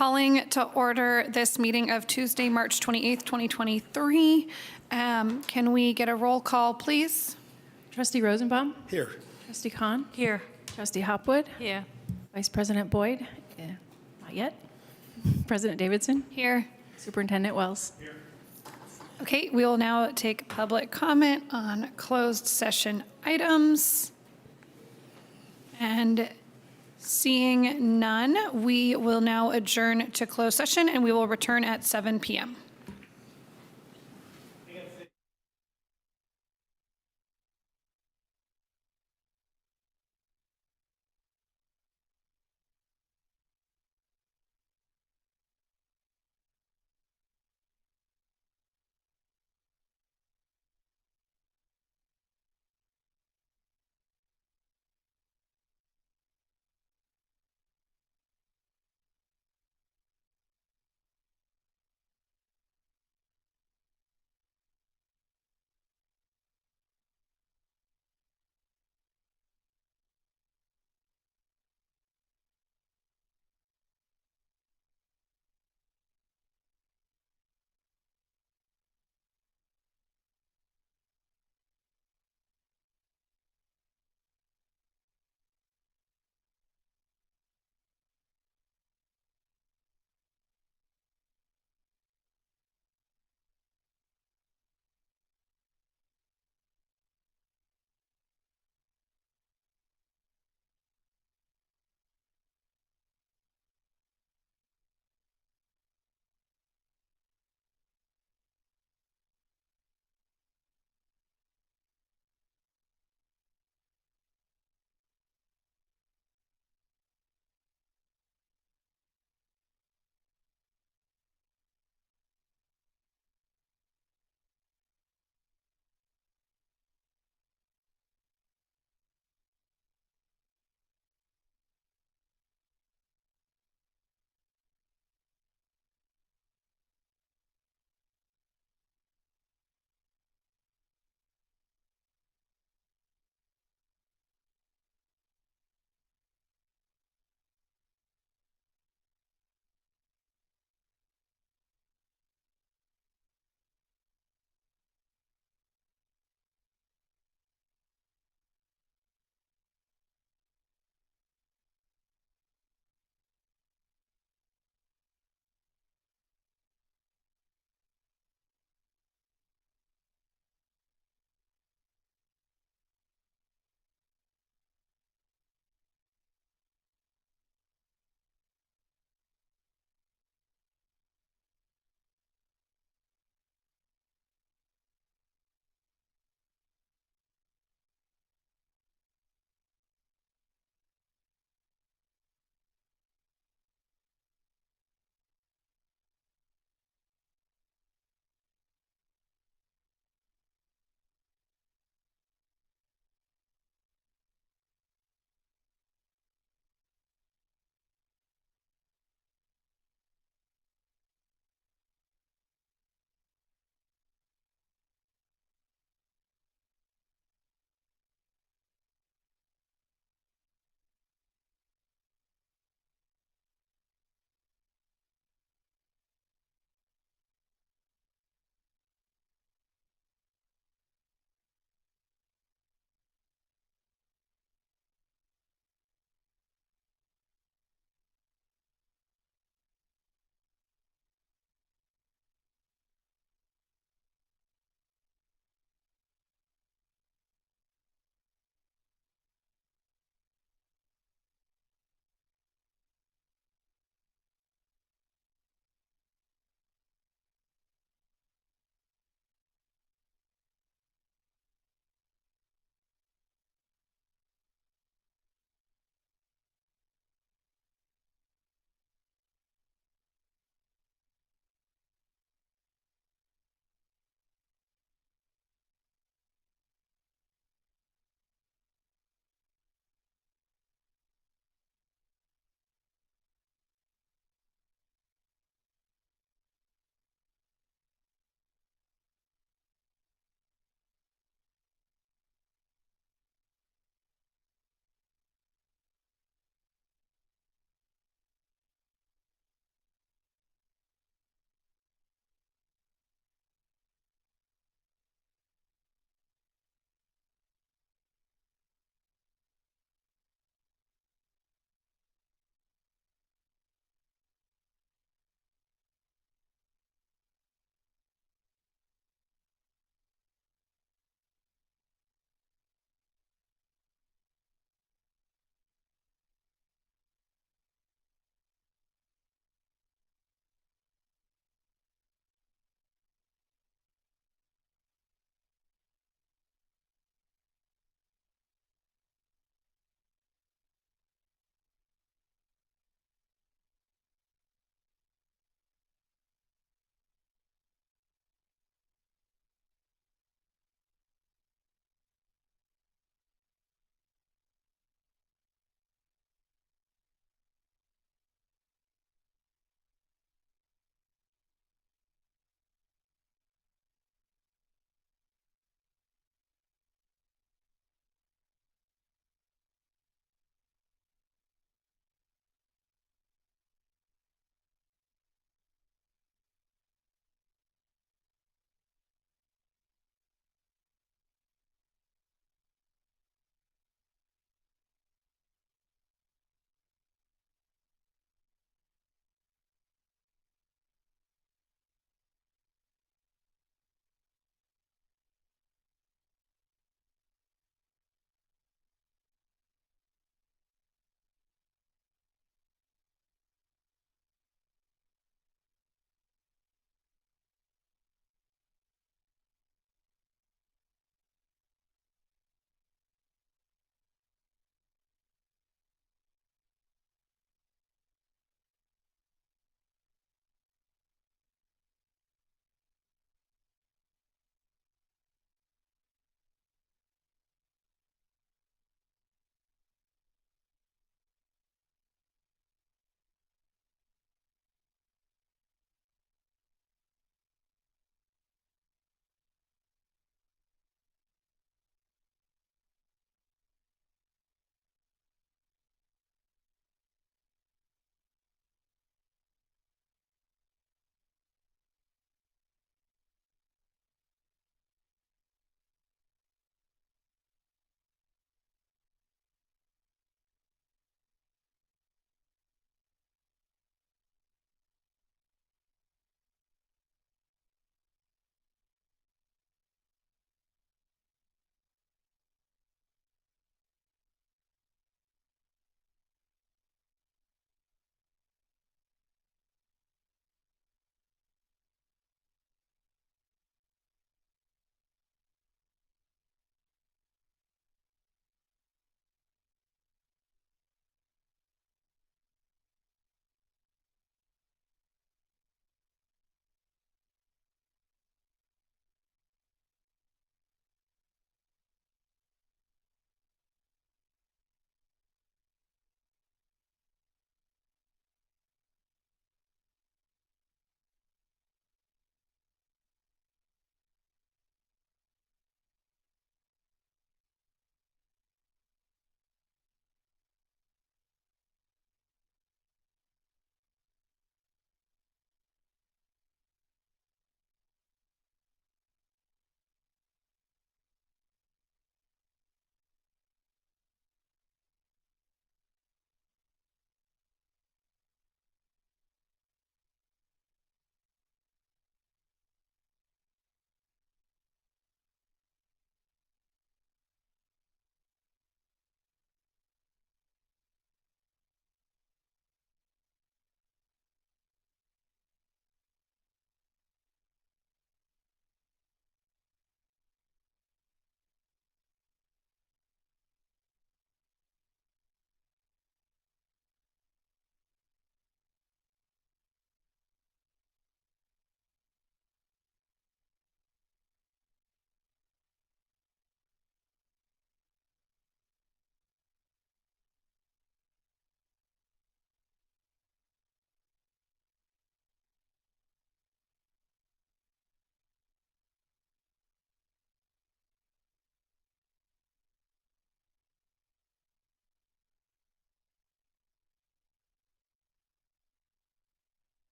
calling to order this meeting of Tuesday, March 28th, 2023. Can we get a roll call, please? Trustee Rosenbaum? Here. Trustee Kahn? Here. Trustee Hopwood? Here. Vice President Boyd? Not yet. President Davidson? Here. Superintendent Wells? Here. Okay, we will now take public comment on closed session items. And seeing none, we will now adjourn to closed session and we will return at 7 p.m.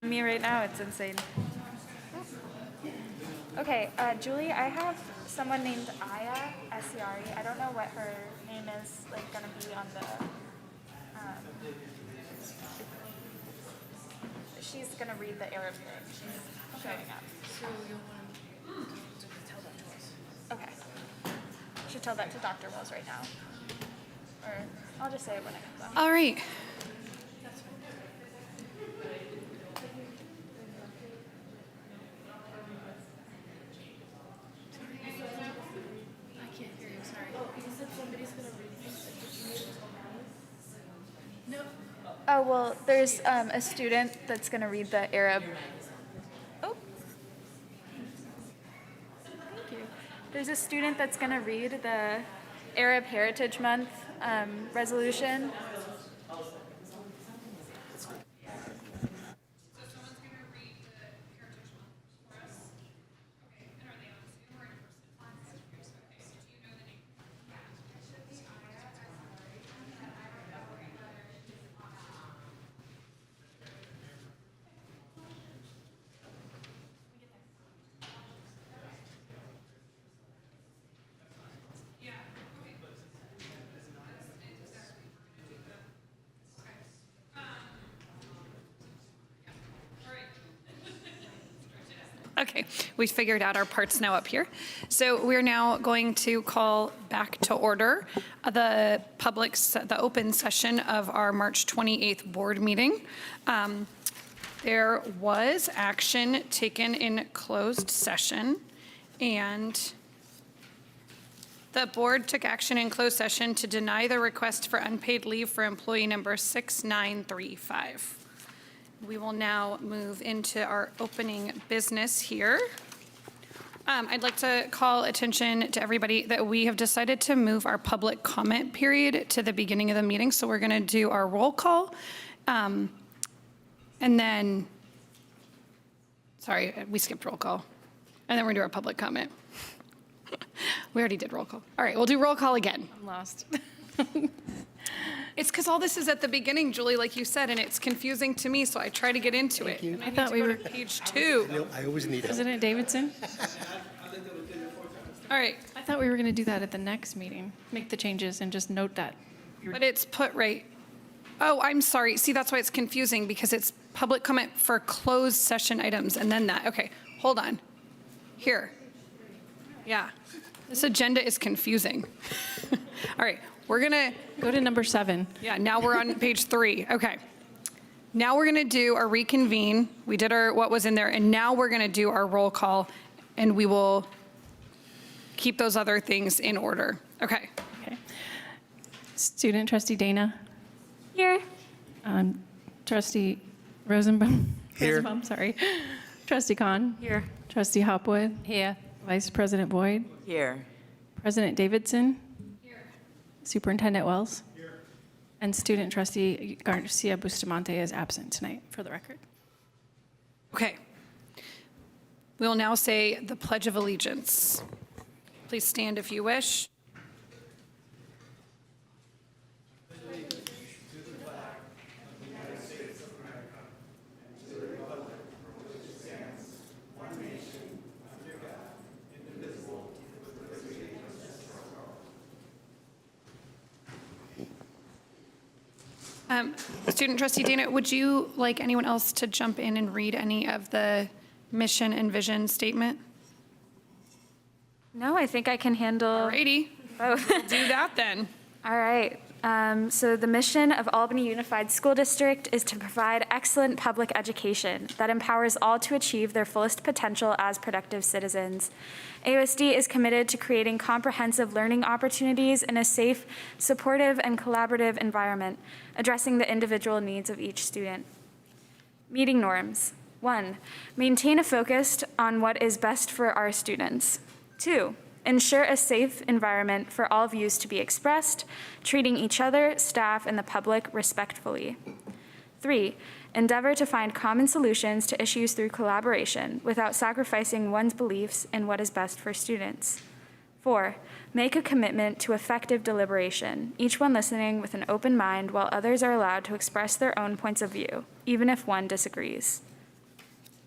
Me right now, it's insane. Okay, Julie, I have someone named Aya Esiari. I don't know what her name is, like, gonna be on the, she's gonna read the Arab thing. She's showing up. So you want to tell that to us? Okay. Should tell that to Dr. Wells right now. Or I'll just say it when it comes on. All right. I can't hear you, sorry. Oh, you said somebody's going to read this. Did you need to tell me? No. Oh, well, there's a student that's gonna read the Arab. Oh. Thank you. There's a student that's gonna read the Arab Heritage Month resolution. Okay, we figured out our parts now up here. So we're now going to call back to order the open session of our March 28th board meeting. There was action taken in closed session, and the board took action in closed session to deny the request for unpaid leave for employee number 6935. We will now move into our opening business here. I'd like to call attention to everybody that we have decided to move our public comment period to the beginning of the meeting. So we're going to do our roll call. And then, sorry, we skipped roll call. And then we're going to do our public comment. We already did roll call. All right, we'll do roll call again. I'm lost. It's because all this is at the beginning, Julie, like you said, and it's confusing to me, so I try to get into it. you. And I need thought to we go were- to page 2. No, I always need help. President Davidson? All right, I thought we were going to do that at the next meeting, make the changes and just note that. but it's put right. Oh, I'm sorry. See, that's why it's confusing, because it's public comment for closed session items and then that. Okay, hold on. Here. Yeah, this agenda is confusing. All right, we're gonna, Go to number 7. yeah, now we're on page 3. Okay. Now we're gonna do our reconvene. We did our, what was in there, and now we're gonna do our roll call, and we will keep those other things in order. Okay. Okay. Student trustee Dana? Here. Trustee Rosenbaum? Here. Rosenbaum, sorry. Trustee Kahn? Here. Trustee Hopwood? Here. Vice President Boyd? Here. President Davidson? Here. Superintendent Wells? Here. And student trustee Garcia Bustamante is absent tonight, for the record. Okay. We will now say the Pledge of Allegiance. Please stand if you wish. Student trustee Dana, would you like anyone else to jump in and read any of the mission and vision statement? No, I think I can handle Alrighty, both. do that then. All right. So the mission of Albany Unified School District is to provide excellent public education that empowers all to achieve their fullest potential as productive citizens. AUSD is committed to creating comprehensive learning opportunities in a safe, supportive, and collaborative environment, addressing the individual needs of each student. Meeting norms. 1, maintain a focus on what is best for our students. 2, ensure a safe environment for all views to be expressed, treating each other, staff, and the public respectfully. 3, endeavor to find common solutions to issues through collaboration without sacrificing one's beliefs in what is best for students. 4, make a commitment to effective deliberation, each one listening with an open mind while others are allowed to express their own points of view, even if one disagrees.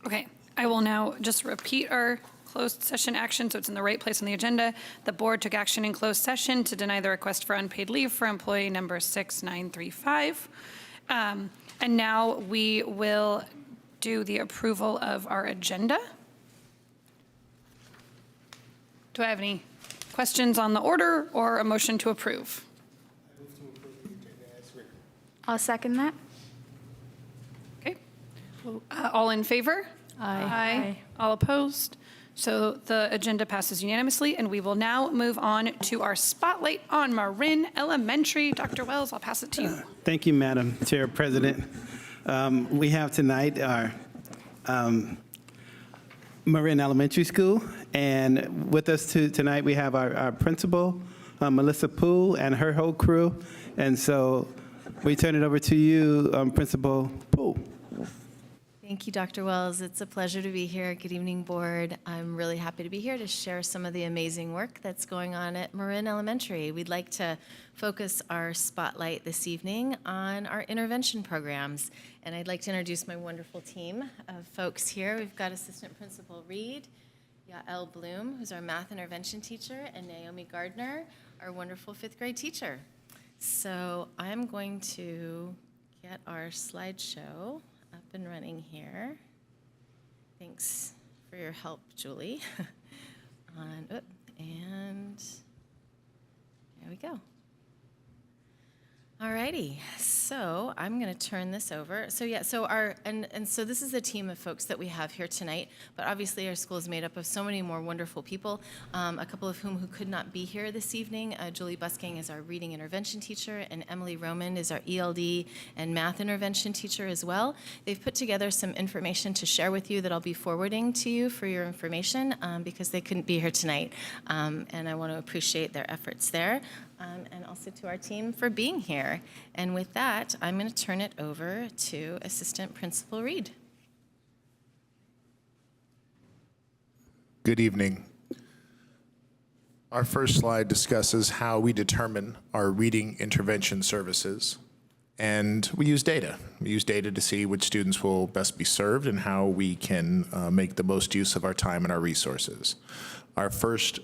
Okay, I will now just repeat our closed session action, so it's in the right place on the agenda. The board took action in closed session to deny the request for unpaid leave for employee number 6935. And now we will do the approval of our agenda. Do I have any questions on the order or a motion to approve? I'll second that. Okay. All in favor? Aye. All opposed? So the agenda passes unanimously, and we will now move on to our spotlight on Marin Elementary. Dr. Wells, I'll pass it to you. Thank you, Madam Chair President. We have tonight our Marin Elementary School, and with us tonight we have our principal, Melissa Poole, and her whole crew. And so we turn it over to you, Principal Poole. Thank you, Dr. Wells. It's a pleasure to be here. Good evening, board. I'm really happy to be here to share some of the amazing work that's going on at Marin Elementary. We'd like to focus our spotlight this evening on our intervention programs. And I'd like to introduce my wonderful team of folks here. We've got Assistant Principal Reed, Yael Bloom, who's our math intervention teacher, and Naomi Gardner, our wonderful 5th grade teacher. So I'm going to get our slideshow up and running here. Thanks for your help, Julie. And there we go. Alrighty, so I'm going to turn this over. So so this is the team of folks that we have here tonight, but obviously our school is made up of so many more wonderful people, a couple of whom who could not be here this evening. Julie Busking is our reading intervention teacher, and Emily Roman is our ELD and math intervention teacher as well. They've put together some information to share with you that I'll be forwarding to you for your information because they couldn't be here tonight, and I want to appreciate their efforts there. And also to our team for being here. And with that, I'm going to turn it over to Assistant Principal Reed. Good evening. Our first slide discusses how we determine our reading intervention services. And we use data. We use data to see which students will best be served and how we can make the most use of our time and our resources. Our first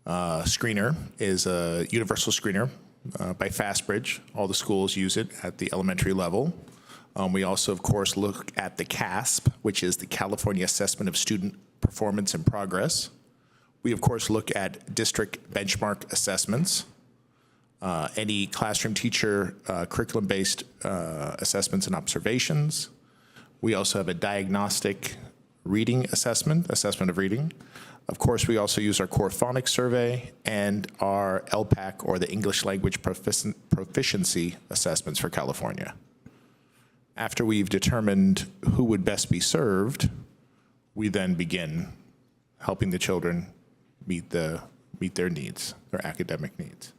screener is a universal screener by Fastbridge. All the schools use it at the elementary level. We also, of course, look at the KASP, which is the California Assessment of Student Performance and Progress. We, of course, look at district benchmark assessments, any classroom teacher curriculum-based assessments and observations. We also have a diagnostic reading assessment of reading. Of course, we also use our core phonics survey and our LPAC, or the English Language Proficiency assessments for California. After we've determined who would best be served, we then begin helping the children meet their needs, their academic needs.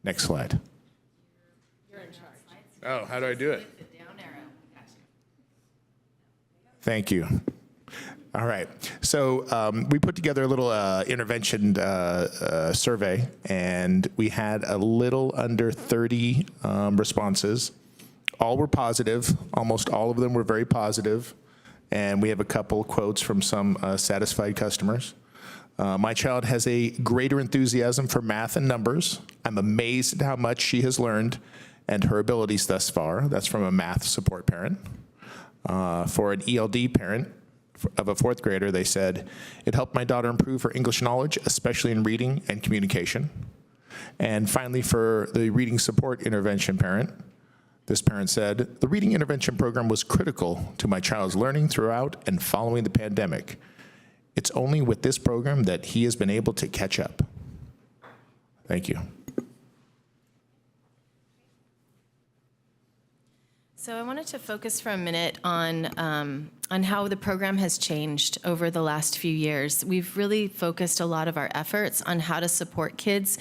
Next slide. You're in charge. Oh, how do I do it? The down arrow. Gotcha. Thank you. All right. So we put together a little intervention survey, and we had a little under 30 responses. All were positive. Almost all of them were very positive. And we have a couple quotes from some satisfied customers. My child has a greater enthusiasm for math and numbers. I'm amazed at how much she has learned and her abilities thus far. That's from a math support parent. For an ELD parent of a 4th grader, they said, it helped my daughter improve her English knowledge, especially in reading and communication. And finally, for the reading support intervention parent, this parent said, the reading intervention program was critical to my child's learning throughout and following the pandemic. It's only with this program that he has been able to catch up. Thank you. So I wanted to focus for a minute on how the program has changed over the last few years. We've really focused a lot of our efforts on how to support kids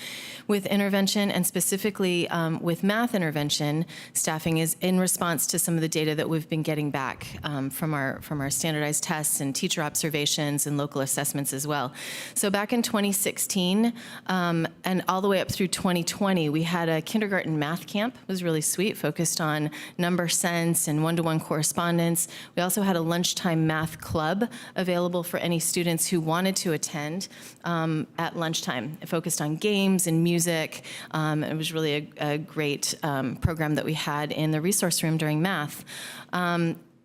with intervention, and specifically with math intervention. Staffing is in response to some of the data that we've been getting back from our standardized tests and teacher observations and local assessments as well. So back in 2016 and all the way up through 2020, we had a kindergarten math camp. It was really sweet, focused on number sense and one-to-one correspondence. We also had a lunchtime math club available for any students who wanted to attend at lunchtime. It focused on games and music. It was really a great program that we had in the resource room during math.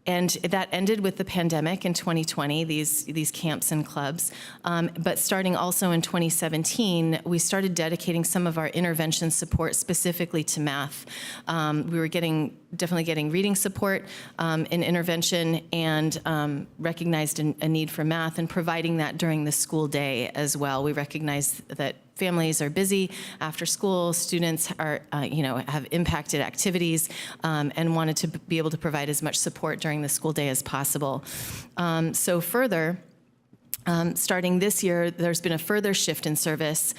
And that ended with the pandemic in 2020, these camps and clubs. But starting also in 2017, we started dedicating some of our intervention support specifically to math. We were definitely getting reading support in intervention, and recognized a need for math, and providing that during the school day as well. We recognized that families are busy after school, students are, have impacted activities, and wanted to be able to provide as much support during the school day as possible. So further, starting this year, there's been a further shift in service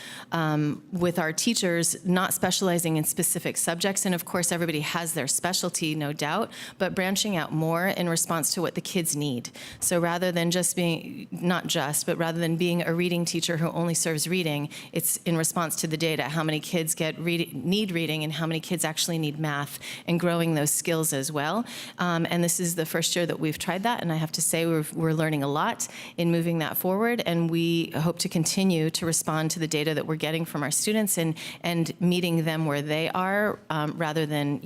with our teachers not specializing in specific subjects. And of course, everybody has their specialty, no doubt, but branching out more in response to what the kids need. So rather than rather than being a reading teacher who only serves reading, it's in response to the data, how many kids need reading and how many kids actually need math, and growing those skills as well. And this is the first year that we've tried that. And I have to say we're learning a lot in moving that forward, and we hope to continue to respond to the data that we're getting from our students and meeting them where they are, rather than,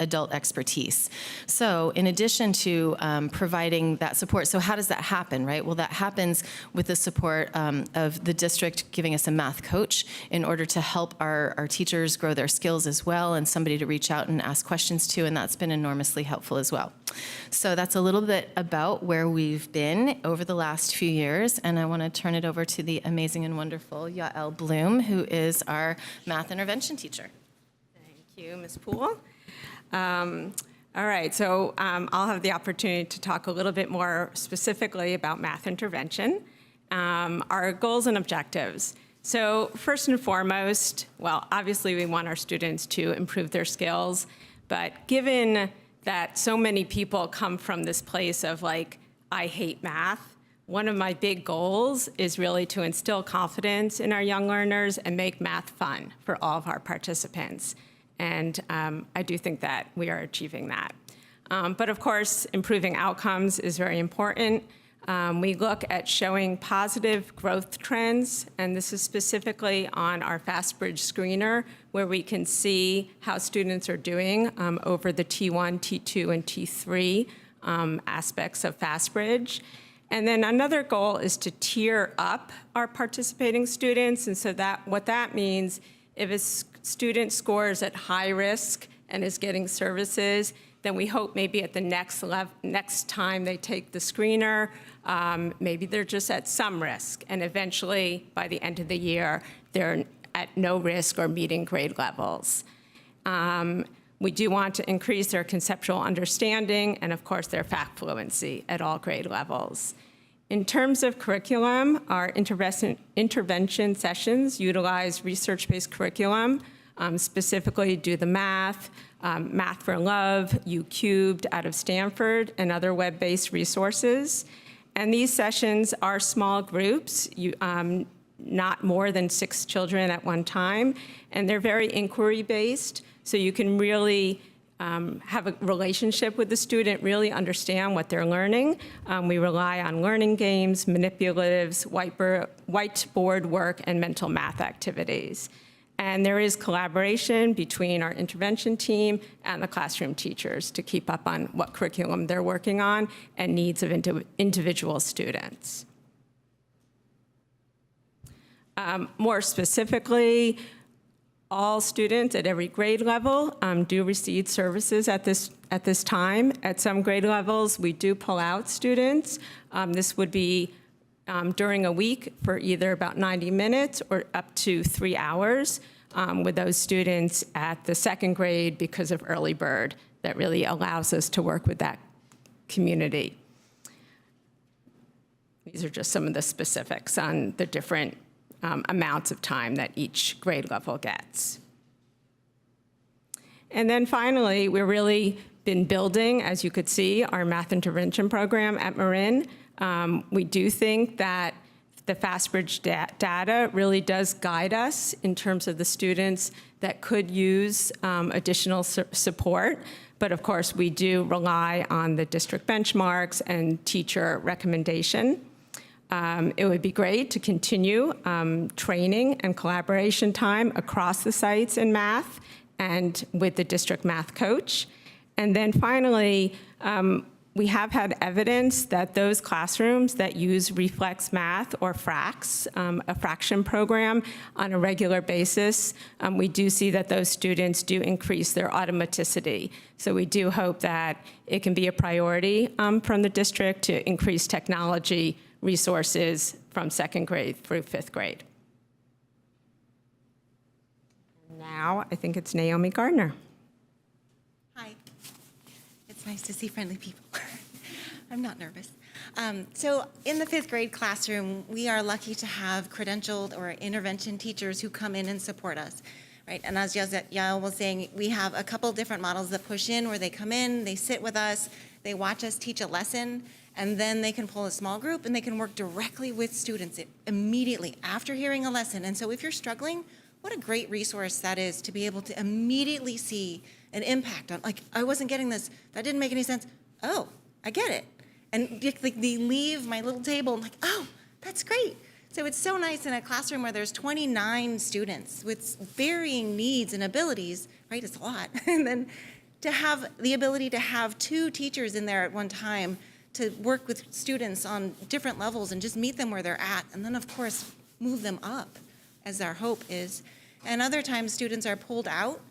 adult expertise. So in addition to providing that support, so how does that happen, right? Well, that happens with the support of the district giving us a math coach in order to help our teachers grow their skills as well, and somebody to reach out and ask questions to, and that's been enormously helpful as well. So that's a little bit about where we've been over the last few years, and I want to turn it over to the amazing and wonderful Yael Bloom, who is our math intervention teacher. Thank you, Ms. Poole. All right, so I'll have the opportunity to talk a little bit more specifically about math intervention, our goals and objectives. So first and foremost, well, obviously we want our students to improve their skills, but given that so many people come from this place of like, I hate math, one of my big goals is really to instill confidence in our young learners and make math fun for all of our participants. And I do think that we are achieving that. But of course, improving outcomes is very important. We look at showing positive growth trends, and this is specifically on our FastBridge screener, where we can see how students are doing over the T1, T2, and T3 aspects of FastBridge. And then another goal is to tier up our participating students. And so what that means, if a student scores at high risk and is getting services, then we hope maybe at the next time they take the screener, maybe they're just at some risk, and eventually by the end of the year, they're at no risk or meeting grade levels. We do want to increase their conceptual understanding and of course their fact fluency at all grade levels. In terms of curriculum, our intervention sessions utilize research-based curriculum, specifically Do the Math, Math for Love, U Cubed out of Stanford, and other web-based resources. And these sessions are small groups, not more than 6 children at one time, and they're very inquiry-based, so you can really have a relationship with the student, really understand what they're learning. We rely on learning games, manipulatives, whiteboard work, and mental math activities. And there is collaboration between our intervention team and the classroom teachers to keep up on what curriculum they're working on and needs of individual students. More specifically, all students at every grade level do receive services at this time. At some grade levels, we do pull out students. This would be during a week for either about 90 minutes or up to 3 hours with those students at the second grade because of early bird that really allows us to work with that community. These are just some of the specifics on the different amounts of time that each grade level gets. And then finally, we've really been building, as you could see, our math intervention program at Marin. We do think that the FastBridge data really does guide us in terms of the students that could use additional support. But of course, we do rely on the district benchmarks and teacher recommendation. It would be great to continue training and collaboration time across the sites in math and with the district math coach. And then finally, we have had evidence that those classrooms that use Reflex Math or FRAX, a fraction program, on a regular basis, we do see that those students do increase their automaticity. So we do hope that it can be a priority from the district to increase technology resources from second grade through fifth grade. Now, I think it's Naomi Gardner. Hi. It's nice to see friendly people. I'm not nervous. So in the fifth grade classroom, we are lucky to have credentialed or intervention teachers who come in and support us, right? And as Yael was saying, we have a couple different models that push in, where they come in, they sit with us, they watch us teach a lesson, and then they can pull a small group and they can work directly with students immediately after hearing a lesson. And so if you're struggling, what a great resource that is to be able to immediately see an impact on, like, I wasn't getting this, that didn't make any sense. Oh, I get it. And they leave my little table and like, oh, that's great. So it's so nice in a classroom where there's 29 students with varying needs and abilities, right? It's a lot. And then to have the ability to have 2 teachers in there at one time to work with students on different levels and just meet them where they're at, and then of course move them up, as our hope is. And other times students are pulled out,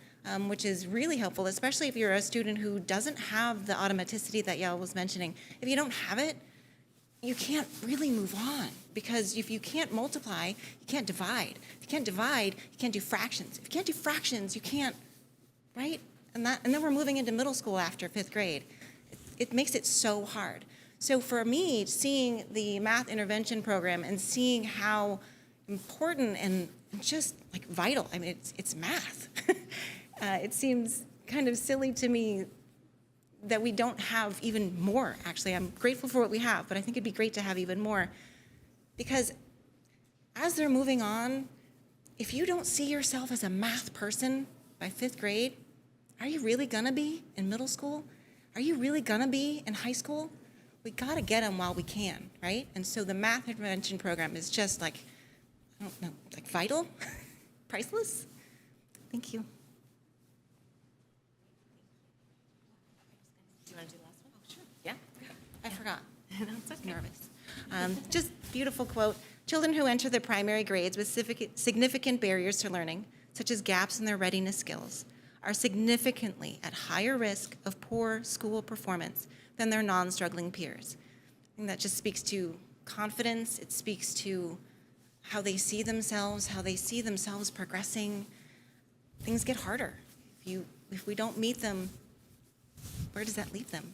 which is really helpful, especially if you're a student who doesn't have the automaticity that Yael was mentioning. If you don't have it, you can't really move on, because if you can't multiply, you can't divide. If you can't divide, you can't do fractions. If you can't do fractions, you can't, right? And then we're moving into middle school after fifth grade. It makes it so hard. So for me, seeing the math intervention program and seeing how important and just like vital, I mean, it's math. It seems kind of silly to me that we don't have even more, actually. I'm grateful for what we have, but I think it'd be great to have even more. Because as they're moving on, if you don't see yourself as a math person by fifth grade, are you really gonna be in middle school? Are you really gonna be in high school? We gotta get them while we can, right? And so the math intervention program is just like, I don't know, like vital, priceless. Thank you. Do you want to do the last one? Oh, sure. Yeah? I forgot. No, it's okay. Nervous. Just beautiful quote. Children who enter the primary grades with significant barriers to learning, such as gaps in their readiness skills, are significantly at higher risk of poor school performance than their non-struggling peers. And that just speaks to confidence. It speaks to how they see themselves progressing. Things get harder. If we don't meet them, where does that leave them?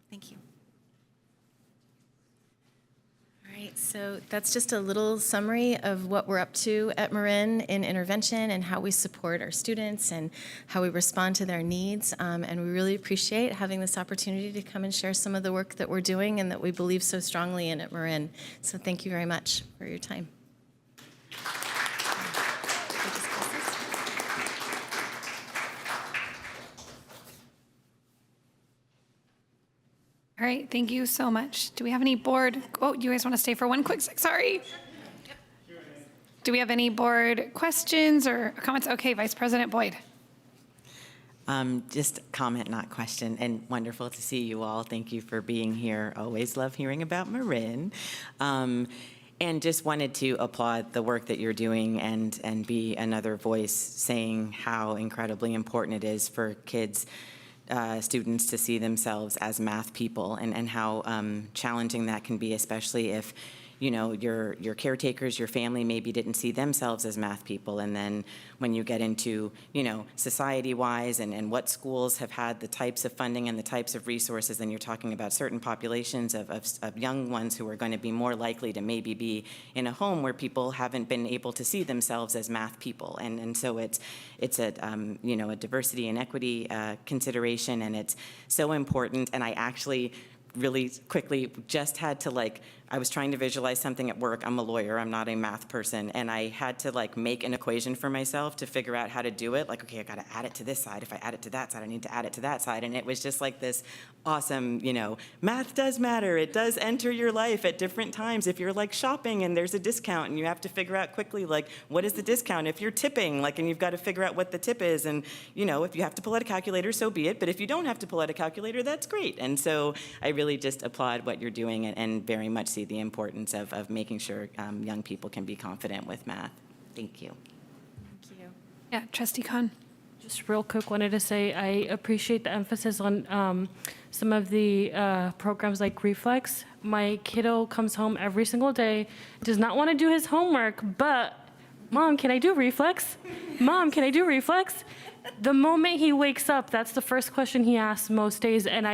Thank you. All right, so that's just a little summary of what we're up to at Marin in intervention and how we support our students and how we respond to their needs. And we really appreciate having this opportunity to come and share some of the work that we're doing and that we believe so strongly in at Marin. So thank you very much for your time. All right, thank you so much. Do we have any board? Oh, you guys want to stay for one quick sec? Sorry. Do we have any board questions or comments? Okay, Vice President Boyd. Just comment, not question, and wonderful to see you all. Thank you for being here. Always love hearing about Marin. And just wanted to applaud the work that you're doing and be another voice saying how incredibly important it is for kids, students to see themselves as math people and how challenging that can be, especially if your caretakers, your family maybe didn't see themselves as math people. And then when you get into, society-wise and what schools have had the types of funding and the types of resources, then you're talking about certain populations of young ones who are going to be more likely to maybe be in a home where people haven't been able to see themselves as math people. And so it's a, a diversity and equity consideration, and it's so important. And I actually really quickly just had to I was trying to visualize something at work. I'm a lawyer, I'm not a math person, and I had to make an equation for myself to figure out how to do it. Okay, I gotta add it to this side. If I add it to that side, I need to add it to that side. And it was just this awesome, math does matter. It does enter your life at different times. If you're shopping and there's a discount and you have to figure out quickly, what is the discount? If you're tipping, and you've got to figure out what the tip is, and if you have to pull out a calculator, so be it. But if you don't have to pull out a calculator, that's great. And so I really just applaud what you're doing and very much see the importance of making sure young people can be confident with math. Thank you. Thank you. Yeah, Trustee Khan. Just real quick, wanted to say I appreciate the emphasis on some of the programs like Reflex. My kiddo comes home every single day, does not want to do his homework, but, Mom, can I do Reflex? Mom, can I do Reflex? The moment he wakes up, that's the first question he asks most days, and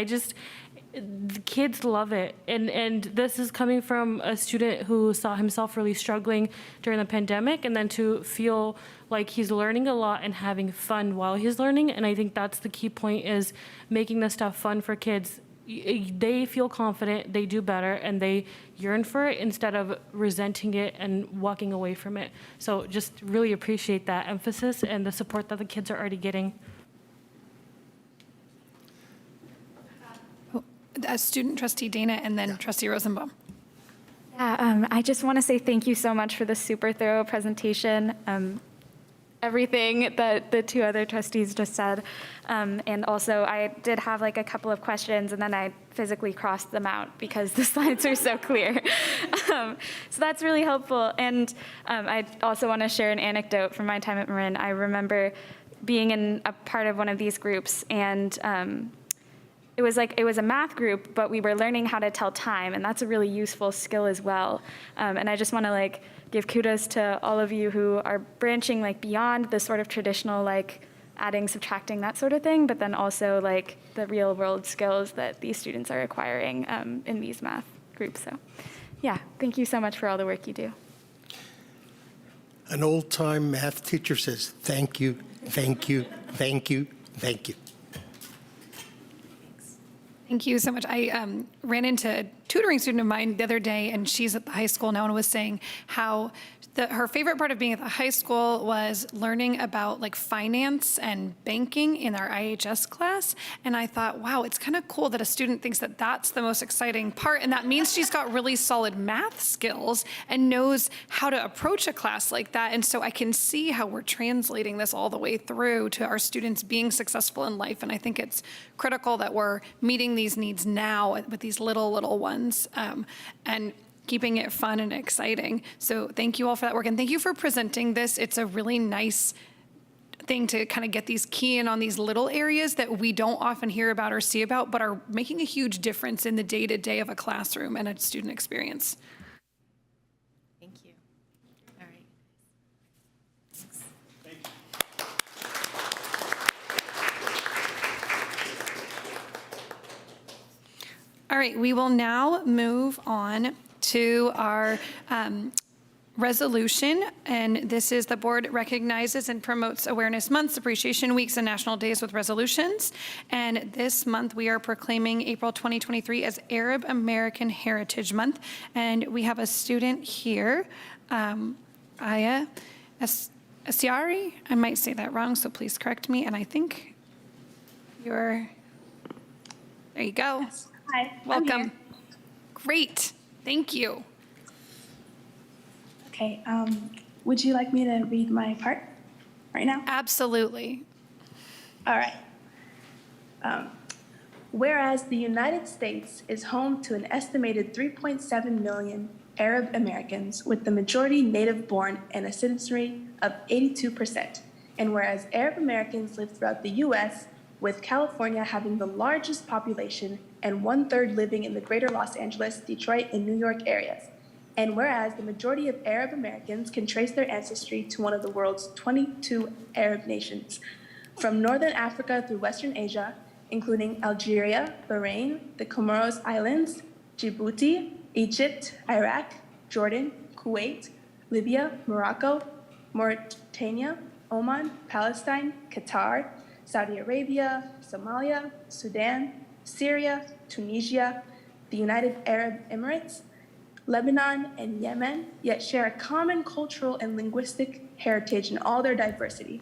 the kids love it. And this is coming from a student who saw himself really struggling during the pandemic, and then to feel like he's learning a lot and having fun while he's learning. And I think that's the key point, is making this stuff fun for kids. They feel confident, they do better, and they yearn for it instead of resenting it and walking away from it. So just really appreciate that emphasis and the support that the kids are already getting. Student Trustee Dana, and then Trustee Rosenbaum. Yeah, I just want to say thank you so much for the super thorough presentation. Everything that the two other trustees just said. And also, I did have a couple of questions, and then I physically crossed them out because the slides are so clear. So that's really helpful. And I also want to share an anecdote from my time at Marin. I remember being in a part of one of these groups, and it was a math group, but we were learning how to tell time, and that's a really useful skill as well. And I just want to give kudos to all of you who are branching beyond the sort of traditional adding, subtracting, that sort of thing, but then also the real world skills that these students are acquiring in these math groups. So yeah, thank you so much for all the work you do. An old-time math teacher says, thank you, thank you, thank you, thank you. Thank you so much. I ran into a tutoring student of mine the other day, and she's at the high school now, and was saying how her favorite part of being at the high school was learning about finance and banking in our IHS class. And I thought, wow, it's kind of cool that a student thinks that that's the most exciting part. And that means she's got really solid math skills and knows how to approach a class like that. And so I can see how we're translating this all the way through to our students being successful in life. And I think it's critical that we're meeting these needs now with these little ones. And keeping it fun and exciting. So thank you all for that work, and thank you for presenting this. It's a really nice thing to kind of get these key in on these little areas that we don't often hear about or see about, but are making a huge difference in the day-to-day of a classroom and a student experience. Thank you. All right. Thanks. All right, we will now move on to our resolution, and this is: the board recognizes and promotes Awareness Months, Appreciation Weeks, and National Days with resolutions. And this month we are proclaiming April 2023 as Arab American Heritage Month. And we have a student here, Aya Asiari. I might say that wrong, so please correct me. And I think there you go. Yes. Hi. Welcome. Great. Thank you. Okay, would you like me to read my part right now? Absolutely. All right. Whereas the United States is home to an estimated 3.7 million Arab Americans, with the majority native-born and a citizenry of 82%, and whereas Arab Americans live throughout the U.S., with California having the largest population and 1/3 living in the greater Los Angeles, Detroit, and New York areas. And whereas the majority of Arab Americans can trace their ancestry to one of the world's 22 Arab nations, from Northern Africa through Western Asia, including Algeria, Bahrain, the Comoros Islands, Djibouti, Egypt, Iraq, Jordan, Kuwait, Libya, Morocco, Mauritania, Oman, Palestine, Qatar, Saudi Arabia, Somalia, Sudan, Syria, Tunisia, the United Arab Emirates, Lebanon, and Yemen, yet share a common cultural and linguistic heritage in all their diversity.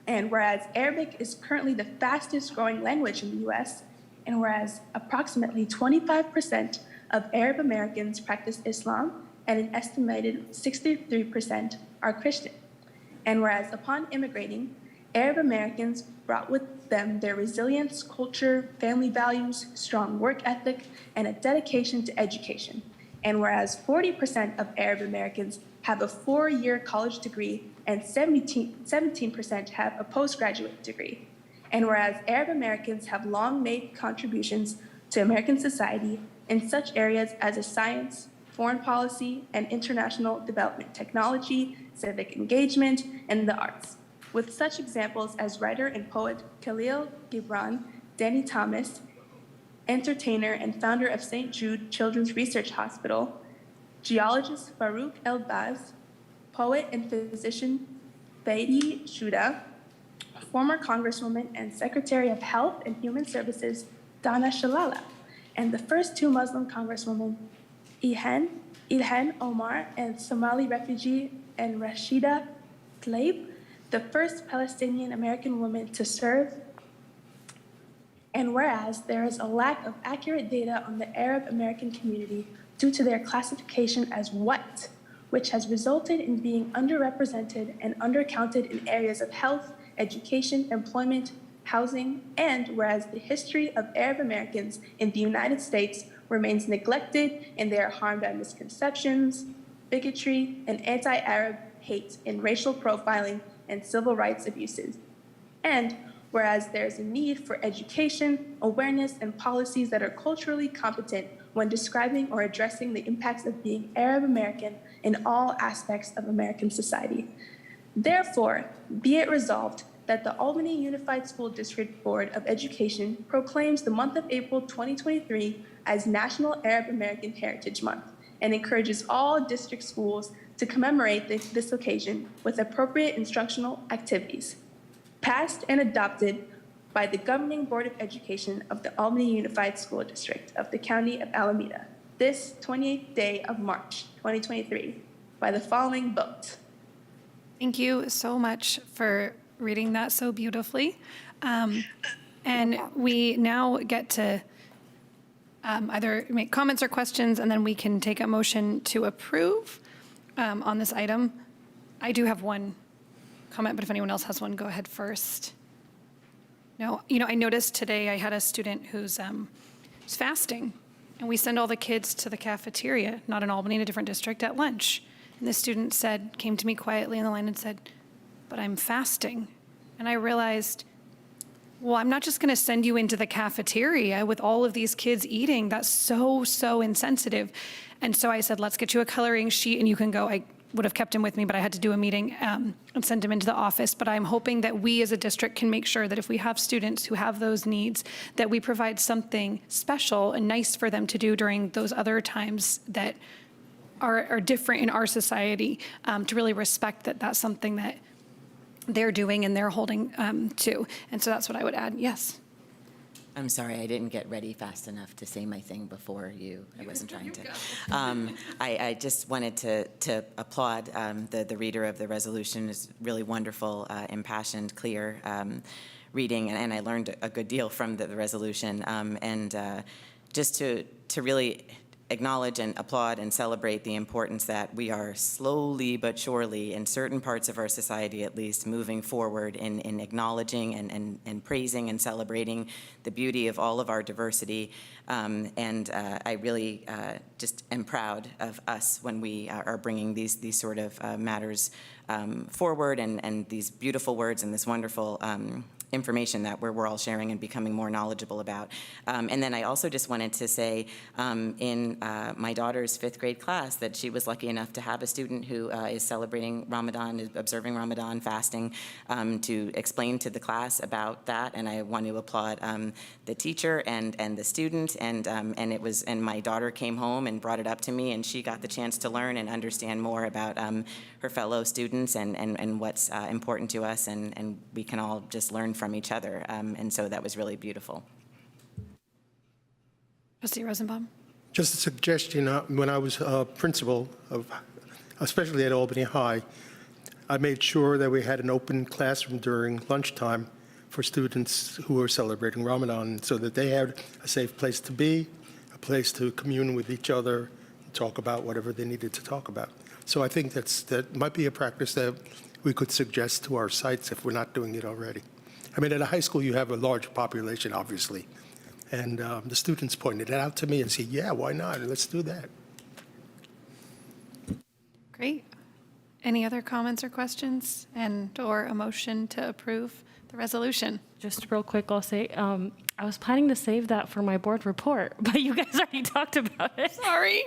And whereas Arabic is currently the fastest growing language in the US, and whereas approximately 25% of Arab Americans practice Islam, and an estimated 63% are Christian. And whereas upon immigrating, Arab Americans brought with them their resilience, culture, family values, strong work ethic, and a dedication to education. And whereas 40% of Arab Americans have a 4-year college degree and 17% have a postgraduate degree. And whereas Arab Americans have long made contributions to American society in such areas as science, foreign policy, and international development, technology, civic engagement, and the arts, with such examples as writer and poet Khalil Gibran, Danny Thomas, entertainer and founder of St. Jude Children's Research Hospital, geologist Farouk El-Baz, poet and physician Baidi Shuda, former Congresswoman and Secretary of Health and Human Services Dana Shalala, and the first 2 Muslim Congresswomen, Ilhan Omar and Somali refugee and Rashida Tlaib, the first Palestinian American woman to serve. And whereas there is a lack of accurate data on the Arab American community due to their classification as white, which has resulted in being underrepresented and undercounted in areas of health, education, employment, housing, and whereas the history of Arab Americans in the United States remains neglected and they are harmed by misconceptions, bigotry, and anti-Arab hate and racial profiling and civil rights abuses. And whereas there is a need for education, awareness, and policies that are culturally competent when describing or addressing the impacts of being Arab American in all aspects of American society. Therefore, be it resolved that the Albany Unified School District Board of Education proclaims the month of April 2023 as National Arab American Heritage Month and encourages all district schools to commemorate this occasion with appropriate instructional activities. Passed and adopted by the Governing Board of Education of the Albany Unified School District of the County of Alameda, this 28th day of March 2023, by the following vote. Thank you so much for reading that so beautifully. And we now get to either make comments or questions, and then we can take a motion to approve on this item. I do have one comment, but if anyone else has one, go ahead first. No, I noticed today I had a student who's fasting, and we send all the kids to the cafeteria, not in Albany, in a different district, at lunch. And the student came to me quietly in the line and said, "But I'm fasting." And I realized, well, I'm not just going to send you into the cafeteria with all of these kids eating. That's so insensitive. And so I said, let's get you a coloring sheet and you can go. I would have kept him with me, but I had to do a meeting and send him into the office. But I'm hoping that we as a district can make sure that if we have students who have those needs, that we provide something special and nice for them to do during those other times that are different in our society, to really respect that that's something that they're doing and they're holding to. And so that's what I would add. Yes. I'm sorry, I didn't get ready fast enough to say my thing before you. I wasn't trying to. I just wanted to applaud the reader of the resolution. It's really wonderful, impassioned, clear reading, and I learned a good deal from the resolution. Just to really acknowledge and applaud and celebrate the importance that we are slowly but surely, in certain parts of our society at least, moving forward in acknowledging and praising and celebrating the beauty of all of our diversity. I really just am proud of us when we are bringing these sort of matters forward and these beautiful words and this wonderful information that we're all sharing and becoming more knowledgeable about. And then I also just wanted to say in my daughter's 5th grade class that she was lucky enough to have a student who is celebrating Ramadan, is observing Ramadan fasting, to explain to the class about that. And I want to applaud the teacher and the student. And my daughter came home and brought it up to me, and she got the chance to learn and understand more about her fellow students and what's important to us, and we can all just learn from each other. And so that was really beautiful. Trustee Rosenbaum? Just a suggestion, when I was principal of, especially at Albany High, I made sure that we had an open classroom during lunchtime for students who were celebrating Ramadan, so that they had a safe place to be, a place to commune with each other, and talk about whatever they needed to talk about. So I think that might be a practice that we could suggest to our sites if we're not doing it already. I mean, at a high school, you have a large population, obviously. And the students pointed it out to me and said, yeah, why not? Let's do that. Great. Any other comments or questions or a motion to approve the resolution? Just real quick, I'll say, I was planning to save that for my board report, but you guys already talked about it. Sorry.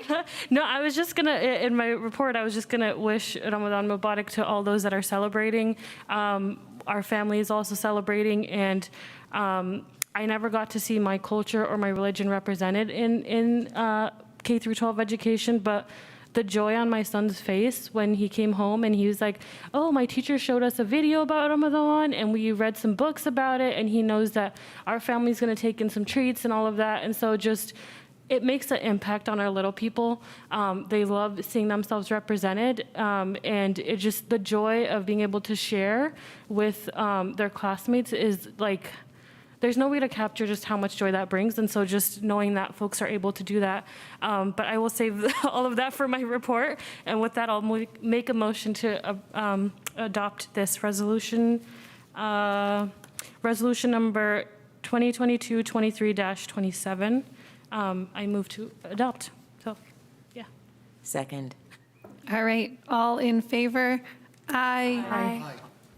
No, I was just gonna, in my report, I was just gonna wish Ramadan Mubarak to all those that are celebrating. Our family is also celebrating, and I never got to see my culture or my religion represented in K through 12 education, but the joy on my son's face when he came home and he was like, oh, my teacher showed us a video about Ramadan and we read some books about it, and he knows that our family's gonna take in some treats and all of that. And so just, it makes an impact on our little people. They love seeing themselves represented, and it just, the joy of being able to share with their classmates is like, there's no way to capture just how much joy that brings. And so just knowing that folks are able to do that. But I will save all of that for my report. And with that, I'll make a motion to adopt this resolution, resolution number 2022-23-27. I move to adopt. So, yeah. Second. All right, all in favor? Aye. Aye.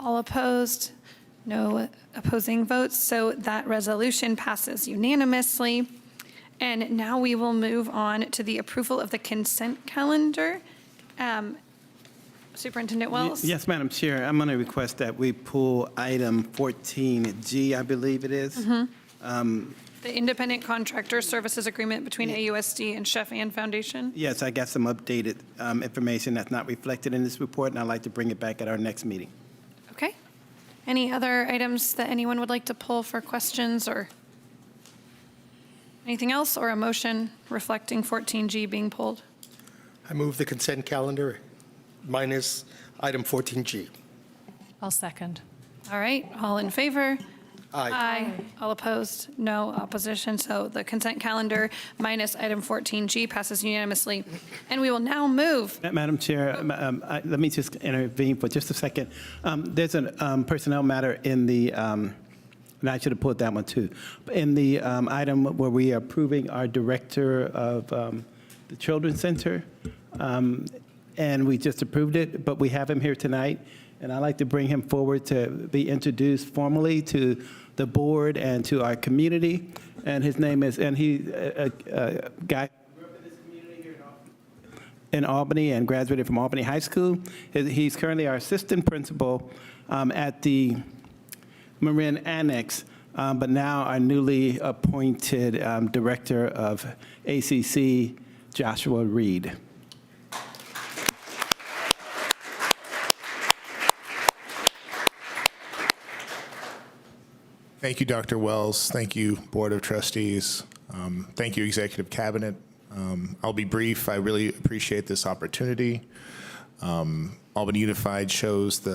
All opposed? No opposing votes, so that resolution passes unanimously. And now we will move on to the approval of the consent calendar. Superintendent Wells? Yes, Madam Chair, I'm going to request that we pull item 14G, I believe it is. The Independent Contractor Services Agreement between AUSD and Chef Ann Foundation? Yes, I got some updated information that's not reflected in this report, and I'd like to bring it back at our next meeting. Okay. Any other items that anyone would like to pull for questions or anything else, or a motion reflecting 14G being pulled? I move the consent calendar minus item 14G. I'll second. All right, all in favor? Aye. All opposed? No opposition. So the consent calendar minus item 14G passes unanimously. And we will now move. Madam Chair, let me just intervene for just a second. There's a personnel matter in the, and I should have pulled that one too, in the item where we are approving our director of the Children's Center, and we just approved it, but we have him here tonight, and I'd like to bring him forward to be introduced formally to the board and to our community. And his name is, and he's a guy who grew up in this community here in Albany and graduated from Albany High School. He's currently our assistant principal at the Marin Annex, but now our newly appointed director of ACC, Joshua Reed. Thank you, Dr. Wells. Thank you, Board of Trustees. Thank you, Executive Cabinet. I'll be brief. I really appreciate this opportunity. Albany Unified shows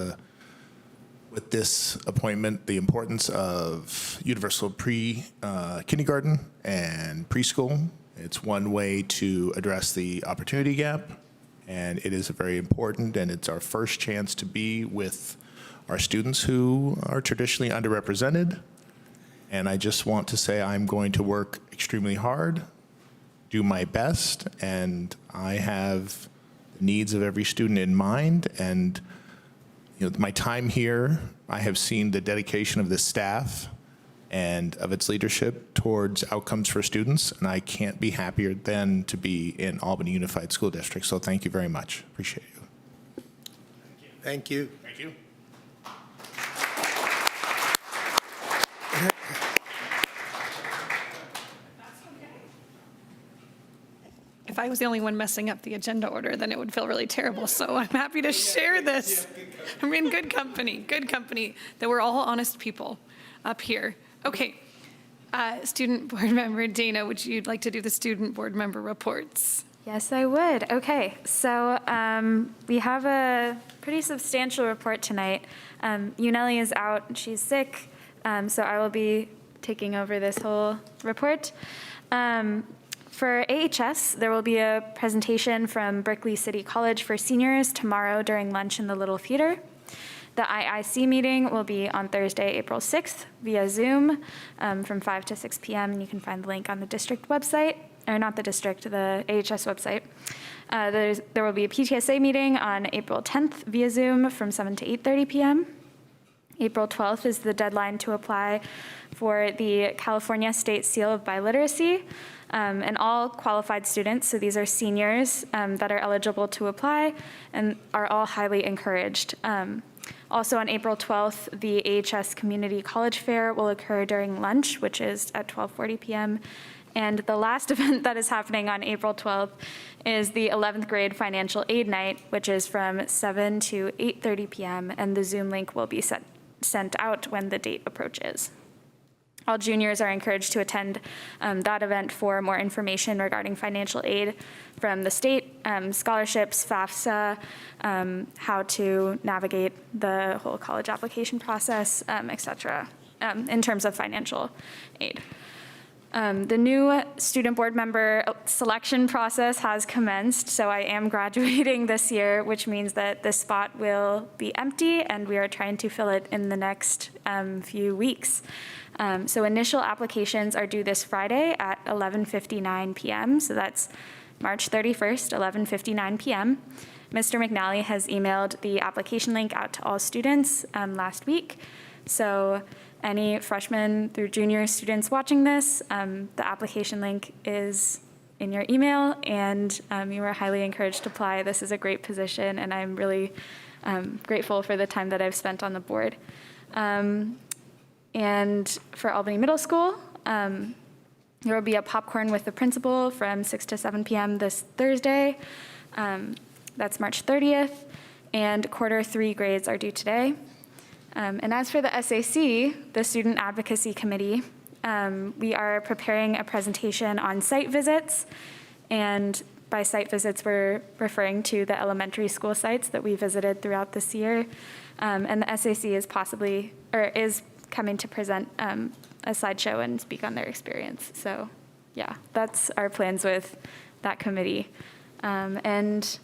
with this appointment, the importance of universal kindergarten and preschool. It's one way to address the opportunity gap, and it is very important, and it's our first chance to be with our students who are traditionally underrepresented. And I just want to say I'm going to work extremely hard, do my best, and I have the needs of every student in mind. And my time here, I have seen the dedication of the staff and of its leadership towards outcomes for students, and I can't be happier than to be in Albany Unified School District. So thank you very much. Appreciate you. Thank you. Thank you. If I was the only one messing up the agenda order, then it would feel really terrible. So I'm happy to share this. I'm in good company, that we're all honest people up here. Okay, Student Board Member Dana, would you like to do the Student Board Member reports? Yes, I would. Okay, so we have a pretty substantial report tonight. Uneli is out, she's sick, so I will be taking over this whole report. For AHS, there will be a presentation from Berkeley City College for seniors tomorrow during lunch in the Little Theater. The IIC meeting will be on Thursday, April 6th via Zoom from 5 to 6 p.m. And you can find the link on the district website, or not the district, the AHS website. There will be a PTSA meeting on April 10th via Zoom from 7 to 8:30 p.m. April 12th is the deadline to apply for the California State Seal of Biliteracy. And all qualified students, so these are seniors that are eligible to apply and are all highly encouraged. Also on April 12th, the AHS Community College Fair will occur during lunch, which is at 12:40 p.m. And the last event that is happening on April 12th is the 11th grade financial aid night, which is from 7 to 8:30 p.m. And the Zoom link will be sent out when the date approaches. All juniors are encouraged to attend that event for more information regarding financial aid from the state, scholarships, FAFSA, how to navigate the whole college application process, et cetera, in terms of financial aid. The new student board member selection process has commenced, so I am graduating this year, which means that this spot will be empty, and we are trying to fill it in the next few weeks. So initial applications are due this Friday at 11:59 p.m., so that's March 31st, 11:59 p.m. Mr. McNally has emailed the application link out to all students last week, so any freshmen through junior students watching this, the application link is in your email, and you are highly encouraged to apply. This is a great position, and I'm really grateful for the time that I've spent on the board. And for Albany Middle School, there will be a popcorn with the principal from 6 to 7 p.m. this Thursday. That's March 30th, and quarter 3 grades are due today. And as for the SAC, the Student Advocacy Committee, we are preparing a presentation on site visits. And by site visits, we're referring to the elementary school sites that we visited throughout this year. And the SAC is coming to present a slideshow and speak on their experience. So yeah, that's our plans with that committee. And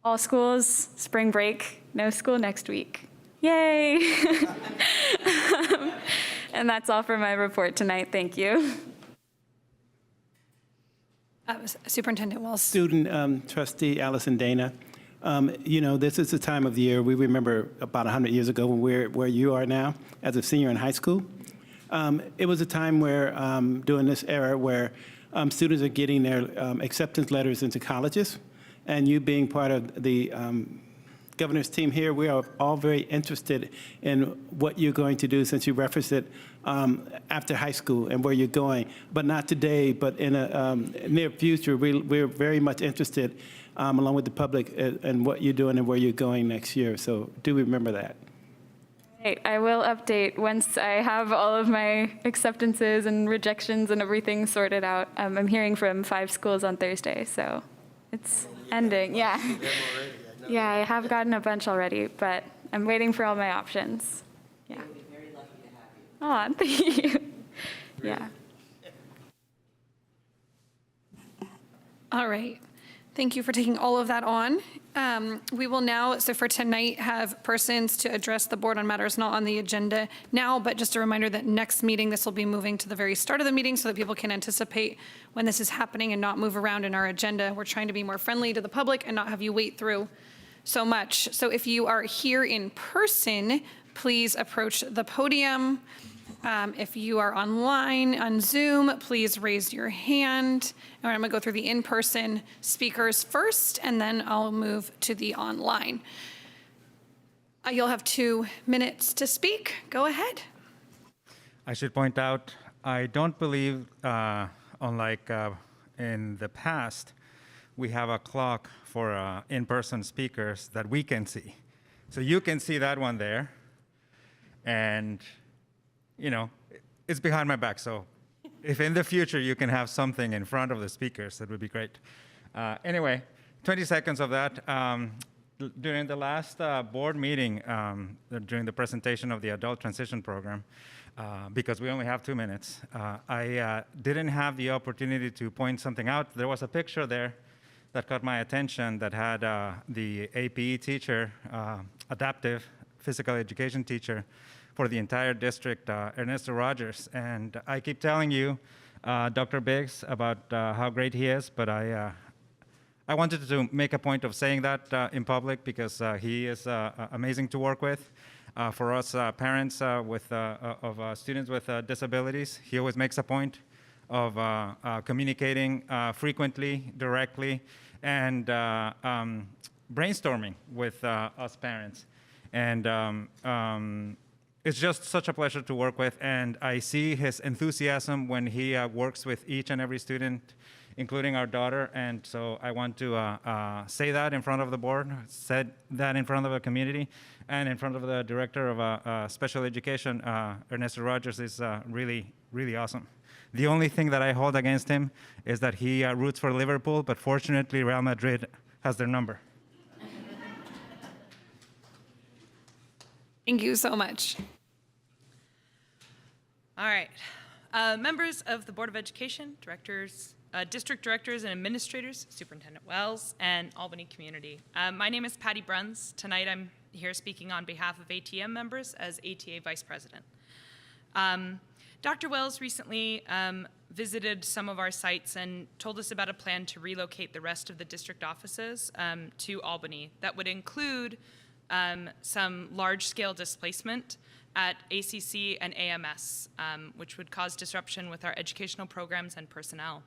all schools, spring break, no school next week. Yay! And that's all for my report tonight. Thank you. Superintendent Wells. Student trustee Allison Dana. This is the time of the year we remember about 100 years ago when we're where you are now as a senior in high school. It was a time where, during this era, where students are getting their acceptance letters into colleges, and you being part of the governor's team here, we are all very interested in what you're going to do, since you referenced it after high school and where you're going, but not today, but in a near future. We're very much interested, along with the public, in what you're doing and where you're going next year. So do remember that. Great. I will update once I have all of my acceptances and rejections and everything sorted out. I'm hearing from 5 schools on Thursday, so it's ending. Yeah. Yeah, I have gotten a bunch already, but I'm waiting for all my options. Yeah. We'll be very lucky to have you. Oh, thank you. Yeah. All right. Thank you for taking all of that on. We will now, so for tonight, have persons to address the board on matters not on the agenda now, but just a reminder that next meeting, this will be moving to the very start of the meeting so that people can anticipate when this is happening and not move around in our agenda. We're trying to be more friendly to the public and not have you wait through so much. So if you are here in person, please approach the podium. If you are online on Zoom, please raise your hand. And I'm going to go through the in-person speakers first, and then I'll move to the online. You'll have 2 minutes to speak. Go ahead. I should point out, I don't believe, unlike in the past, we have a clock for in-person speakers that we can see. So you can see that one there. And, you know, it's behind my back. So if in the future you can have something in front of the speakers, that would be great. Anyway, 20 seconds of that. During the last board meeting, during the presentation of the adult transition program, because we only have 2 minutes, I didn't have the opportunity to point something out. There was a picture there that caught my attention that had the APE teacher, adaptive physical education teacher for the entire district, Ernesto Rogers. And I keep telling you, Dr. Biggs, about how great he is, but I wanted to make a point of saying that in public because he is amazing to work with. For us parents of students with disabilities, he always makes a point of communicating frequently, directly, and brainstorming with us parents. And it's just such a pleasure to work with, and I see his enthusiasm when he works with each and every student, including our daughter. And so I want to say that in front of the board, said that in front of the community, and in front of the director of special education. Ernesto Rogers is really, really awesome. The only thing that I hold against him is that he roots for Liverpool, but fortunately Real Madrid has their number. Thank you so much. All right. Members of the Board of Education, directors, district directors and administrators, Superintendent Wells, and Albany community. My name is Patty Bruns. Tonight I'm here speaking on behalf of ATM members as ATA Vice President. Dr. Wells recently visited some of our sites and told us about a plan to relocate the rest of the district offices to Albany. That would include some large-scale displacement at ACC and AMS, which would cause disruption with our educational programs and personnel.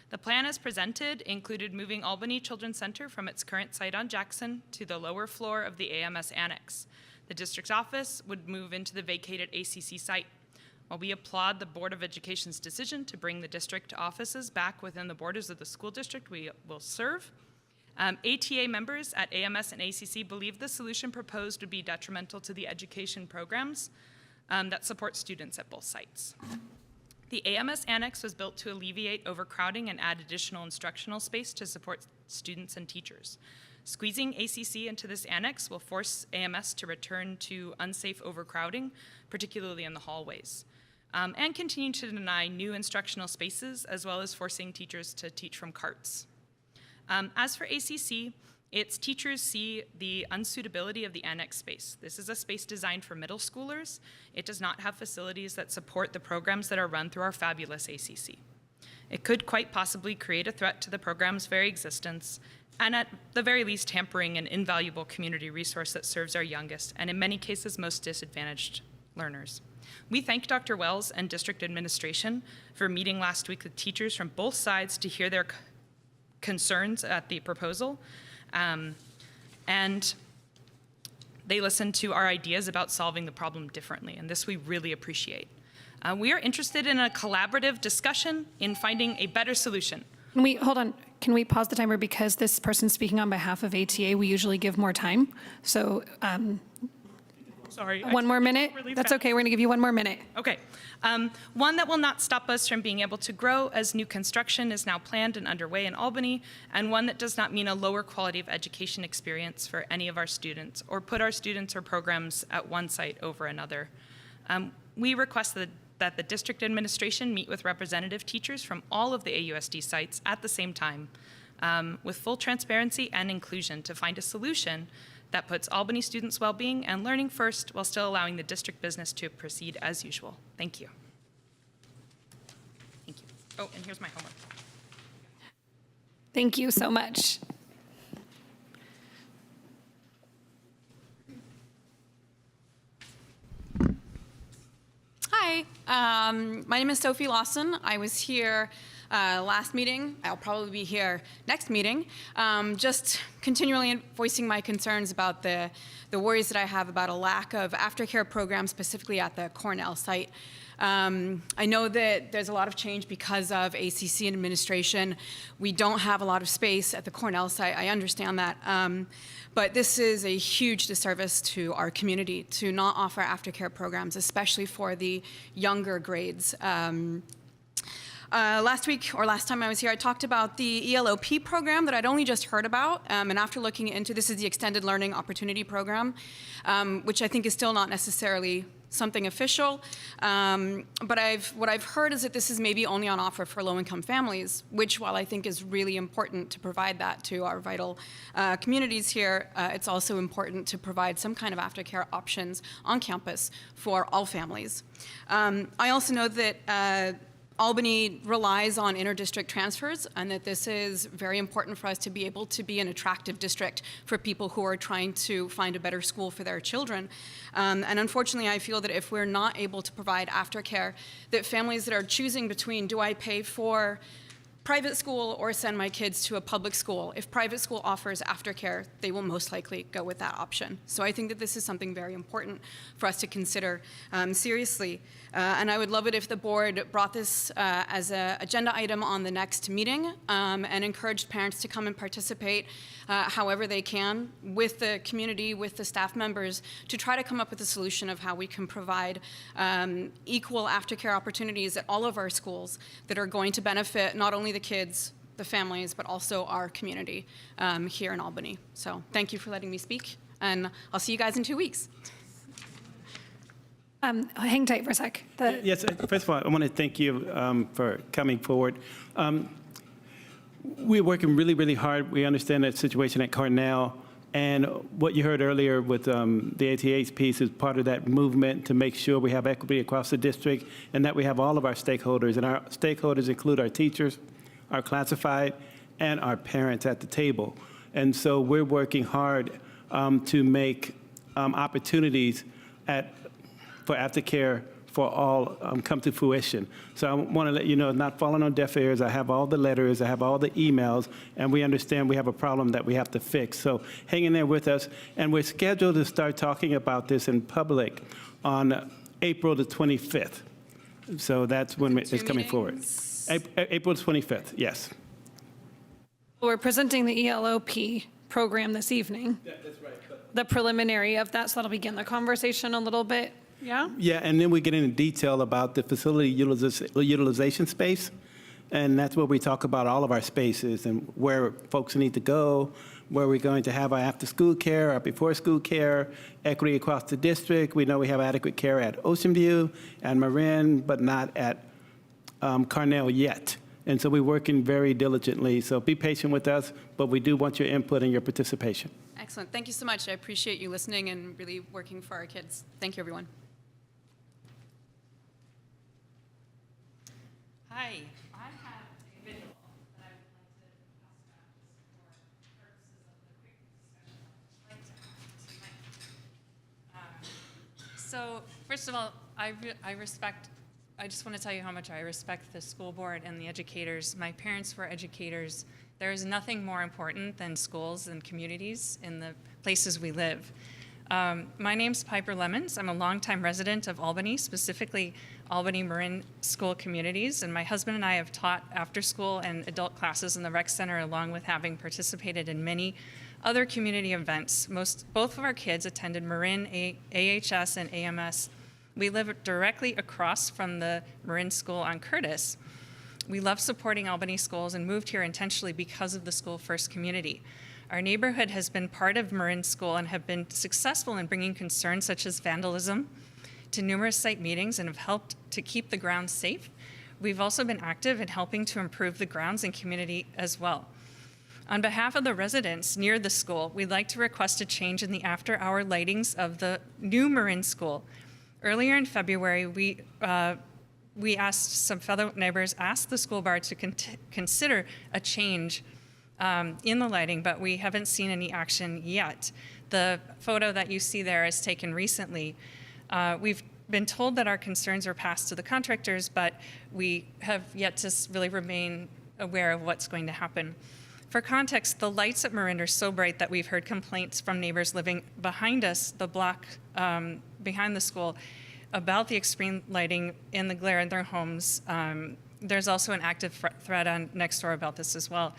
The plan as presented included moving Albany Children's Center from its current site on Jackson to the lower floor of the AMS annex. The district's office would move into the vacated ACC site. While we applaud the Board of Education's decision to bring the district offices back within the borders of the school district we will serve, ATA members at AMS and ACC believe the solution proposed would be detrimental to the education programs that support students at both sites. The AMS annex was built to alleviate overcrowding and add additional instructional space to support students and teachers. Squeezing ACC into this annex will force AMS to return to unsafe overcrowding, particularly in the hallways, and continue to deny new instructional spaces, as well as forcing teachers to teach from carts. As for ACC, its teachers see the unsuitability of the annex space. This is a space designed for middle schoolers. It does not have facilities that support the programs that are run through our fabulous ACC. It could quite possibly create a threat to the program's very existence, and at the very least hampering an invaluable community resource that serves our youngest, and in many cases, most disadvantaged learners. We thank Dr. Wells and district administration for meeting last week with teachers from both sides to hear their concerns at the proposal. And they listened to our ideas about solving the problem differently, and this we really appreciate. We are interested in a collaborative discussion in finding a better solution. Hold on, can we pause the timer because this person's speaking on behalf of ATA, we usually give more time. So Sorry. one more minute? Really That's fast. okay, we're gonna give you one more minute. Okay. One that will not stop us from being able to grow as new construction is now planned and underway in Albany, and one that does not mean a lower quality of education experience for any of our students or put our students or programs at one site over another. We request that the district administration meet with representative teachers from all of the AUSD sites at the same time with full transparency and inclusion to find a solution that puts Albany students' well-being and learning first while still allowing the district business to proceed as usual. Thank you. Thank you. Oh, and here's my homework. Thank you so much. My name is Sophie Lawson. I was here last meeting. I'll probably be here next meeting. Just continually voicing my concerns about the worries that I have about a lack of aftercare programs, specifically at the Cornell site. I know that there's a lot of change because of ACC and administration. We don't have a lot of space at the Cornell site. I understand that. But this is a huge disservice to our community to not offer aftercare programs, especially for the younger grades. Last week, or last time I was here, I talked about the ELOP program that I'd only just heard about, and after looking into, this is the Extended Learning Opportunity Program, which I think is still not necessarily something official, but what I've heard is that this is maybe only on offer for low-income families, which, while I think is really important to provide that to our vital communities here, it's also important to provide some kind of aftercare options on campus for all families. I also know that Albany relies on inter-district transfers, and that this is very important for us to be able to be an attractive district for people who are trying to find a better school for their children. And unfortunately, I feel that if we're not able to provide aftercare, that families that are choosing between, do I pay for private school or send my kids to a public school? If private school offers aftercare, they will most likely go with that option. So I think that this is something very important for us to consider seriously. And I would love it if the board brought this as an agenda item on the next meeting and encouraged parents to come and participate however they can with the community, with the staff members, to try to come up with a solution of how we can provide equal aftercare opportunities at all of our schools that are going to benefit not only the kids, the families, but also our community here in Albany. So thank you for letting me speak, and I'll see you guys in 2 weeks. Hang tight for a sec. Yes, first of all, I want to thank you for coming forward. We're working really, really hard. We understand the situation at Cornell, and what you heard earlier with the ATA's piece is part of that movement to make sure we have equity across the district and that we have all of our stakeholders. And our stakeholders include our teachers, our classified, and our parents at the table. And so we're working hard to make opportunities for aftercare for all come to fruition. So I want to let you know, it's not falling on deaf ears. I have all the letters, I have all the emails, and we understand we have a problem that we have to fix. So hang in there with us. And we're scheduled to start talking about this in public on April the 25th. So that's when it's coming forward. April 25th, yes. We're presenting the ELOP program this evening. Yeah, that's right. The preliminary of that, so that'll begin the conversation a little bit. Yeah? Yeah, and then we get into detail about the facility utilization space, and that's where we talk about all of our spaces and where folks need to go, where we're going to have our after-school care, our before-school care, equity across the district. We know we have adequate care at Ocean View and Marin, but not at Cornell yet. And so we're working very diligently, so be patient with us, but we do want your input and your participation. Excellent. Thank you so much. I appreciate you listening and really working for our kids. Thank you, everyone. Hi. I have a visual that I would like to pass around just for purposes of the quick discussion that I'd like to have tonight. So first of all, I just want to tell you how much I respect the school board and the educators. My parents were educators. There is nothing more important than schools and communities in the places we live. My name's Piper Lemons. I'm a longtime resident of Albany, specifically Albany Marin School communities, and my husband and I have taught after school and adult classes in the rec center, along with having participated in many other community events. Both of our kids attended Marin, AHS, and AMS. We live directly across from the Marin School on Curtis. We love supporting Albany schools and moved here intentionally because of the school first community. Our neighborhood has been part of Marin School and have been successful in bringing concerns such as vandalism to numerous site meetings and have helped to keep the grounds safe. We've also been active in helping to improve the grounds and community as well. On behalf of the residents near the school, we'd like to request a change in the after-hour lightings of the new Marin School. Earlier in February, we asked some fellow neighbors, asked the school board to consider a change in the lighting, but we haven't seen any action yet. The photo that you see there is taken recently. We've been told that our concerns are passed to the contractors, but we have yet to really remain aware of what's going to happen. For context, the lights at Marin are so bright that we've heard complaints from neighbors living behind us, the block behind the school, about the extreme lighting and the glare in their homes. There's also an active thread on Nextdoor about this as well.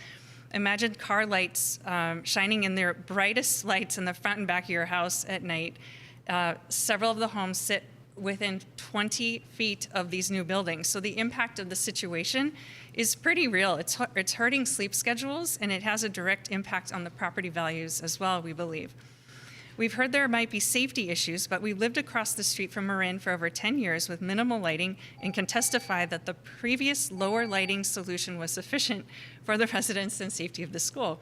Imagine car lights shining in their brightest lights in the front and back of your house at night. Several of the homes sit within 20 feet of these new buildings. So the impact of the situation is pretty real. It's hurting sleep schedules, and it has a direct impact on the property values as well, we believe. We've heard there might be safety issues, but we lived across the street from Marin for over 10 years with minimal lighting and can testify that the previous lower lighting solution was sufficient for the residents and safety of the school.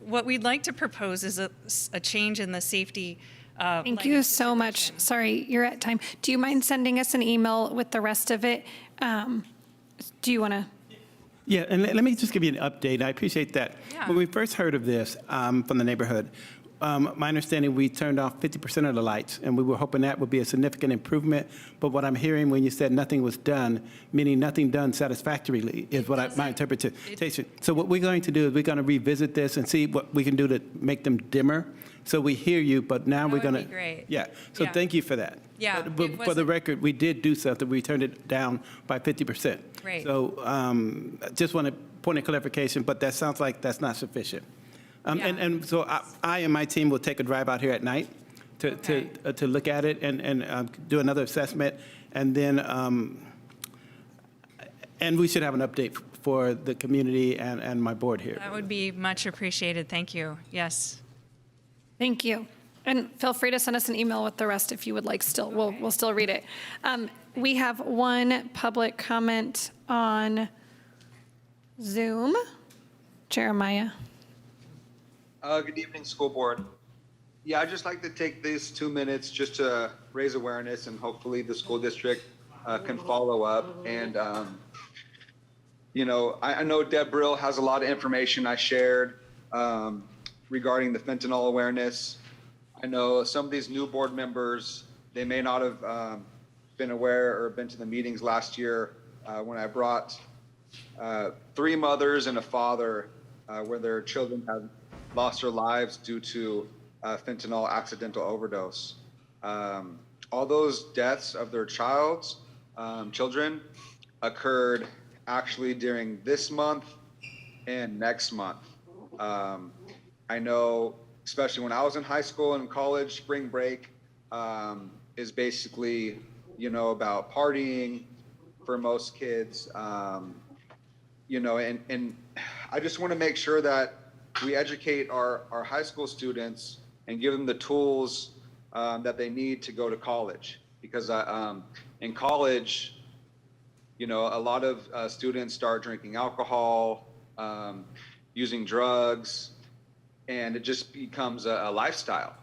What we'd like to propose is a change in the safety Thank you so much. Sorry, you're at time. Do you mind sending us an email with the rest of it? Do you want to? Yeah, and let me just give you an update. I appreciate that. Yeah. When we first heard of this from the neighborhood, my understanding, we turned off 50% of the lights, and we were hoping that would be a significant improvement. But what I'm hearing when you said nothing was done, meaning nothing done satisfactorily, is what my interpretation. So what we're going to do is we're going to revisit this and see what we can do to make them dimmer. So we hear you, but now we're going to. That would be great. Yeah. So Yeah. thank you for that. Yeah, But it for the wasn't- record, we did do something. We turned it down by 50%. Great. So just want to point of clarification, but that sounds like that's not sufficient. And so I and my team will take a drive out here at night to look at it and do another assessment, and then and we should have an update for the community and my board here. That would be much appreciated. Thank you. Yes. Thank you. And feel free to send us an email with the rest if you would like still. We'll still read it. We have one public comment on Zoom. Jeremiah. Good evening, school board. Yeah, I'd just like to take these 2 minutes just to raise awareness, and hopefully the school district can follow up. And, you know, I know Deb Brill has a lot of information I shared regarding the fentanyl awareness. I know some of these new board members, they may not have been aware or been to the meetings last year when I brought 3 mothers and a father where their children had lost their lives due to fentanyl accidental overdose. All those deaths of their children occurred actually during this month and next month. I know, especially when I was in high school and college, spring break is basically, you know, about partying for most kids, you know, and I just want to make sure that we educate our high school students and give them the tools that they need to go to college. Because in college, you know, a lot of students start drinking alcohol, using drugs, and it just becomes a lifestyle.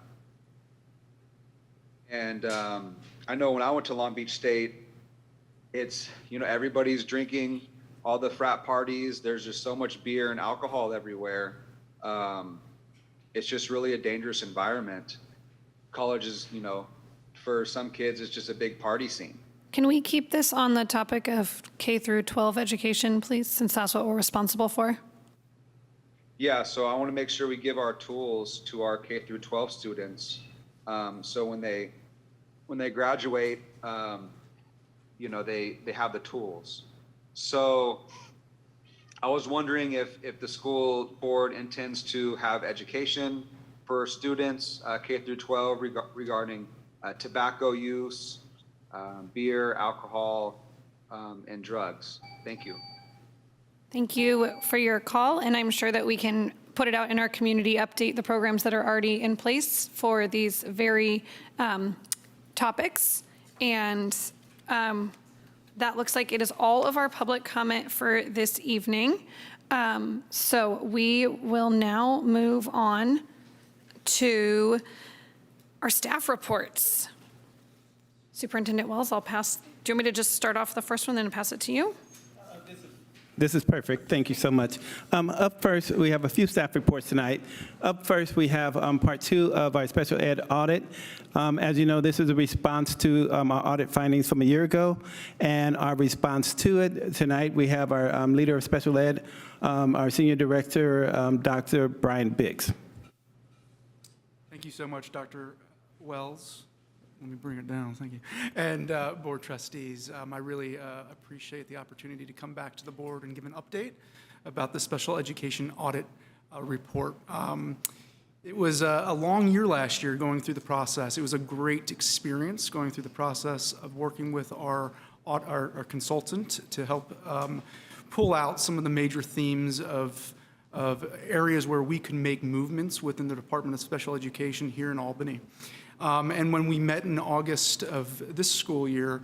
And I know when I went to Long Beach State, it's, you know, everybody's drinking, all the frat parties, there's just so much beer and alcohol everywhere. It's just really a dangerous environment. College is, you know, for some kids, it's just a big party scene. Can we keep this on the topic of K through 12 education, please, since that's what we're responsible for? Yeah, so I want to make sure we give our tools to our K through 12 students. So when they graduate, you know, they have the tools. So I was wondering if the school board intends to have education for students, K through 12, regarding tobacco use, beer, alcohol, and drugs. Thank you. Thank you for your call, and I'm sure that we can put it out in our community, update the programs that are already in place for these very topics. And that looks like it is all of our public comment for this evening. So we will now move on to our staff reports. Superintendent Wells, I'll pass. Do you want me to just start off the first one, then pass it to you? This is perfect. Thank you so much. Up first, we have a few staff reports tonight. Up first, we have part 2 of our special ed audit. As you know, this is a response to our audit findings from a year ago, and our response to it tonight, we have our leader of special ed, our senior director, Dr. Brian Biggs. Thank you so much, Dr. Wells. Let me bring it down, thank you. And board trustees, I really appreciate the opportunity to come back to the board and give an update about the special education audit report. It was a long year last year going through the process. It was a great experience going through the process of working with our consultant to help pull out some of the major themes of areas where we can make movements within the Department of Special Education here in Albany. And when we met in August of this school year,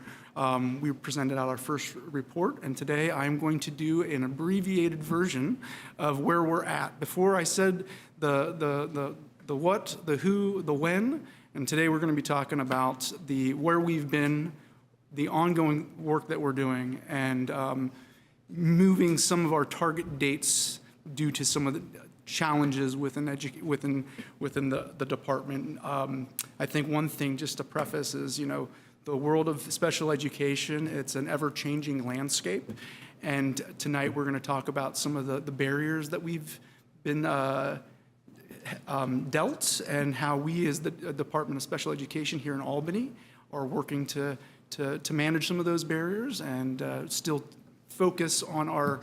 we presented out our first report, and today I'm going to do an abbreviated version of where we're at. Before I said the what, the who, the when, and today we're going to be talking about the where we've been, the ongoing work that we're doing, and moving some of our target dates due to some of the challenges within the department. I think one thing just to preface is, the world of special education, it's an ever-changing landscape. And tonight we're going to talk about some of the barriers that we've been dealt, and how we as the Department of Special Education here in Albany are working to manage some of those barriers and still focus on our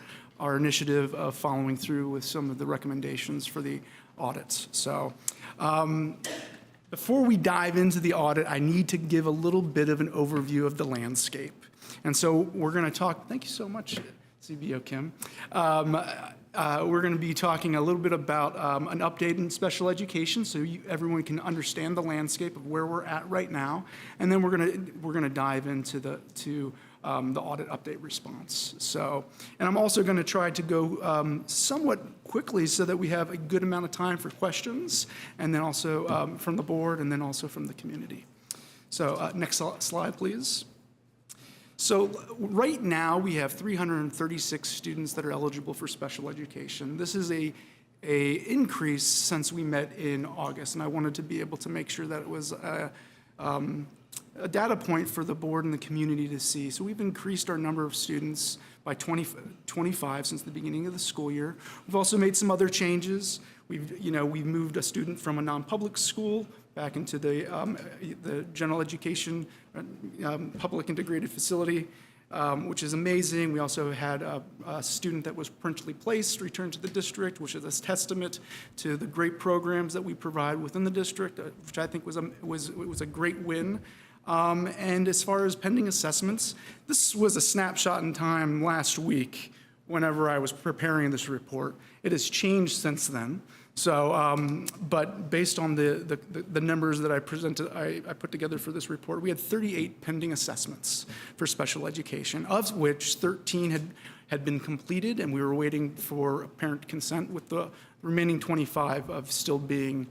initiative of following through with some of the recommendations for the audits. So before we dive into the audit, I need to give a little bit of an overview of the landscape. And so we're going to talk, thank you so much, CBO Kim. We're going to be talking a little bit about an update in special education so everyone can understand the landscape of where we're at right now. And then we're going to dive into the audit update response. So, and I'm also going to try to go somewhat quickly so that we have a good amount of time for questions, and then also from the board, and then also from the community. So next slide, please. So right now we have 336 students that are eligible for special education. This is a increase since we met in August, and I wanted to be able to make sure that it was a data point for the board and the community to see. So we've increased our number of students by 25 since the beginning of the school year. We've also made some other changes. We've moved a student from a non-public school back into the general education public integrated facility, which is amazing. We also had a student that was provincially placed return to the district, which is a testament to the great programs that we provide within the district, which I think was a great win. And as far as pending assessments, this was a snapshot in time last week whenever I was preparing this report. It has changed since then. So, but based on the numbers that I presented, I put together for this report, we had 38 pending assessments for special education, of which 13 had been completed, and we were waiting for parent consent, with the remaining 25 of still being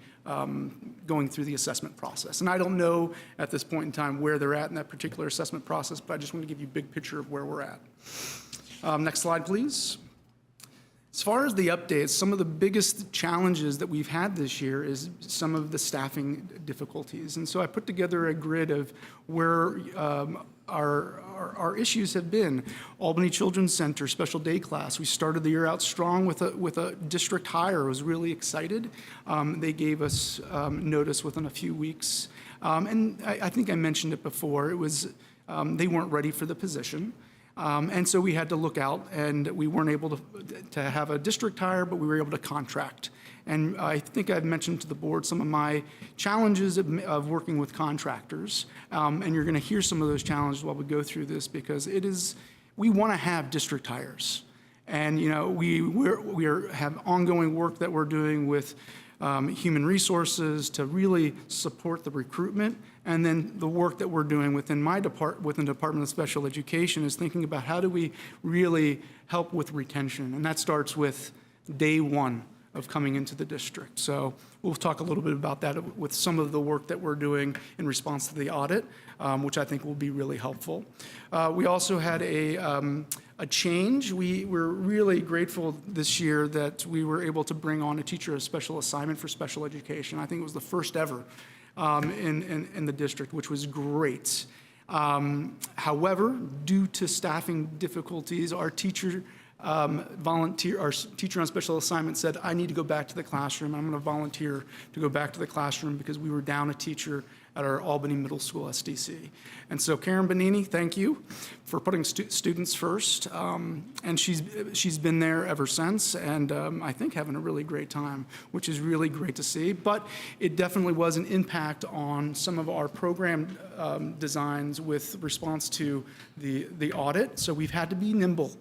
going through the assessment process. And I don't know at this point in time where they're at in that particular assessment process, but I just want to give you a big picture of where we're at. Next slide, please. As far as the updates, some of the biggest challenges that we've had this year is some of the staffing difficulties. And so I put together a grid of where our issues have been. Albany Children's Center Special Day Class, we started the year out strong with a district hire. I was really excited. They gave us notice within a few weeks. And I think I mentioned it before. It was, they weren't ready for the position. And so we had to look out, and we weren't able to have a district hire, but we were able to contract. And I think I've mentioned to the board some of my challenges of working with contractors. And you're going to hear some of those challenges while we go through this, because we want to have district hires. And, we have ongoing work that we're doing with human resources to really support the recruitment. And then the work that we're doing within within the Department of Special Education is thinking about how do we really help with retention. And that starts with day one of coming into the district. So we'll talk a little bit about that with some of the work that we're doing in response to the audit, which I think will be really helpful. We also had a a change. We were really grateful this year that we were able to bring on a teacher of special assignment for special education. I think it was the first ever in the district, which was great. However, due to staffing difficulties, our teacher our teacher on special assignment said, I need to go back to the classroom. I'm going to volunteer to go back to the classroom because we were down a teacher at our Albany Middle School SDC. And so Karen Bonini, thank you for putting students first. And she's been there ever since, and I think having a really great time, which is really great to see. But it definitely was an impact on some of our program designs with response to the audit. So we've had to be nimble.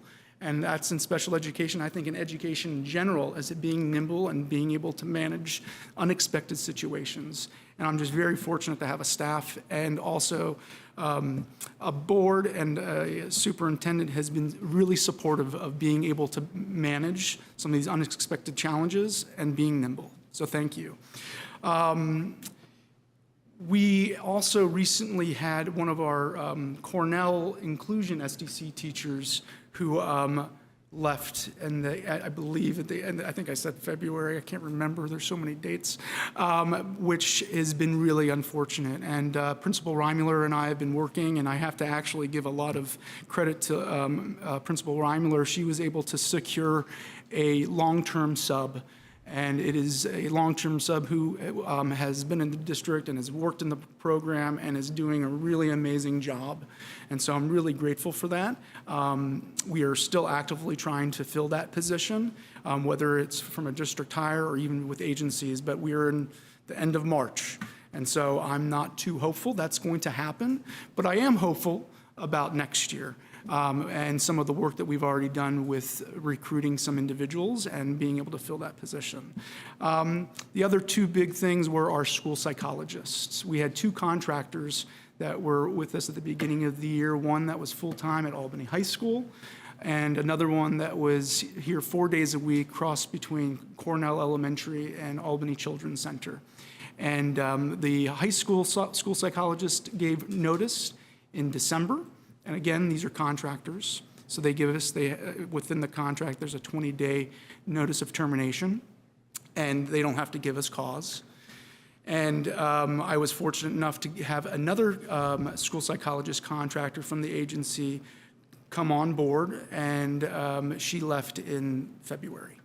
And that's in special education. I think in education in general, as it being nimble and being able to manage unexpected situations. And I'm just very fortunate to have a staff and also a board and a superintendent has been really supportive of being able to manage some of these unexpected challenges and being nimble. So thank you. We also recently had one of our Cornell inclusion SDC teachers who left, and I believe at the end, I think I said February, I can't remember, there's so many dates, which has been really unfortunate. And Principal Reimuller and I have been working, and I have to actually give a lot of credit to Principal Reimuller. She was able to secure a long-term sub. And it is a long-term sub who has been in the district and has worked in the program and is doing a really amazing job. And so I'm really grateful for that. We are still actively trying to fill that position, whether it's from a district hire or even with agencies, but we are in the end of March. And so I'm not too hopeful that's going to happen, but I am hopeful about next year. And some of the work that we've already done with recruiting some individuals and being able to fill that position. The other two big things were our school psychologists. We had two contractors that were with us at the beginning of the year, one that was full-time at Albany High School, and another one that was here 4 days a week, crossed between Cornell Elementary and Albany Children's Center. And the high school psychologist gave notice in December. And again, these are contractors. So they give us, within the contract, there's a 20-day notice of termination, and they don't have to give us cause. And I was fortunate enough to have another school psychologist contractor from the agency come on board, and she left in February.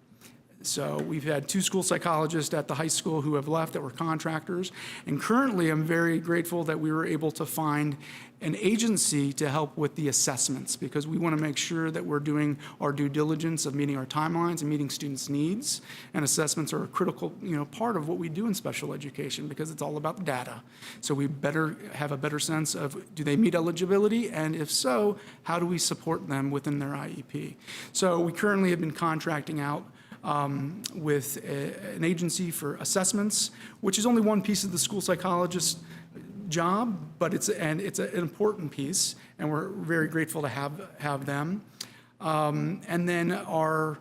So we've had two school psychologists at the high school who have left that were contractors. And currently, I'm very grateful that we were able to find an agency to help with the assessments, because we want to make sure that we're doing our due diligence of meeting our timelines and meeting students' needs. And assessments are a critical, part of what we do in special education, because it's all about data. So we better have a better sense of, do they meet eligibility? And if so, how do we support them within their IEP? So we currently have been contracting out with an agency for assessments, which is only one piece of the school psychologist job, but it's an important piece, and we're very grateful to have them. And then our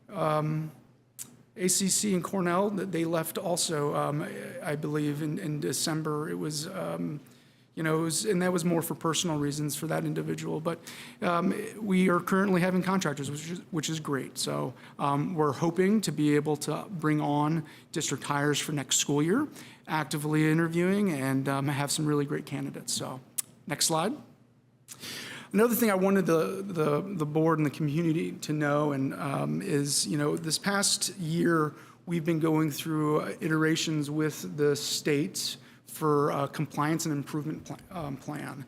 ACC and Cornell, they left also, I believe, in December. It was, and that was more for personal reasons for that individual. But we are currently having contractors, which is great. So we're hoping to be able to bring on district hires for next school year, actively interviewing, and have some really great candidates. So next slide. Another thing I wanted the board and the community to know is, this past year, we've been going through iterations with the state for a compliance and improvement plan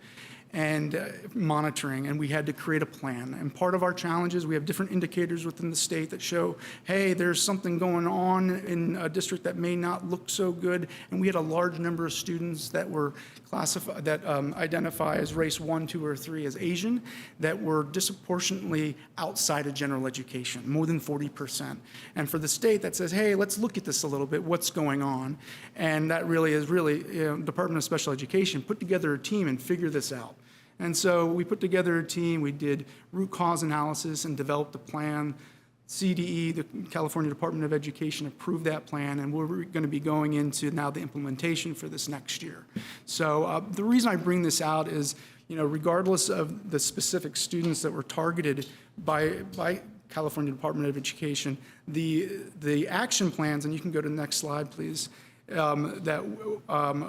and monitoring, and we had to create a plan. And part of our challenges, we have different indicators within the state that show, hey, there's something going on in a district that may not look so good, and we had a large number of students that were classified, that identify as race 1, 2, or 3 as Asian, that were disproportionately outside of general education, more than 40%. And for the state, that says, hey, let's look at this a little bit, what's going on? And that really is Department of Special Education put together a team and figured this out. And so we put together a team, we did root cause analysis and developed a plan. CDE, the California Department of Education, approved that plan, and we're going to be going into now the implementation for this next year. So the reason I bring this out is, regardless of the specific students that were targeted by California Department of Education, the action plans, and you can go to the next slide, please, that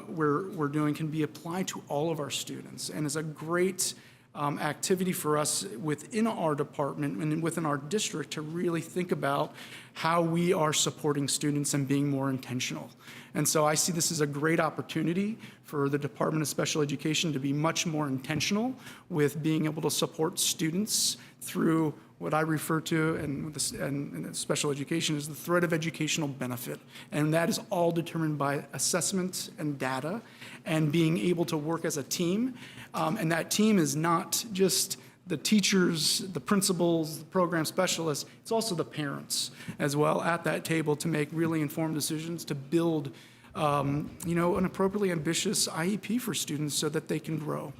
we're doing can be applied to all of our students, and is a great activity for us within our department and within our district to really think about how we are supporting students and being more intentional. And so I see this as a great opportunity for the Department of Special Education to be much more intentional with being able to support students through what I refer to in special education is the thread of educational benefit. And that is all determined by assessment and data and being able to work as a team. And that team is not just the teachers, the principals, the program specialists, it's also the parents as well at that table to make really informed decisions to build an appropriately ambitious IEP for students so that they can grow.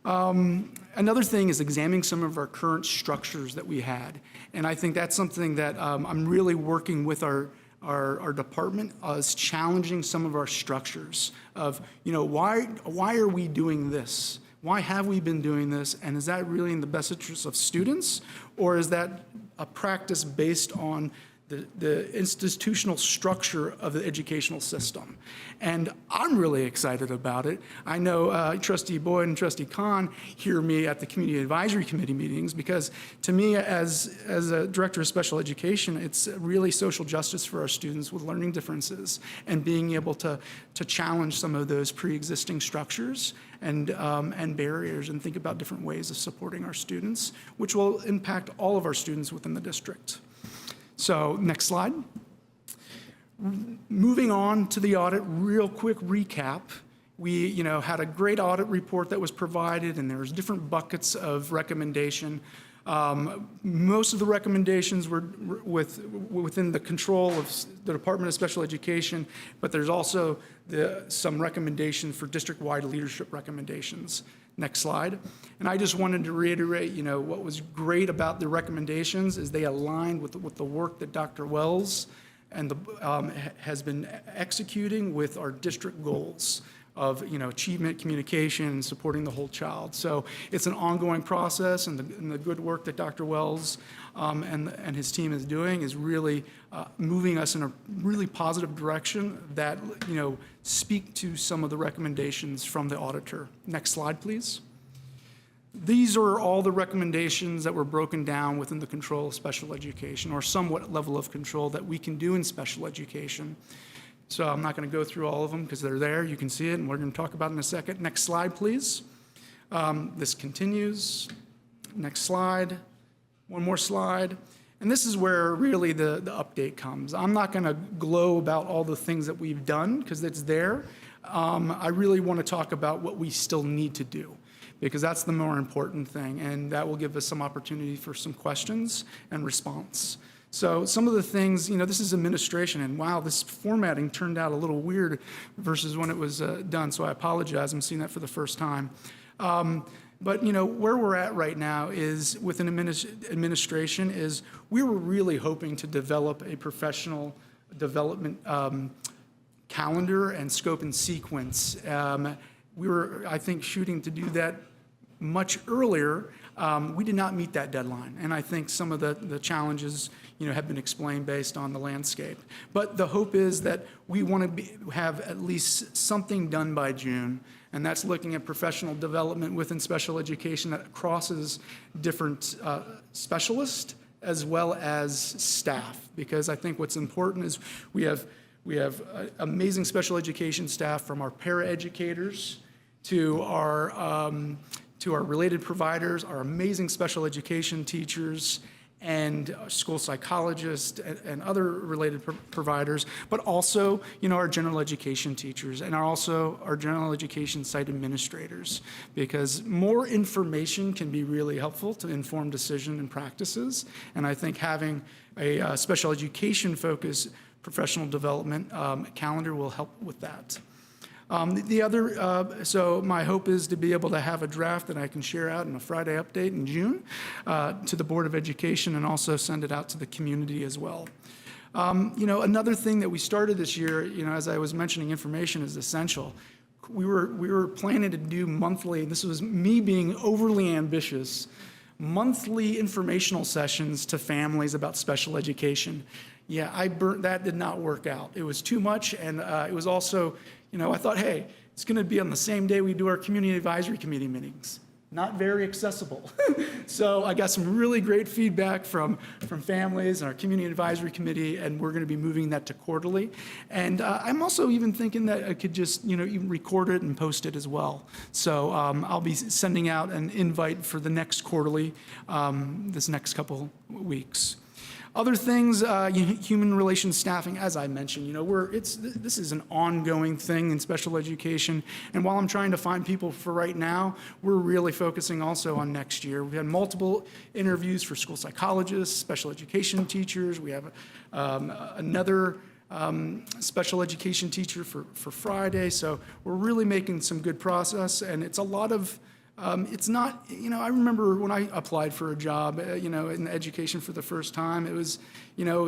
Another thing is examining some of our current structures that we had. And I think that's something that I'm really working with our department is challenging some of our structures of, why are we doing this? Why have we been doing this? And is that really in the best interest of students? Or is that a practice based on the institutional structure of the educational system? And I'm really excited about it. I know Trustee Boyd and Trustee Khan hear me at the Community Advisory Committee meetings because to me as a Director of Special Education, it's really social justice for our students with learning differences and being able to challenge some of those pre-existing structures and barriers and think about different ways of supporting our students, which will impact all of our students within the district. So next slide. Moving on to the audit, real quick recap. We had a great audit report that was provided, and there was different buckets of recommendation. Most of the recommendations were within the control of the Department of Special Education, but there's also some recommendations for district-wide leadership recommendations. Next slide. And I just wanted to reiterate, what was great about the recommendations is they aligned with the work that Dr. Wells and has been executing with our district goals of achievement, communication, and supporting the whole child. So it's an ongoing process, and the good work that Dr. Wells and his team is doing is really moving us in a really positive direction that speak to some of the recommendations from the auditor. Next slide, please. These are all the recommendations that were broken down within the control of special education, or somewhat level of control that we can do in special education. So I'm not going to go through all of them because they're there. You can see it, and we're going to talk about it in a second. Next slide, please. This continues. Next slide. One more slide. And this is where really the update comes. I'm not going to glow about all the things that we've done because it's there. I really want to talk about what we still need to do, because that's the more important thing, and that will give us some opportunity for some questions and response. So some of the things, this is administration, and wow, this formatting turned out a little weird versus when it was done, so I apologize. I'm seeing that for the first time. But where we're at right now is within administration is we were really hoping to develop a professional development calendar and scope and sequence. We were, I think, shooting to do that much earlier. We did not meet that deadline, and I think some of the challenges have been explained based on the landscape. But the hope is that we want to have at least something done by June, and that's looking at professional development within special education that crosses different specialists as well as staff, because I think what's important is we have amazing special education staff, from our paraeducators to our related providers, our amazing special education teachers, and school psychologists and other related providers, but also, our general education teachers and also our general education site administrators, because more information can be really helpful to inform decision and practices. And I think having a special education focused professional development calendar will help with that. So my hope is to be able to have a draft that I can share out in a Friday update in June to the Board of Education, and also send it out to the community as well. Another thing that we started this year, as I was mentioning, information is essential. we were planning to do monthly, and this was me being overly ambitious, monthly informational sessions to families about special education. Yeah, that did not work out. It was too much, and it was also, I thought, hey, it's going to be on the same day we do our community advisory committee meetings. Not very accessible. So I got some really great feedback from families and our community advisory committee, and we're going to be moving that to quarterly. And I'm also even thinking that I could just, even record it and post it as well. So I'll be sending out an invite for the next quarterly this next couple weeks. Other things, human relations staffing, as I mentioned, this is an ongoing thing in special education. And while I'm trying to find people for right now, we're really focusing also on next year. We've had multiple interviews for school psychologists, special education teachers. We have another special education teacher for Friday. So we're really making some good progress, and it's a lot of it's not, I remember when I applied for a job, in education for the first time, it was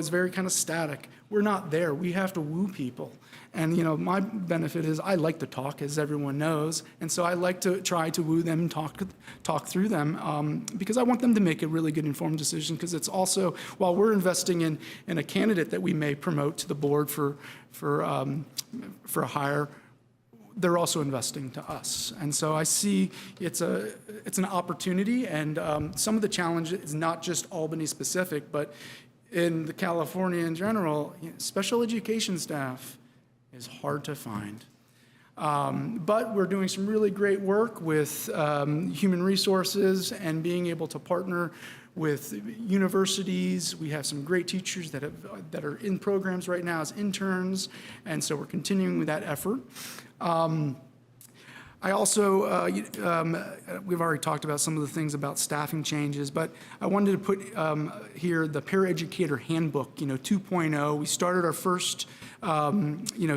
very kind of static. We're not there. We have to woo people. And, my benefit is I like to talk, as everyone knows. And so I like to try to woo them and talk through them because I want them to make a really good informed decision, because it's also, while we're investing in a candidate that we may promote to the board for a hire, they're also investing to us. And so I see it's an opportunity, and some of the challenge is not just Albany specific, but in the California in general, special education staff is hard to find. But we're doing some really great work with human resources and being able to partner with universities. We have some great teachers that are in programs right now as interns, and so we're continuing with that effort. I also, we've already talked about some of the things about staffing changes, but I wanted to put here the Paraeducator Handbook, 2.0. We started our first,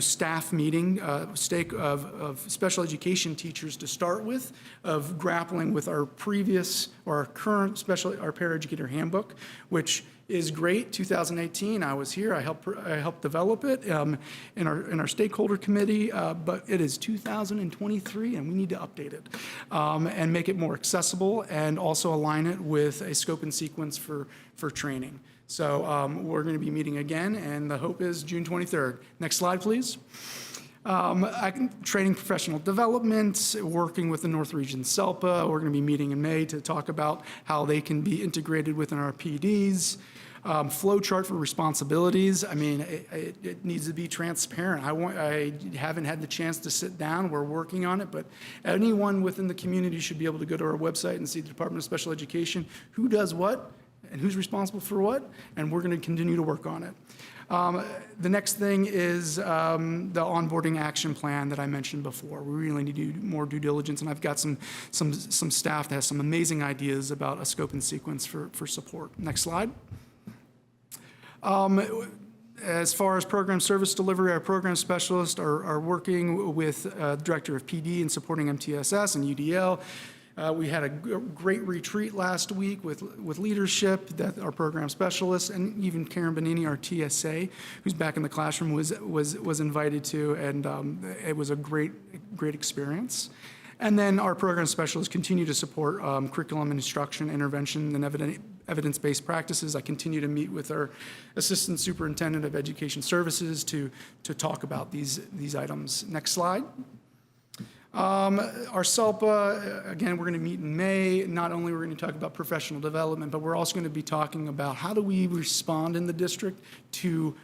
staff meeting, stake of special education teachers to start with, of grappling with our previous or our current our Paraeducator Handbook, which is great. 2018, I was here. I helped develop it in our stakeholder committee, but it is 2023, and we need to update it and make it more accessible, and also align it with a scope and sequence for training. So we're going to be meeting again, and the hope is June 23rd. Next slide, please. Training professional development, working with the North Region SELPA. We're going to be meeting in May to talk about how they can be integrated within our PDs. Flow chart for responsibilities. I mean, it needs to be transparent. I haven't had the chance to sit down. We're working on it, but anyone within the community should be able to go to our website and see the Department of Special Education, who does what and who's responsible for what, and we're going to continue to work on it. The next thing is the onboarding action plan that I mentioned before. We really need to do more due diligence, and I've got some staff that has some amazing ideas about a scope and sequence for support. Next slide. As far as program service delivery, our program specialists are working with the Director of PD and supporting MTSS and UDL. We had a great retreat last week with leadership, that our program specialists, and even Karen Bonini, our TSA, who's back in the classroom, was invited to, and it was a great experience. And then our program specialists continue to support curriculum and instruction, intervention, and evidence-based practices. I continue to meet with our Assistant Superintendent of Education Services to talk about these items. Next slide. Our SELPA, again, we're going to meet in May. Not only we're going to talk about professional development, but we're also going to be talking about how do we respond in the district to,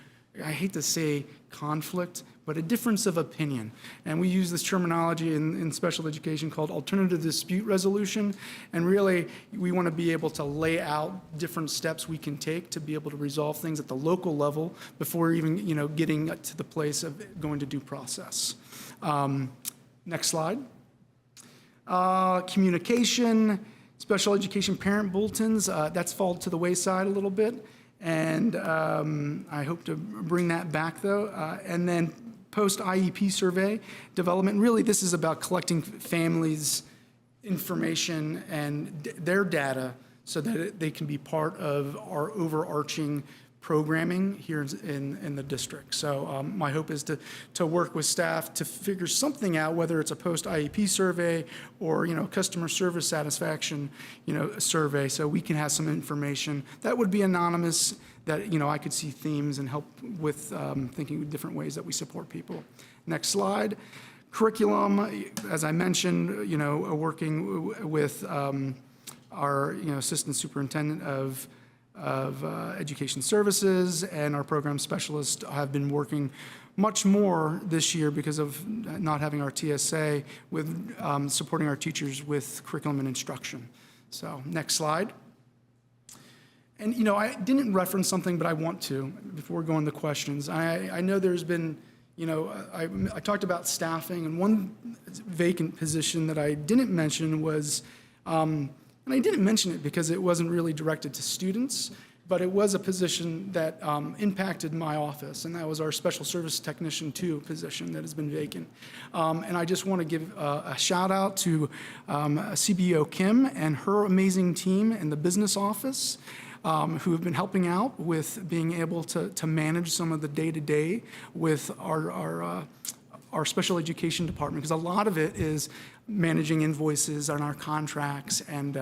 I hate to say conflict, but a difference of opinion. And we use this terminology in special education called alternative dispute resolution. And really, we want to be able to lay out different steps we can take to be able to resolve things at the local level before even, getting to the place of going to due process. Next slide. Communication, special education parent bulletins, that's fallen to the wayside a little bit. And I hope to bring that back, though. And then post-IEP survey development. Really, this is about collecting families' information and their data so that they can be part of our overarching programming here in the district. So my hope is to work with staff to figure something out, whether it's a post-IEP survey or, customer service satisfaction, survey, so we can have some information that would be anonymous, that, I could see themes and help with thinking of different ways that we support people. Next slide. Curriculum, as I mentioned, working with our, assistant superintendent of Education Services and our program specialists have been working much more this year because of not having our TSA with supporting our teachers with curriculum and instruction. So next slide. And, I didn't reference something, but I want to before going to questions. I know there's been, I talked about staffing, and one vacant position that I didn't mention was, and I didn't mention it because it wasn't really directed to students, but it was a position that impacted my office, and that was our Special Service Technician 2 position that has been vacant. And I just want to give a shout out to CBO Kim and her amazing team in the business office, who have been helping out with being able to manage some of the day-to-day with our special education department, because a lot of it is managing invoices on our contracts, and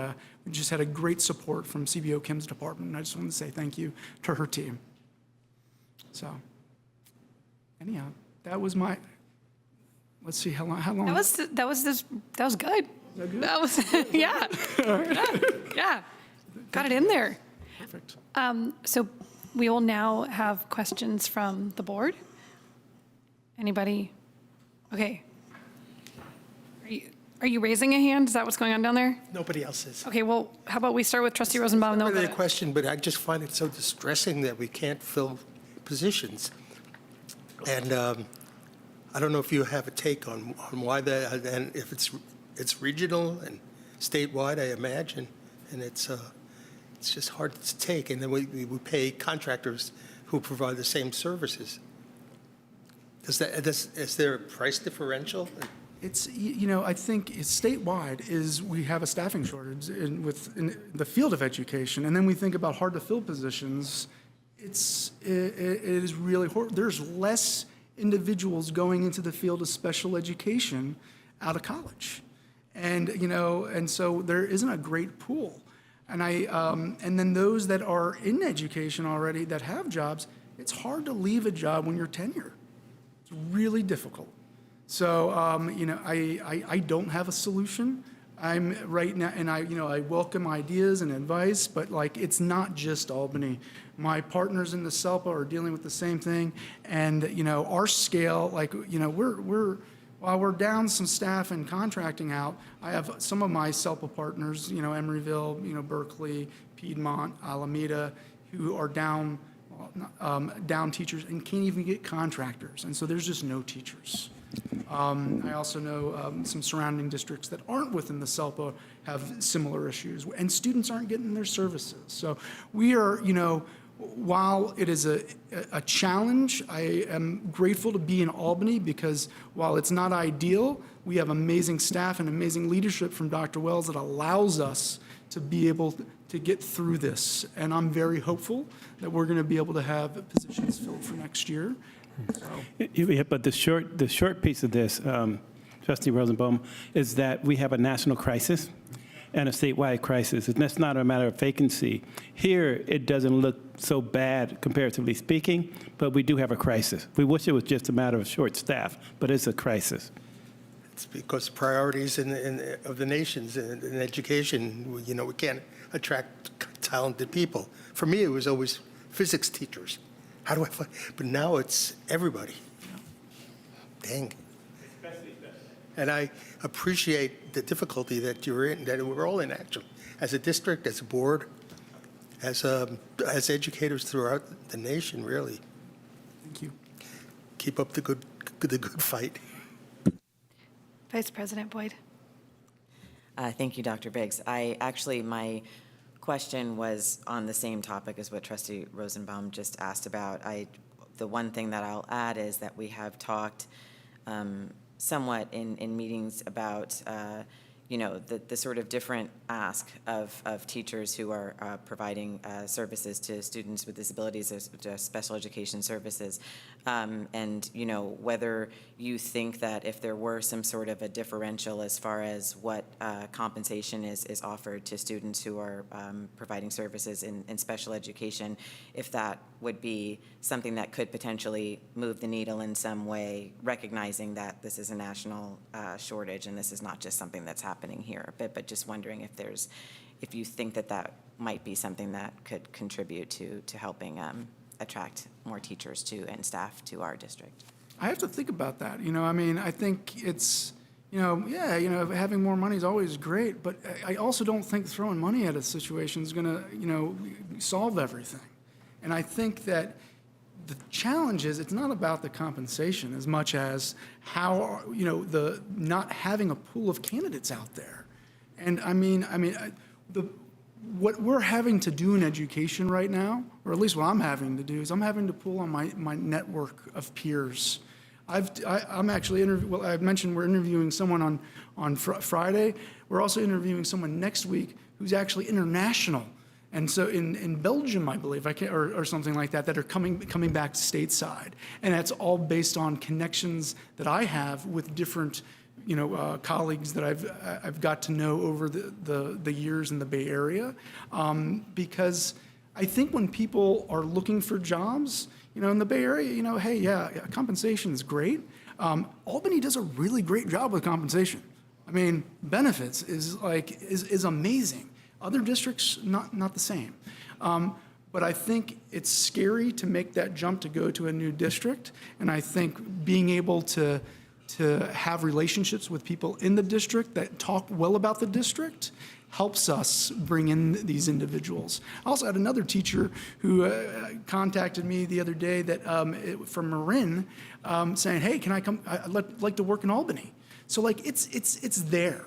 we just had a great support from CBO Kim's department, and I just want to say thank you to her team. So, anyhow, that was my, let's see, how long? That was good. That was, yeah. Yeah. Got it in there. Perfect. So we will now have questions from the board. Anybody? Okay. Are you raising a hand? Is that what's going on down there? Nobody else is. Okay, well, how about we start with Trustee Rosenbaum? Not really a question, but I just find it so distressing that we can't fill positions. And I don't know if you have a take on why that, and if it's regional and statewide, I imagine, and it's just hard to take. And then we pay contractors who provide the same services. Is there a price differential? It's, I think it's statewide is we have a staffing shortage in the field of education. And then we think about hard to fill positions. It is really horrible. There's less individuals going into the field of special education out of college. And, and so there isn't a great pool. And and then those that are in education already that have jobs, it's hard to leave a job when you're tenured. It's really difficult. So, I don't have a solution. I'm right now, and I welcome ideas and advice, but it's not just Albany. My partners in the SELPA are dealing with the same thing, and our scale, while we're down some staff and contracting out, I have some of my SELPA partners, Emeryville, Berkeley, Piedmont, Alameda, who are down teachers and can't even get contractors, and so there's just no teachers. I also know some surrounding districts that aren't within the SELPA have similar issues, and students aren't getting their services. So we are, while it is a challenge, I am grateful to be in Albany because while it's not ideal, we have amazing staff and amazing leadership from Dr. Wells that allows us to be able to get through this. And I'm very hopeful that we're going to be able to have positions filled for next year. Yeah, but the short piece of this, Trustee Rosenbaum, is that we have a national crisis and a statewide crisis. And that's not a matter of vacancy. Here, it doesn't look so bad, comparatively speaking, but we do have a crisis. We wish it was just a matter of short staff, but it's a crisis. It's because priorities of the nations in education, we can't attract talented people. For me, it was always physics teachers. How do I find? But now it's everybody. Dang. And I appreciate the difficulty that you're in, that we're all in actually, as a district, as a board, as educators throughout the nation, really. Thank you. Keep up the good fight. Vice President Boyd. Thank you, Dr. Biggs. My question was on the same topic as what Trustee Rosenbaum just asked about. The one thing that I'll add is that we have talked somewhat in meetings about the sort of different ask of teachers who are providing services to students with disabilities, special education services, and whether you think that if there were some sort of a differential as far as what compensation is offered to students who are providing services in special education, if that would be something that could potentially move the needle in some way, recognizing that this is a national shortage and this is not just something that's happening here, but just wondering if you think that might be something that could contribute to helping attract more teachers and staff to our district. I have to think about that. I think it's, having more money is always great, but I also don't think throwing money at a situation is going to, solve everything. And I think that the challenge is it's not about the compensation as much as how, the not having a pool of candidates out there. And what we're having to do in education right now, or at least what I'm having to do, is I'm having to pull on my network of peers. I'm actually I mentioned we're interviewing someone on Friday. We're also interviewing someone next week who's actually international. And so in Belgium, I believe, or something like that are coming back stateside. And that's all based on connections that I have with different, colleagues that I've got to know over the years in the Bay Area. Because I think when people are looking for jobs, in the Bay Area, hey, yeah, compensation is great. Albany does a really great job with compensation. Benefits is amazing. Other districts, not the same. But I think it's scary to make that jump to go to a new district. And I think being able to have relationships with people in the district that talk well about the district helps us bring in these individuals. I also had another teacher who contacted me the other day from Marin saying, hey, can I come? I'd like to work in Albany. So it's there.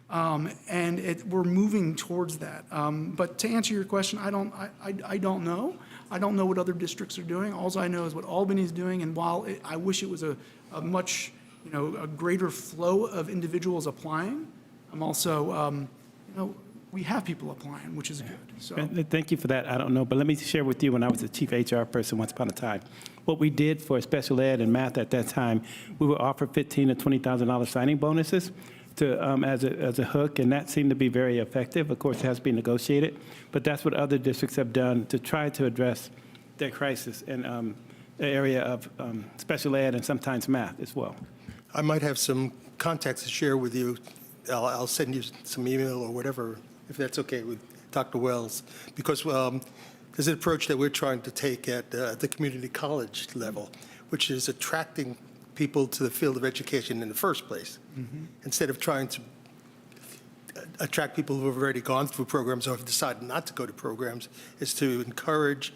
And we're moving towards that. But to answer your question, I don't know. I don't know what other districts are doing. All I know is what Albany's doing. And while I wish it was a much, a greater flow of individuals applying, I'm also, we have people applying, which is good. So. Thank you for that. I don't know, but let me share with you when I was the chief HR person once upon a time. What we did for special ed and math at that time, we would offer $15,000 to $20,000 signing bonuses as a hook, and that seemed to be very effective. Of course, it has to be negotiated, but that's what other districts have done to try to address their crisis in the area of special ed and sometimes math as well. I might have some contacts to share with you. I'll send you some email or whatever, if that's okay with Dr. Wells, because there's an approach that we're trying to take at the community college level, which is attracting people to the field of education in the first place, instead of trying to attract people who have already gone through programs or have decided not to go to programs, is to encourage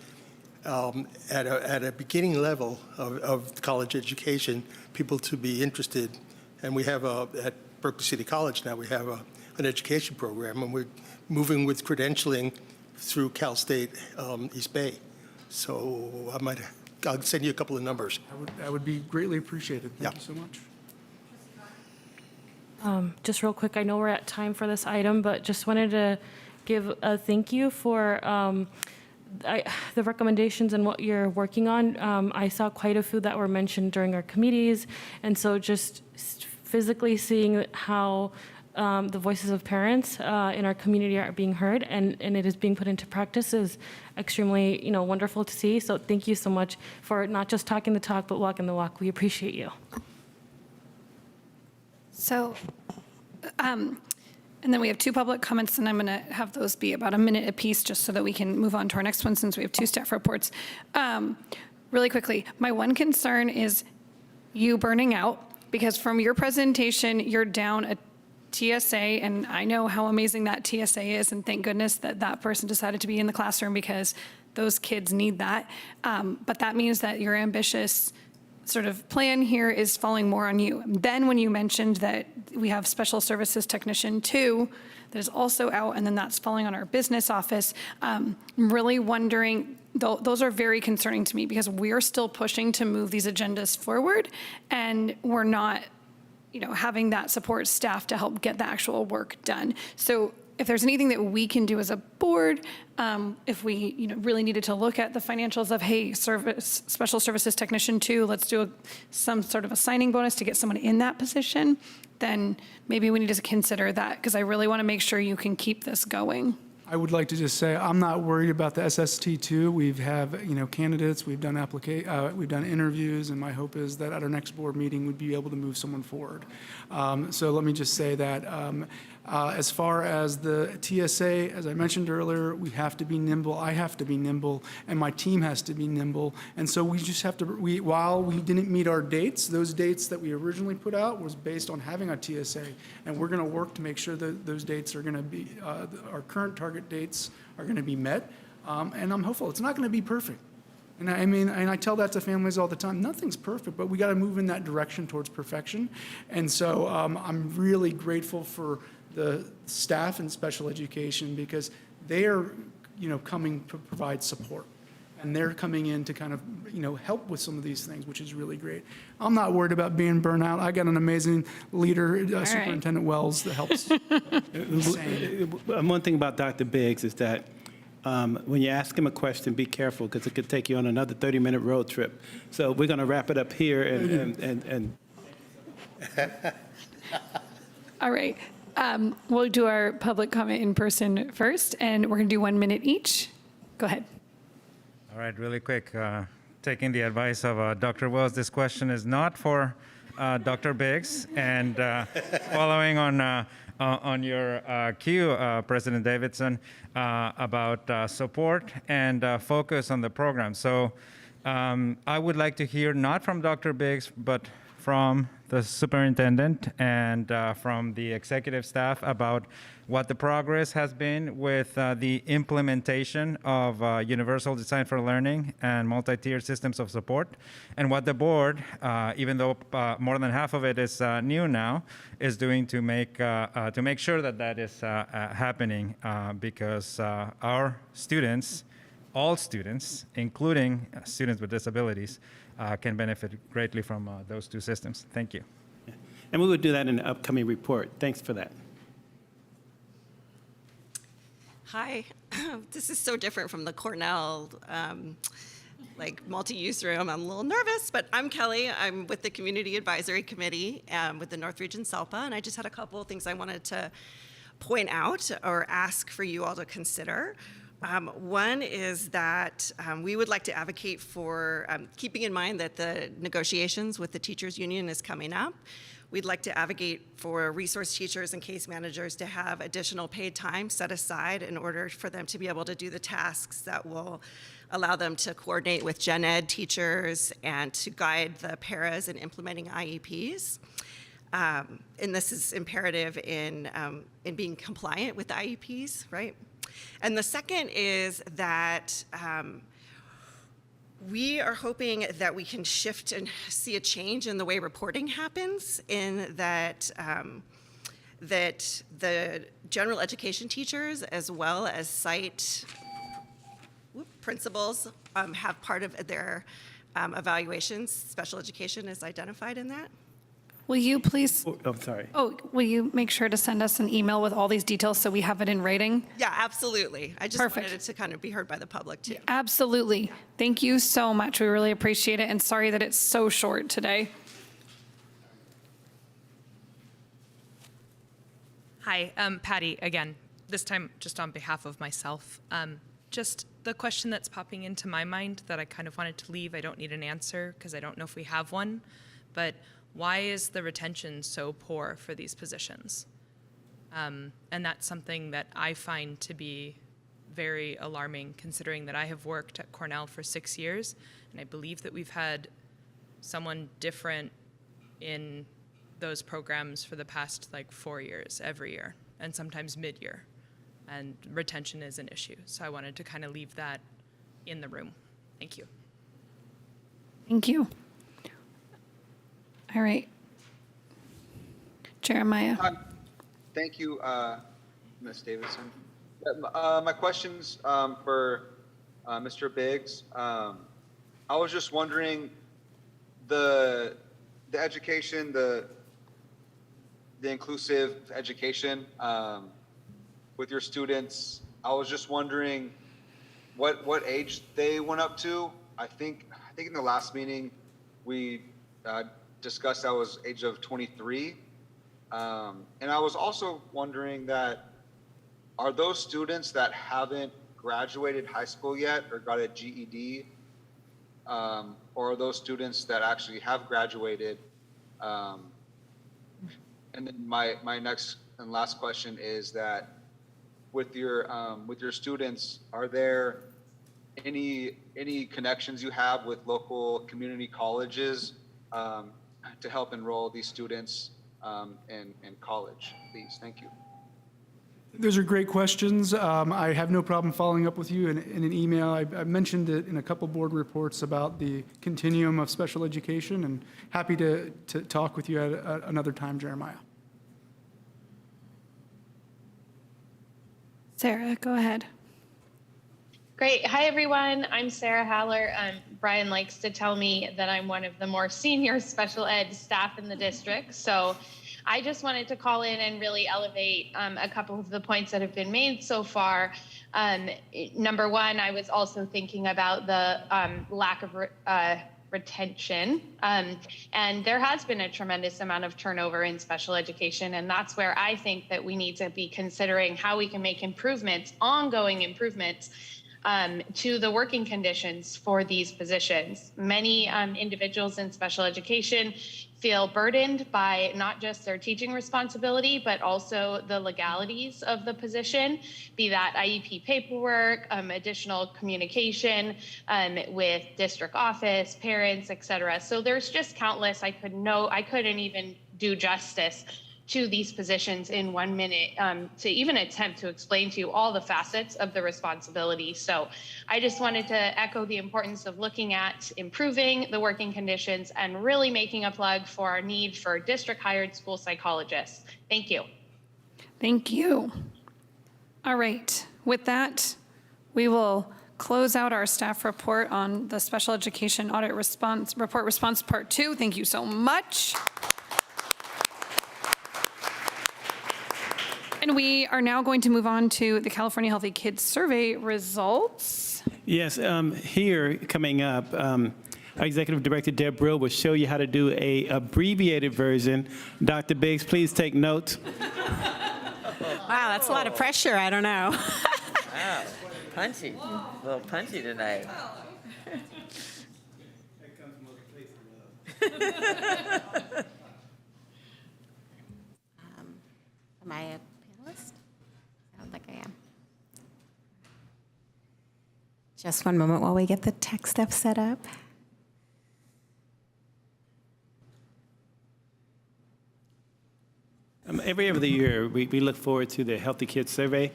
at a beginning level of college education people to be interested. And we have at Berkeley City College now, we have an education program, and we're moving with credentialing through Cal State East Bay. So I'll send you a couple of numbers. That would be greatly appreciated. Thank you so much. Just real quick, I know we're at time for this item, but just wanted to give a thank you for the recommendations and what you're working on. I saw quite a few that were mentioned during our committees, and so just physically seeing how the voices of parents in our community are being heard and it is being put into practice is extremely, wonderful to see. So thank you so much for not just talking the talk, but walking the walk. We appreciate you. So, and then we have 2 public comments, and I'm going to have those be about a minute apiece just so that we can move on to our next one since we have 2 staff reports. Really quickly, my one concern is you burning out, because from your presentation, you're down a TSA, and I know how amazing that TSA is, and thank goodness that that person decided to be in the classroom because those kids need that. But that means that your ambitious sort of plan here is falling more on you. Then when you mentioned that we have special services technician 2 that is also out, and then that's falling on our business office, I'm really wondering, those are very concerning to me because we're still pushing to move these agendas forward, and we're not having that support staff to help get the actual work done. So if there's anything that we can do as a board, if we really needed to look at the financials of, hey, special services technician 2, let's do some sort of a signing bonus to get someone in that position, then maybe we need to consider that, because I really want to make sure you can keep this going. I would like to just say, I'm not worried about the SST2. We have, candidates, we've done interviews, and my hope is that at our next board meeting, we'd be able to move someone forward. So let me just say that as far as the TSA, as I mentioned earlier, we have to be nimble. I have to be nimble, and my team has to be nimble. And so we just have to, while we didn't meet our dates, those dates that we originally put out was based on having a TSA. And we're going to work to make sure that those dates are going to be, our current target dates are going to be met. And I'm hopeful. It's not going to be perfect. And I tell that to families all the time. Nothing's perfect, but we got to move in that direction towards perfection. And so I'm really grateful for the staff in special education, because they are, coming to provide support. And they're coming in to kind of, help with some of these things, which is really great. I'm not worried about being burnt out. I got an amazing leader, Superintendent Wells, that helps. One thing about Dr. Biggs is that when you ask him a question, be careful, because it could take you on another 30-minute road trip. So we're going to wrap it up here and All right. We'll do our public comment in person first, and we're going to do 1 minute each. Go ahead. All right, really quick. Taking the advice of Dr. Wells, this question is not for Dr. Biggs. And following on your cue, President Davidson, about support and focus on the program. So I would like to hear not from Dr. Biggs, but from the superintendent and from the executive staff about what the progress has been with the implementation of universal design for learning and multi-tiered systems of support, and what the board, even though more than half of it is new now, is doing to make sure that that is happening, because our students, all students, including students with disabilities, can benefit greatly from those two systems. Thank you. we will do that in the upcoming report. Thanks for that. Hi, this is so different from the Cornell multi-use room. I'm a little nervous, but I'm Kelly. I'm with the Community Advisory Committee with the North Region SELPA, and I just had a couple of things I wanted to point out or ask for you all to consider. One is that we would like to advocate for keeping in mind that the negotiations with the teachers union is coming up. We'd like to advocate for resource teachers and case managers to have additional paid time set aside in order for them to be able to do the tasks that will allow them to coordinate with gen ed teachers and to guide the paras in implementing IEPs. And this is imperative in being compliant with the IEPs, right? And the second is that we are hoping that we can shift and see a change in the way reporting happens, in that that the general education teachers as well as site principals have part of their evaluations. Special education is identified in that. Will you please? Oh, sorry. Oh, will you make sure to send us an email with all these details so we have it in writing? Yeah, absolutely. I just Perfect. wanted it to kind of be heard by the public too. Absolutely. Thank you so much. We really appreciate it, and sorry that it's so short today. Hi, Patty, again, this time just on behalf of myself. Just the question that's popping into my mind that I kind of wanted to leave, I don't need an answer because I don't know if we have one, but why is the retention so poor for these positions? And that's something that I find to be very alarming, considering that I have worked at Cornell for 6 years, and I believe that we've had someone different in those programs for the past 4 years, every year, and sometimes mid-year. And retention is an issue. So I wanted to kind of leave that in the room. Thank you. Thank you. All right. Jeremiah. Thank you, Ms. Davidson. My question's for Mr. Biggs. I was just wondering, the education, the the inclusive education with your students. I was just wondering what age they went up to. I think in the last meeting we discussed that was age of 23. And I was also wondering that, are those students that haven't graduated high school yet or got a GED, or are those students that actually have graduated? And then my next and last question is that with your students, are there any connections you have with local community colleges to help enroll these students in college, please? Thank you. Those are great questions. I have no problem following up with you in an email. I mentioned it in a couple board reports about the continuum of special education, and happy to talk with you at another time, Jeremiah. Sarah, go ahead. Great. Hi, everyone. I'm Sarah Haller. Brian likes to tell me that I'm one of the more senior special ed staff in the district. So I just wanted to call in and really elevate a couple of the points that have been made so far. Number one, I was also thinking about the lack of retention. And there has been a tremendous amount of turnover in special education. And that's where I think that we need to be considering how we can make improvements, ongoing improvements, to the working conditions for these positions. Many individuals in special education feel burdened by not just their teaching responsibility, but also the legalities of the position, be that IEP paperwork, additional communication with district office, parents, et cetera. So there's just countless. I couldn't even do justice to these positions in 1 minute to even attempt to explain to you all the facets of the responsibility. So I just wanted to echo the importance of looking at improving the working conditions and really making a plug for our need for district hired school psychologists. Thank you. Thank you. All right, with that, we will close out our staff report on the special education audit response part 2. Thank you so much. And we are now going to move on to the California Healthy Kids Survey results. Yes, here coming up, our Executive Director, Deb Brill, will show you how to do a abbreviated version. Dr. Biggs, please take notes. Wow, that's a lot of pressure. I don't know. Wow, punchy. A little punchy tonight. Am I a panelist? Sounds like I am. Just one moment while we get the tech stuff set up. Every other year, we look forward to the Healthy Kids Survey.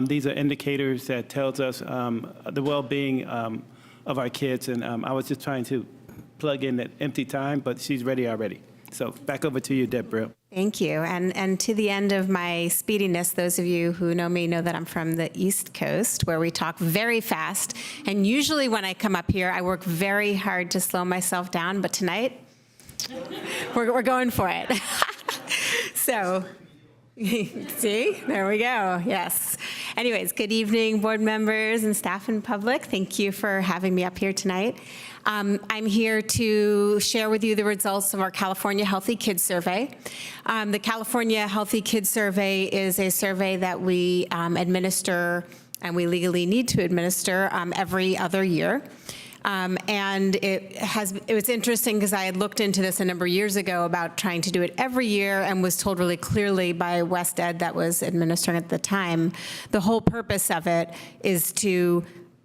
These are indicators that tells us the well-being of our kids. And I was just trying to plug in that empty time, but she's ready already. So back over to you, Deb Brill. Thank you. And to the end of my speediness, those of you who know me know that I'm from the East Coast, where we talk very fast. And usually when I come up here, I work very hard to slow myself down. But tonight, we're going for it. So, see, there we go. Yes. Anyways, good evening, board members and staff and public. Thank you for having me up here tonight. I'm here to share with you the results of our California Healthy Kids Survey. The California Healthy Kids Survey is a survey that we administer, and we legally need to administer every other year. And it was interesting because I had looked into this a number of years ago about trying to do it every year and was told really clearly by West Ed that was administering at the time, the whole purpose of it is to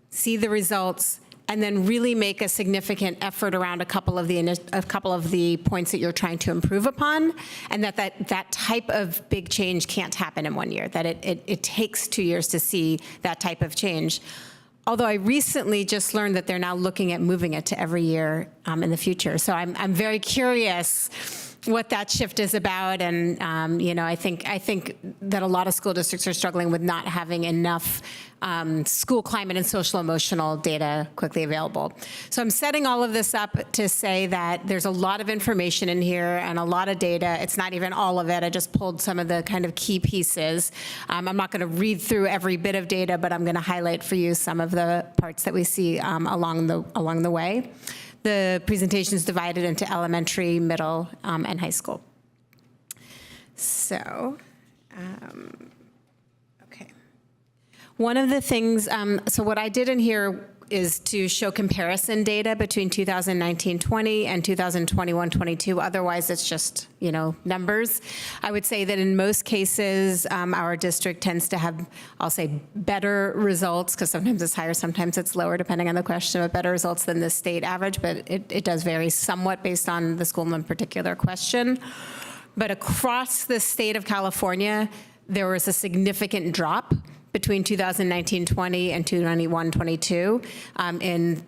see the results and then really make a significant effort around a couple of the points that you're trying to improve upon, and that type of big change can't happen in 1 year, that it takes 2 years to see that type of change. Although I recently just learned that they're now looking at moving it to every year in the future. So I'm very curious what that shift is about. And, I think that a lot of school districts are struggling with not having enough school climate and social emotional data quickly available. So I'm setting all of this up to say that there's a lot of information in here and a lot of data. It's not even all of it. I just pulled some of the kind of key pieces. I'm not going to read through every bit of data, but I'm going to highlight for you some of the parts that we see along the way. The presentation is divided into elementary, middle, and high school. So, okay. One of the things, so what I did in here is to show comparison data between 2019-20 and 2021-22. Otherwise, it's just, numbers. I would say that in most cases, our district tends to have, I'll say, better results, because sometimes it's higher, sometimes it's lower, depending on the question, but better results than the state average, but it does vary somewhat based on the school and particular question. But across the state of California, there was a significant drop between 2019-20 and 2021-22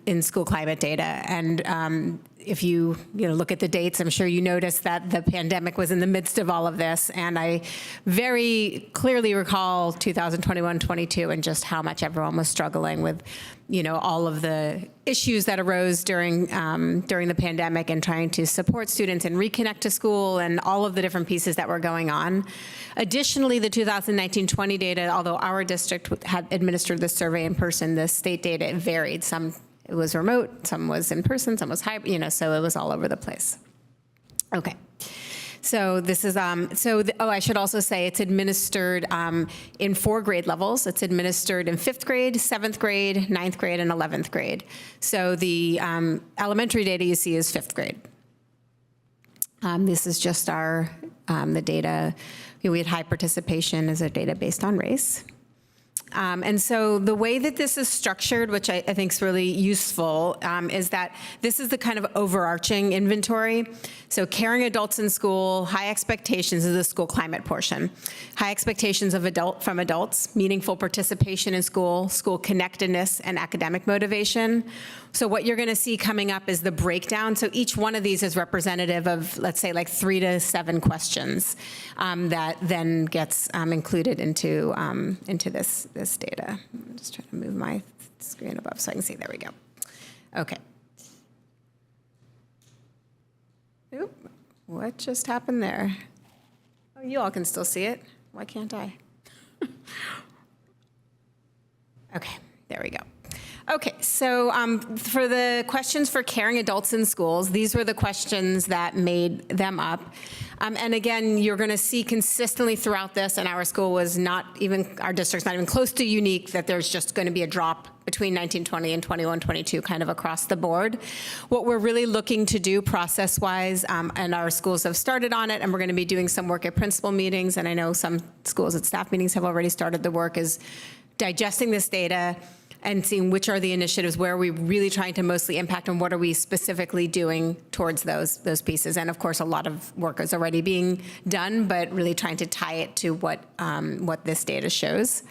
in school climate data. And if you look at the dates, I'm sure you noticed that the pandemic was in the midst of all of this. And I very clearly recall 2021-22 and just how much everyone was struggling with, all of the issues that arose during the pandemic and trying to support students and reconnect to school and all of the different pieces that were going on. Additionally, the 2019-20 data, although our district had administered the survey in person, the state data varied. Some it was remote, some was in person, some was hybrid, so it was all over the place. Okay. So this is, I should also say it's administered in 4 grade levels. It's administered in 5th grade, 7th grade, 9th grade, and 11th grade. So the elementary data you see is 5th grade. This is just the data. We had high participation as a data based on race. And so the way that this is structured, which I think is really useful, is that this is the kind of overarching inventory. So caring adults in school, high expectations is the school climate portion. High expectations from adults, meaningful participation in school, school connectedness, and academic motivation. So what you're going to see coming up is the breakdown. So each one of these is representative of, let's say, like 3 to 7 questions that then gets included into this data. I'm just trying to move my screen above so I can see. There we go. Okay. Oop, what just happened there? Oh, you all can still see it. Why can't I? Okay, there we go. Okay, so for the questions for caring adults in schools, these were the questions that made them up. And again, you're going to see consistently throughout this, and our school was not even, our district's not even close to unique, that there's just going to be a drop between 1920 and 21-22 kind of across the board. What we're really looking to do process-wise, and our schools have started on it, and we're going to be doing some work at principal meetings, and I know some schools at staff meetings have already started the work, is digesting this data and seeing which are the initiatives where we're really trying to mostly impact and what are we specifically doing towards those pieces. And of course, a lot of work is already being done, but really trying to tie it to what this data shows.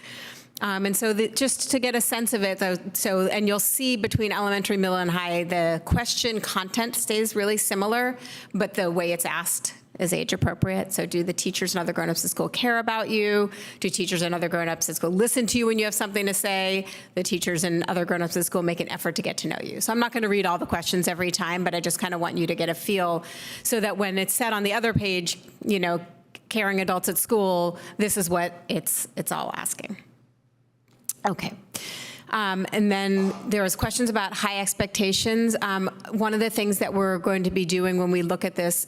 And so just to get a sense of it, and you'll see between elementary, middle, and high, the question content stays really similar, but the way it's asked is age appropriate. So do the teachers and other grown-ups at school care about you? Do teachers and other grown-ups at school listen to you when you have something to say? The teachers and other grown-ups at school make an effort to get to know you. So I'm not going to read all the questions every time, but I just kind of want you to get a feel so that when it's said on the other page, caring adults at school, this is what it's all asking. Okay. And then there was questions about high expectations. One of the things that we're going to be doing when we look at this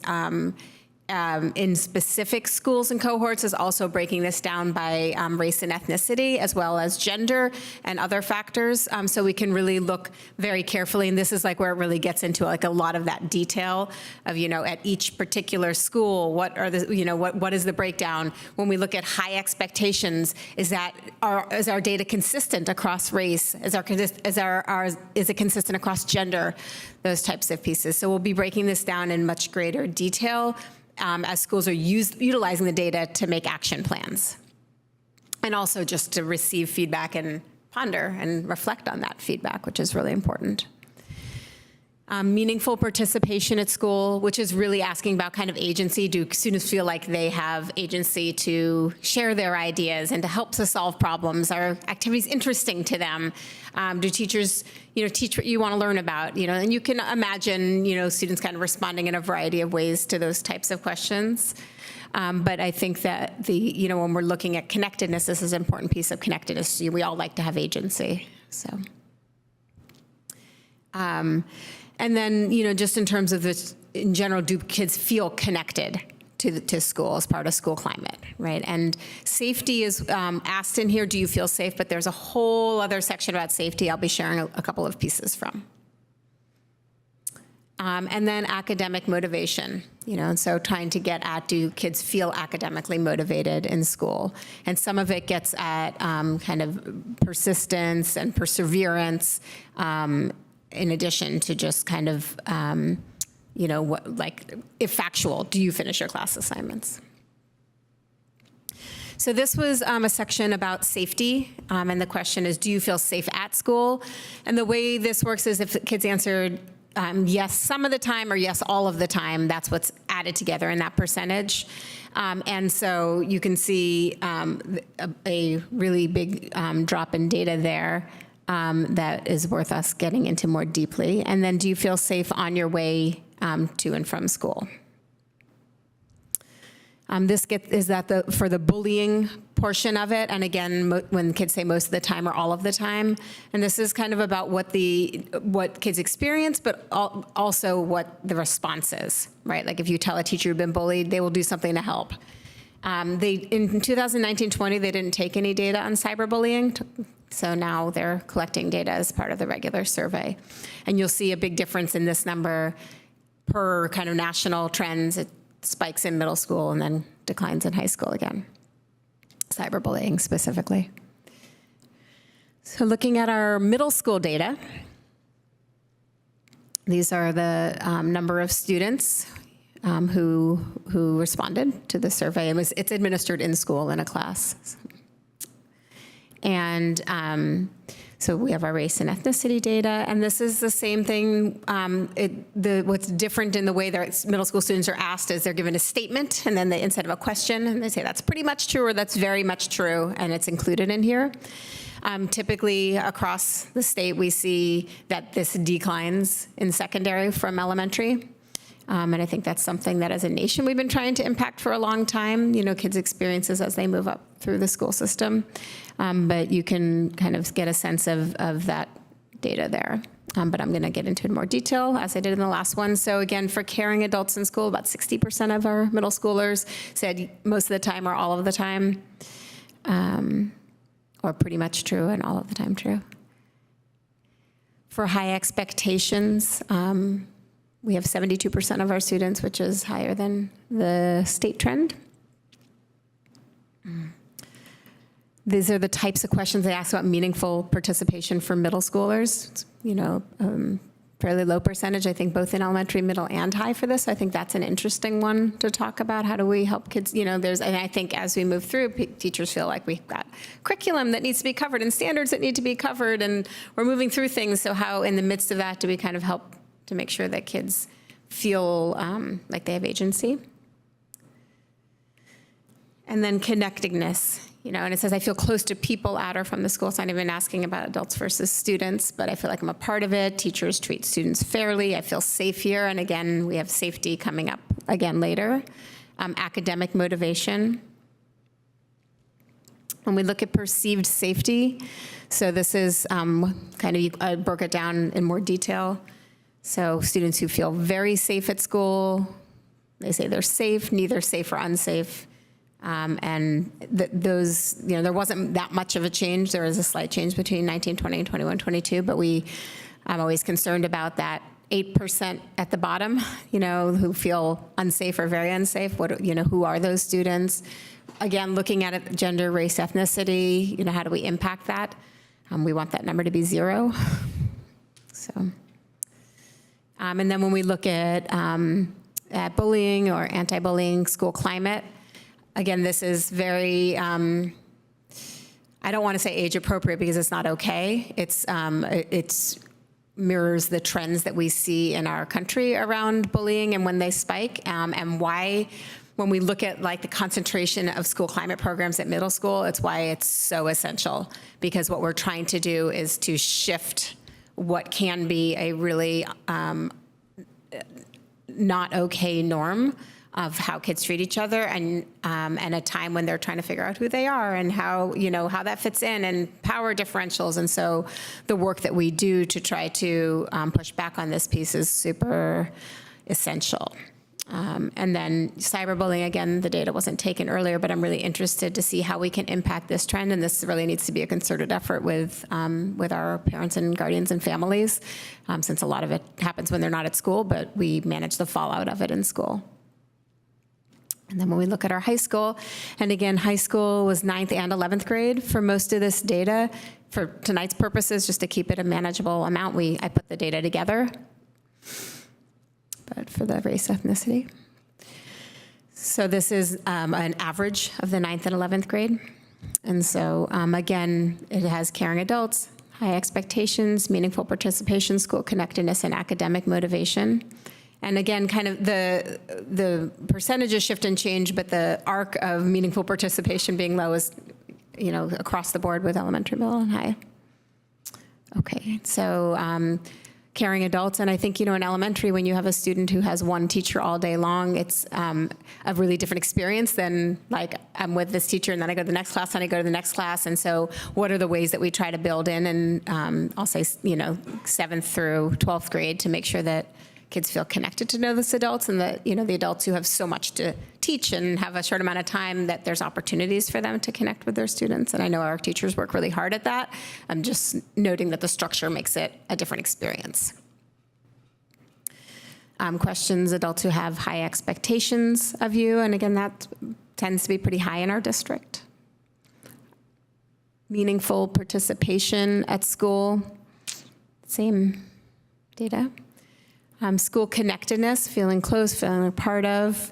in specific schools and cohorts is also breaking this down by race and ethnicity, as well as gender and other factors. So we can really look very carefully, and this is like where it really gets into like a lot of that detail of, at each particular school, what are the, what is the breakdown? When we look at high expectations, is our data consistent across race? Is it consistent across gender? Those types of pieces. So we'll be breaking this down in much greater detail as schools are utilizing the data to make action plans. And also just to receive feedback and ponder and reflect on that feedback, which is really important. Meaningful participation at school, which is really asking about kind of agency. Do students feel like they have agency to share their ideas and to help to solve problems? Are activities interesting to them? Do teachers, teach what you want to learn about? And you can imagine, students kind of responding in a variety of ways to those types of questions. But I think that when we're looking at connectedness, this is an important piece of connectedness. We all like to have agency, so. And then, just in terms of this, in general, do kids feel connected to school as part of school climate, right? And safety is asked in here, do you feel safe? But there's a whole other section about safety I'll be sharing a couple of pieces from. And then academic motivation, and so trying to get at, do kids feel academically motivated in school? And some of it gets at kind of persistence and perseverance, in addition to just kind of, if factual, do you finish your class assignments? So this was a section about safety, and the question is, do you feel safe at school? And the way this works is if kids answered yes some of the time or yes all of the time, that's what's added together in that percentage. And so you can see a really big drop in data there. That is worth us getting into more deeply. And then, do you feel safe on your way to and from school? For the bullying portion of it. And again, when kids say most of the time or all of the time. And this is kind of about what kids experience, but also what the response is, right? Like if you tell a teacher you've been bullied, they will do something to help. In 2019-20, they didn't take any data on cyberbullying. So now they're collecting data as part of the regular survey. And you'll see a big difference in this number per kind of national trends. It spikes in middle school and then declines in high school again. Cyberbullying specifically. So looking at our middle school data, these are the number of students who responded to the survey. It's administered in school in a class. And so we have our race and ethnicity data, and this is the same thing. What's different in the way that middle school students are asked is they're given a statement, and then instead of a question, and they say that's pretty much true or that's very much true, and it's included in here. Typically across the state, we see that this declines in secondary from elementary. And I think that's something that as a nation we've been trying to impact for a long time, kids' experiences as they move up through the school system. But you can kind of get a sense of that data there. But I'm going to get into it in more detail as I did in the last one. So again, for caring adults in school, about 60% of our middle schoolers said most of the time or all of the time, or pretty much true and all of the time true. For high expectations, we have 72% of our students, which is higher than the state trend. These are the types of questions they ask about meaningful participation for middle schoolers. Fairly low percentage, I think, both in elementary, middle, and high for this. So I think that's an interesting one to talk about. How do we help kids? And I think as we move through, teachers feel like we've got curriculum that needs to be covered and standards that need to be covered, and we're moving through things. So how, in the midst of that, do we kind of help to make sure that kids feel like they have agency? And then connectedness, and it says, I feel close to people at or from the school. It's not even asking about adults versus students, but I feel like I'm a part of it. Teachers treat students fairly. I feel safe here. And again, we have safety coming up again later. Academic motivation. When we look at perceived safety, so this is I broke it down in more detail. So students who feel very safe at school, they say they're safe, neither safe or unsafe. And those, there wasn't that much of a change. There was a slight change between 1920 and 21-22, but I'm always concerned about that 8% at the bottom, who feel unsafe or very unsafe. Who are those students? Again, looking at it, gender, race, ethnicity, how do we impact that? We want that number to be 0. So. And then when we look at bullying or anti-bullying school climate, again, this is very, I don't want to say age appropriate because it's not okay. It's mirrors the trends that we see in our country around bullying and when they spike, and why, when we look at like the concentration of school climate programs at middle school, it's why it's so essential, because what we're trying to do is to shift what can be a really not okay norm of how kids treat each other, and a time when they're trying to figure out who they are and how, how that fits in, and power differentials. And so the work that we do to try to push back on this piece is super essential. And then cyberbullying, again, the data wasn't taken earlier, but I'm really interested to see how we can impact this trend. And this really needs to be a concerted effort with our parents and guardians and families, since a lot of it happens when they're not at school, but we manage the fallout of it in school. And then when we look at our high school, and again, high school was 9th and 11th grade for most of this data. For tonight's purposes, just to keep it a manageable amount, I put the data together, but for the race ethnicity. So this is an average of the 9th and 11th grade. And so again, it has caring adults, high expectations, meaningful participation, school connectedness, and academic motivation. And again, kind of the percentages shift and change, but the arc of meaningful participation being low is, across the board with elementary, middle, and high. Okay, so caring adults, and I think, in elementary, when you have a student who has one teacher all day long, it's a really different experience than like, I'm with this teacher and then I go to the next class and I go to the next class. And so what are the ways that we try to build in, and I'll say, 7th through 12th grade, to make sure that kids feel connected to know this adults, and that, the adults who have so much to teach and have a short amount of time, that there's opportunities for them to connect with their students. And I know our teachers work really hard at that. I'm just noting that the structure makes it a different experience. Questions, adults who have high expectations of you. And again, that tends to be pretty high in our district. Meaningful participation at school, same data. School connectedness, feeling close, feeling a part of,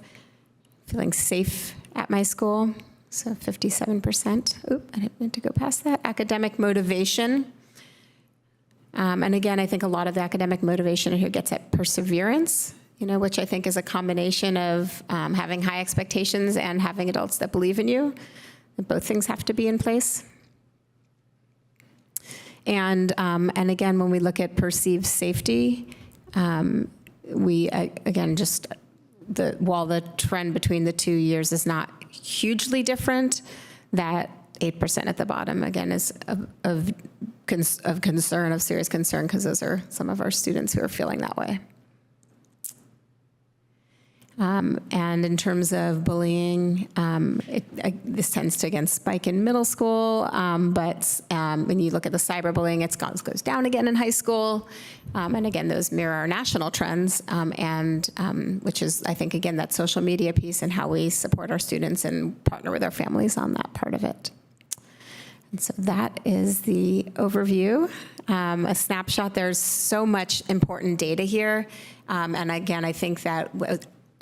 feeling safe at my school, so 57%. Oop, I didn't mean to go past that. Academic motivation. And again, I think a lot of the academic motivation here gets at perseverance, which I think is a combination of having high expectations and having adults that believe in you. Both things have to be in place. And again, when we look at perceived safety, we, again, while the trend between the 2 years is not hugely different, that 8% at the bottom, again, is of concern, of serious concern, because those are some of our students who are feeling that way. And in terms of bullying, this tends to, again, spike in middle school, but when you look at the cyberbullying, it goes down again in high school. And again, those mirror our national trends, which is, I think, again, that social media piece and how we support our students and partner with our families on that part of it. And so that is the overview. A snapshot, there's so much important data here. And again, I think that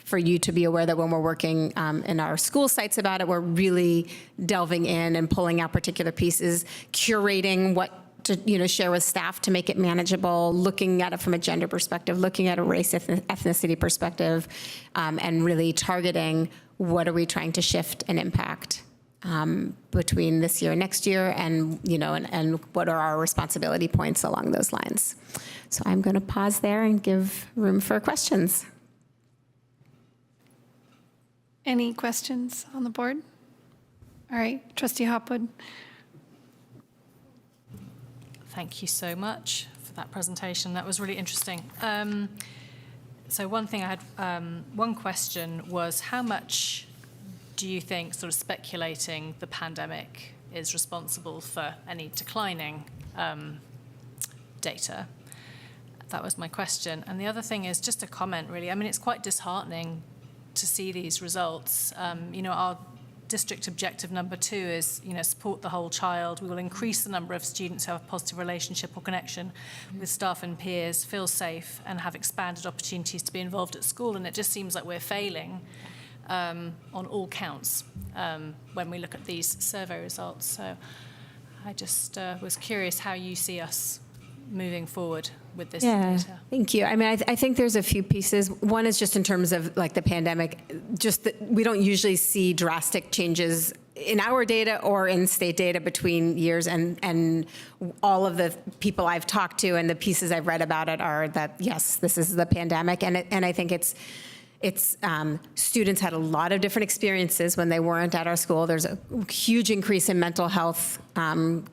for you to be aware that when we're working in our school sites about it, we're really delving in and pulling out particular pieces, curating what to share with staff to make it manageable, looking at it from a gender perspective, looking at a race ethnicity perspective, and really targeting what are we trying to shift and impact between this year and next year, and and what are our responsibility points along those lines. So I'm going to pause there and give room for questions. Any questions on the board? All right, Trustee Hopwood. Thank you so much for that presentation. That was really interesting. So one thing I had, one question was, how much do you think, sort of speculating, the pandemic is responsible for any declining data? That was my question. And the other thing is just a comment, really. I mean, it's quite disheartening to see these results. Our district objective number 2 is, support the whole child. We will increase the number of students who have a positive relationship or connection with staff and peers, feel safe, and have expanded opportunities to be involved at school. And it just seems like we're failing on all counts when we look at these survey results. So I just was curious how you see us moving forward with this Yeah, data? thank you. I mean, I think there's a few pieces. One is just in terms of like the pandemic, just that we don't usually see drastic changes in our data or in state data between years, and all of the people I've talked to and the pieces I've read about it are that, yes, this is the pandemic, and I think it's students had a lot of different experiences when they weren't at our school. There's a huge increase in mental health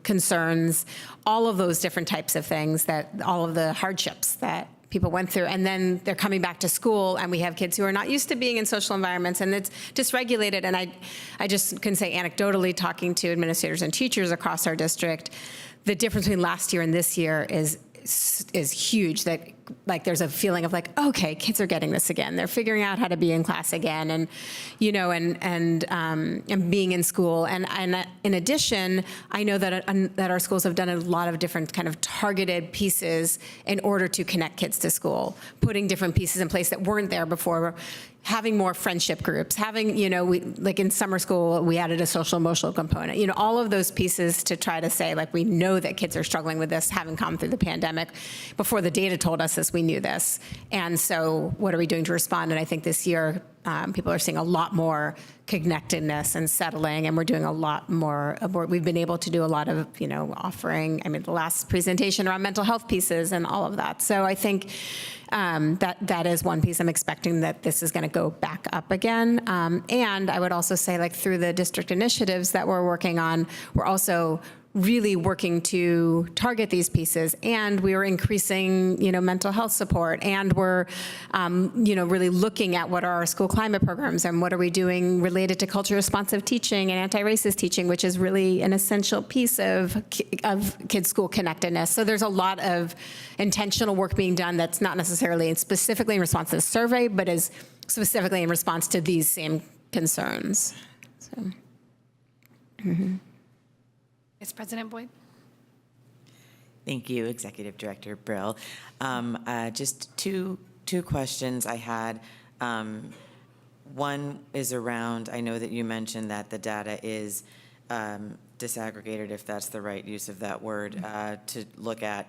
concerns, all of those different types of things, that all of the hardships that people went through. And then they're coming back to school, and we have kids who are not used to being in social environments, and it's dysregulated. And I just can say anecdotally, talking to administrators and teachers across our district, the difference between last year and this year is huge. That like there's a feeling of like, okay, kids are getting this again. They're figuring out how to be in class again, and and being in school. And in addition, I know that our schools have done a lot of different kind of targeted pieces in order to connect kids to school, putting different pieces in place that weren't there before. Having more friendship groups, having, we, like in summer school, we added a social emotional component, all of those pieces to try to say, like, we know that kids are struggling with this, having come through the pandemic. Before the data told us this, we knew this. And so what are we doing to respond? And I think this year, people are seeing a lot more connectedness and settling, and we're doing a lot more. We've been able to do a lot of, offering, the last presentation around mental health pieces and all of that. So I think that is one piece. I'm expecting that this is going to go back up again. And I would also say, like, through the district initiatives that we're working on, we're also really working to target these pieces, and we are increasing, mental health support, and we're, really looking at what are our school climate programs and what are we doing related to culture responsive teaching and anti-racist teaching, which is really an essential piece of kids' school connectedness. So there's a lot of intentional work being done that's not necessarily specifically in response to the survey, but is specifically in response to these same concerns. So. Mm-hmm. Vice President Boyd. Thank you, Executive Director Brill. Just two questions I had. One is around, I know that you mentioned that the data is disaggregated, if that's the right use of that word, to look at,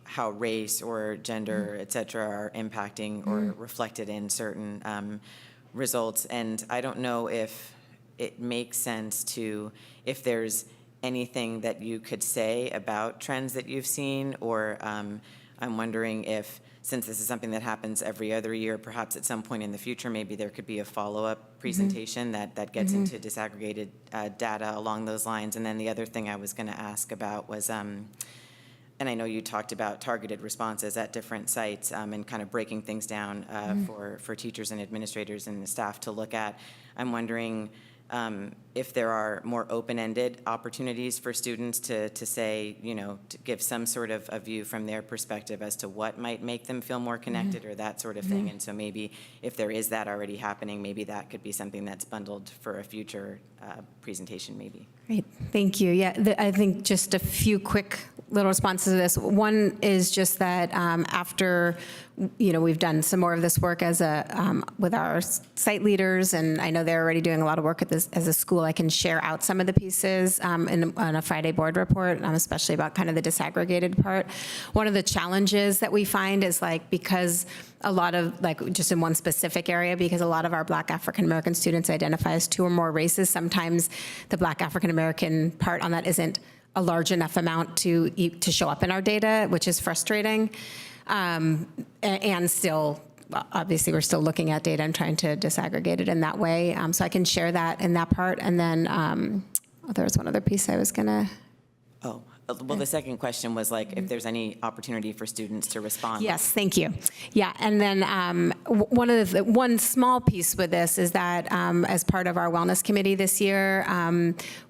how race or gender, et cetera, are impacting or reflected in certain results. And I don't know if it makes sense to, if there's anything that you could say about trends that you've seen, or I'm wondering if, since this is something that happens every other year, perhaps at some point in the future, maybe there could be a follow-up presentation that gets into disaggregated data along those lines. And then the other thing I was going to ask about was, and I know you talked about targeted responses at different sites and kind of breaking things down for teachers and administrators and staff to look at. I'm wondering if there are more open-ended opportunities for students to say, to give some sort of a view from their perspective as to what might make them feel more connected or that sort of thing. And so maybe if there is that already happening, maybe that could be something that's bundled for a future presentation maybe. Great, thank you. Yeah, I think just a few quick little responses to this. One is just that after, we've done some more of this work as with our site leaders, and I know they're already doing a lot of work at this as a school. I can share out some of the pieces on a Friday board report, especially about kind of the disaggregated part. One of the challenges that we find is because a lot of, just in one specific area, because a lot of our Black African American students identify as 2 or more races, sometimes the Black African American part on that isn't a large enough amount to show up in our data, which is frustrating. And still, obviously, we're still looking at data and trying to disaggregate it in that way. So I can share that in that part. And then there was one other piece I was going to. Oh, well, the second question was if there's any opportunity for students to respond. Yes, thank you. Yeah, and then one small piece with this is that as part of our wellness committee this year,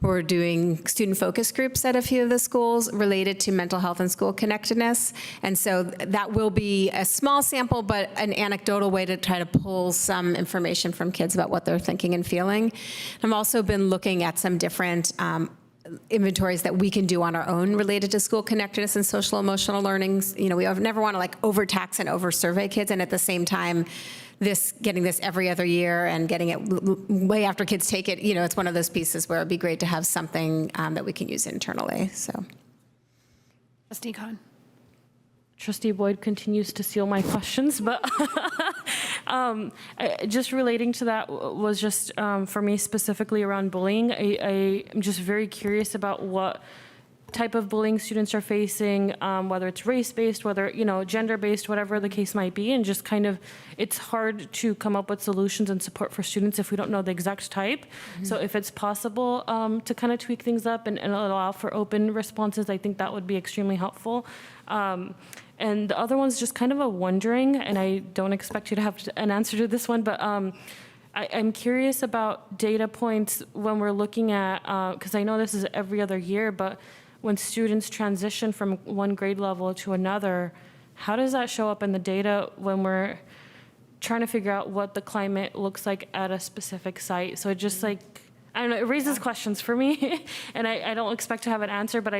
we're doing student focus groups at a few of the schools related to mental health and school connectedness. And so that will be a small sample, but an anecdotal way to try to pull some information from kids about what they're thinking and feeling. I've also been looking at some different inventories that we can do on our own related to school connectedness and social emotional learnings. We never want to overtax and over-survey kids, and at the same time, getting this every other year and getting it way after kids take it, it's one of those pieces where it'd be great to have something that we can use internally. So. Trustee Khan. Trustee Boyd continues to steal my questions, but just relating to that was just for me specifically around bullying. I'm just very curious about what type of bullying students are facing, whether it's race-based, whether, gender-based, whatever the case might be, and just kind of, it's hard to come up with solutions and support for students if we don't know the exact type. So if it's possible to kind of tweak things up and allow for open responses, I think that would be extremely helpful. And the other one's just kind of a wondering, and I don't expect you to have an answer to this one, but I'm curious about data points when we're looking at, because I know this is every other year, but when students transition from one grade level to another, how does that show up in the data when we're trying to figure out what the climate looks like at a specific site? So it just I don't know, it raises questions for me, and I don't expect to have an answer, but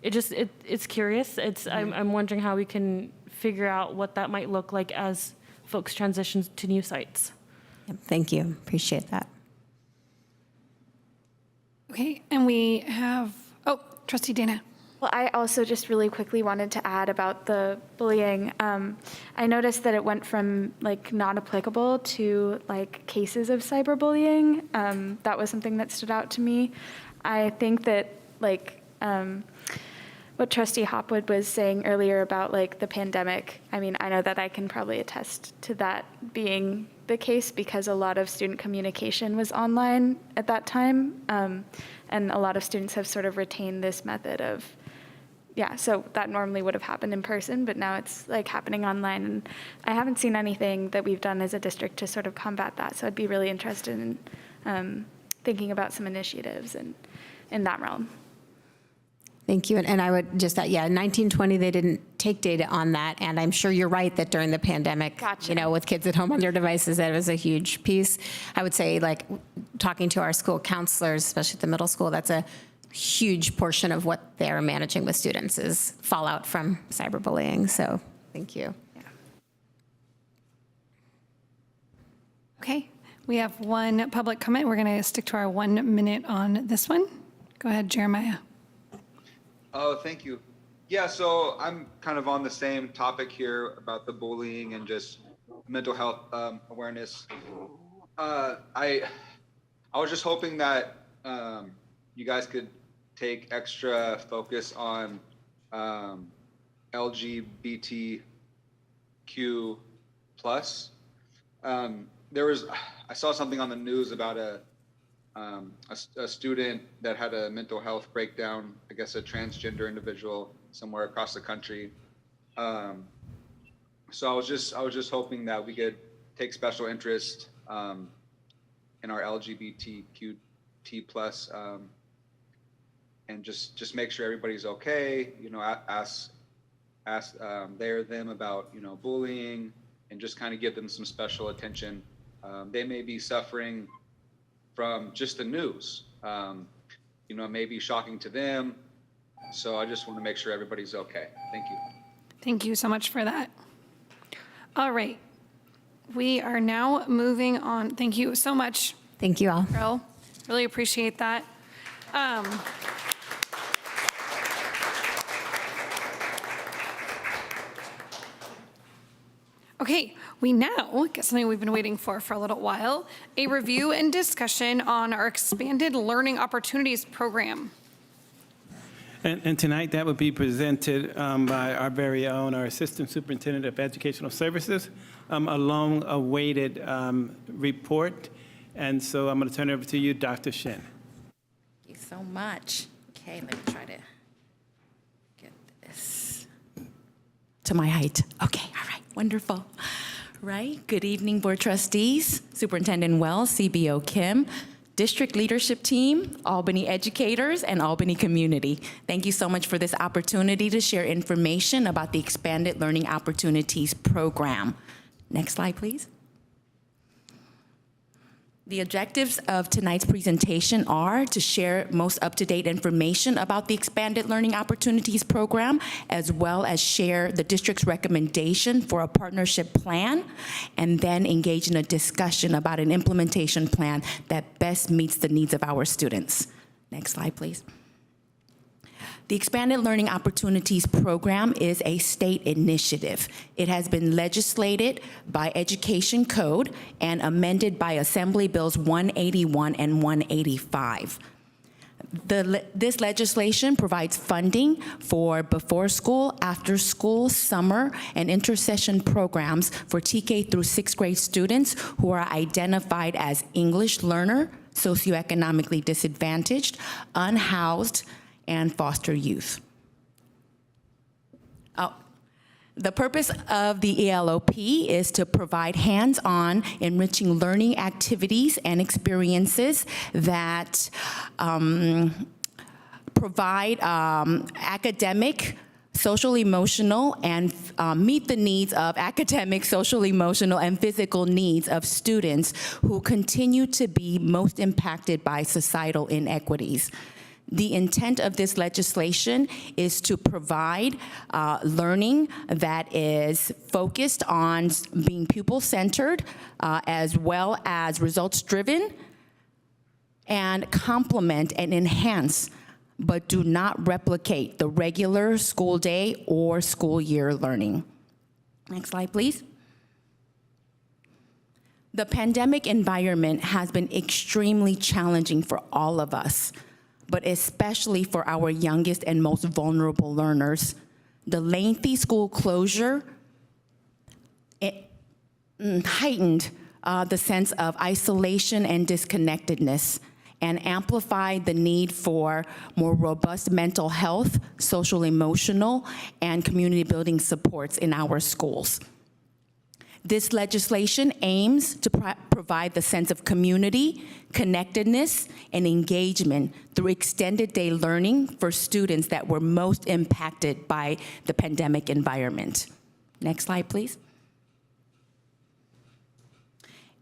it's curious. I'm wondering how we can figure out what that might look like as folks transition to new sites. Thank you. Appreciate that. Okay, and we have, Trustee Dana. Well, I also just really quickly wanted to add about the bullying. I noticed that it went from not applicable to cases of cyberbullying. That was something that stood out to me. I think that what Trustee Hopwood was saying earlier about the pandemic, I mean, I know that I can probably attest to that being the case because a lot of student communication was online at that time. And a lot of students have sort of retained this method of, so that normally would have happened in person, but now it's happening online. And I haven't seen anything that we've done as a district to sort of combat that. So I'd be really interested in thinking about some initiatives in that realm. Thank you. And I would just add, 1920, they didn't take data on that. And I'm sure you're right that during the pandemic, with kids at home on their devices, that was a huge piece. I would say talking to our school counselors, especially at the middle school, that's a huge portion of what they're managing with students is fallout from cyberbullying. So thank you. Okay, we have one public comment. We're going to stick to our 1 minute on this one. Go ahead, Jeremiah. Oh, thank you. Yeah, so I'm kind of on the same topic here about the bullying and just mental health awareness. I was just hoping that you guys could take extra focus on LGBTQ+. I saw something on the news about a student that had a mental health breakdown, I guess a transgender individual somewhere across the country. So I was just hoping that we could take special interest in our LGBTQT+, and just make sure everybody's okay. Ask they or them about bullying, and just kind of give them some special attention. They may be suffering from just the news, may be shocking to them. So I just want to make sure everybody's okay. Thank you. Thank you so much for that. All right, we are now moving on. Thank you so much. Thank you all. Carol, really appreciate that. Okay, we now get something we've been waiting for a little while, a review and discussion on our expanded learning opportunities program. And tonight that will be presented by our very own, our Assistant Superintendent of Educational Services, a long-awaited report. And so I'm going to turn it over to you, Dr. Shin. Thank you so much. Okay, let me try to get this to my height. Okay, all right, wonderful. Right, good evening, Board Trustees, Superintendent Wells, CBO Kim, District Leadership Team, Albany educators, and Albany community. Thank you so much for this opportunity to share information about the Expanded Learning Opportunities Program. Next slide, please. The objectives of tonight's presentation are to share most up-to-date information about the Expanded Learning Opportunities Program, as well as share the district's recommendation for a partnership plan, and then engage in a discussion about an implementation plan that best meets the needs of our students. Next slide, please. The Expanded Learning Opportunities Program is a state initiative. It has been legislated by Education Code and amended by Assembly Bills 181 and 185. This legislation provides funding for before school, after school, summer, and intercession programs for TK through 6th grade students who are identified as English learner, socioeconomically disadvantaged, unhoused, and foster youth. The purpose of the ELOP is to provide hands-on enriching learning activities and experiences that provide academic, social, emotional, and meet the needs of academic, social, emotional, and physical needs of students who continue to be most impacted by societal inequities. The intent of this legislation is to provide learning that is focused on being pupil-centered as well as results-driven, and complement and enhance, but do not replicate the regular school day or school year learning. Next slide, please. The pandemic environment has been extremely challenging for all of us, but especially for our youngest and most vulnerable learners. The lengthy school closure heightened the sense of isolation and disconnectedness, and amplified the need for more robust mental health, social, emotional, and community building supports in our schools. This legislation aims to provide the sense of community, connectedness, and engagement through extended day learning for students that were most impacted by the pandemic environment. Next slide, please.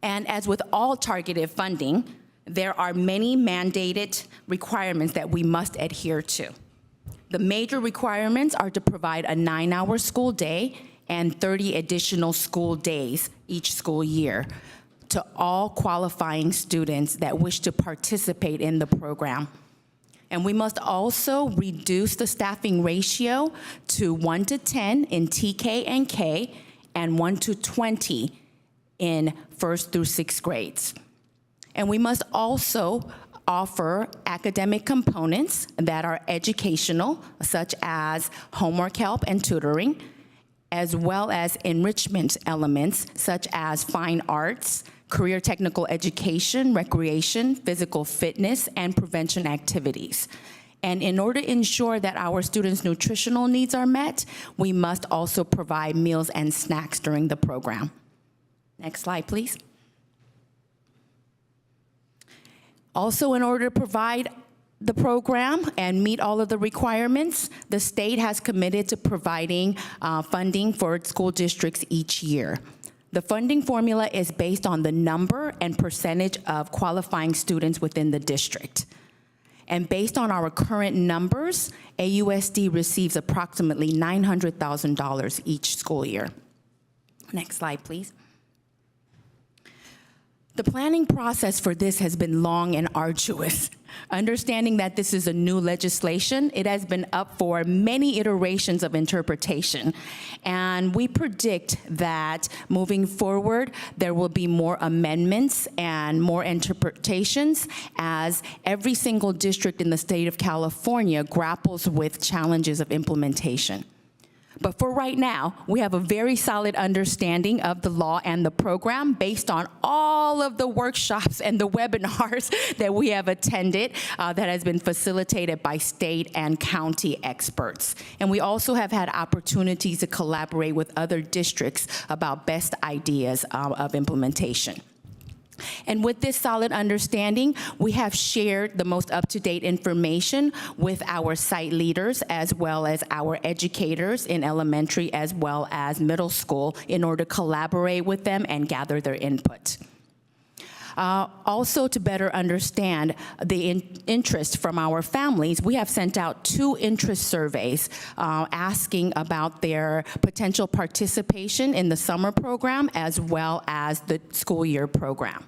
And as with all targeted funding, there are many mandated requirements that we must adhere to. The major requirements are to provide a 9-hour school day and 30 additional school days each school year to all qualifying students that wish to participate in the program. And we must also reduce the staffing ratio to 1:10 in TK and K and 1:20 in 1st through 6th grades. And we must also offer academic components that are educational, such as homework help and tutoring, as well as enrichment elements such as fine arts, career technical education, recreation, physical fitness, and prevention activities. And in order to ensure that our students' nutritional needs are met, we must also provide meals and snacks during the program. Next slide, please. Also, in order to provide the program and meet all of the requirements, the state has committed to providing funding for its school districts each year. The funding formula is based on the number and percentage of qualifying students within the district. And based on our current numbers, AUSD receives approximately $900,000 each school year. Next slide, please. The planning process for this has been long and arduous. Understanding that this is a new legislation, it has been up for many iterations of interpretation. And we predict that moving forward, there will be more amendments and more interpretations as every single district in the state of California grapples with challenges of implementation. But for right now, we have a very solid understanding of the law and the program based on all of the workshops and the webinars that we have attended that has been facilitated by state and county experts. And we also have had opportunities to collaborate with other districts about best ideas of implementation. And with this solid understanding, we have shared the most up-to-date information with our site leaders as well as our educators in elementary as well as middle school in order to collaborate with them and gather their input. Also, to better understand the interest from our families, we have sent out 2 interest surveys asking about their potential participation in the summer program as well as the school year program.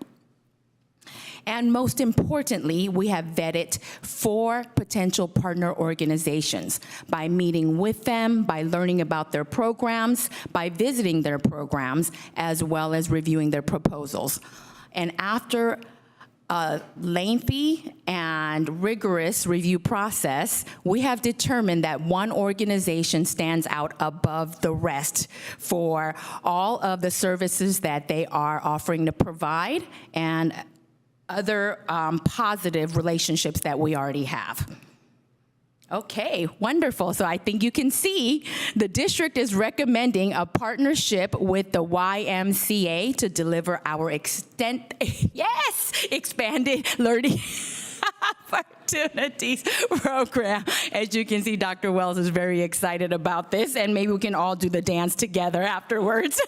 And most importantly, we have vetted 4 potential partner organizations by meeting with them, by learning about their programs, by visiting their programs, as well as reviewing their proposals. And after a lengthy and rigorous review process, we have determined that one organization stands out above the rest for all of the services that they are offering to provide and other positive relationships that we already have. Okay, wonderful. So I think you can see the district is recommending a partnership with the YMCA to deliver our expanded learning opportunities program. As you can see, Dr. Wells is very excited about this, and maybe we can all do the dance together afterwards.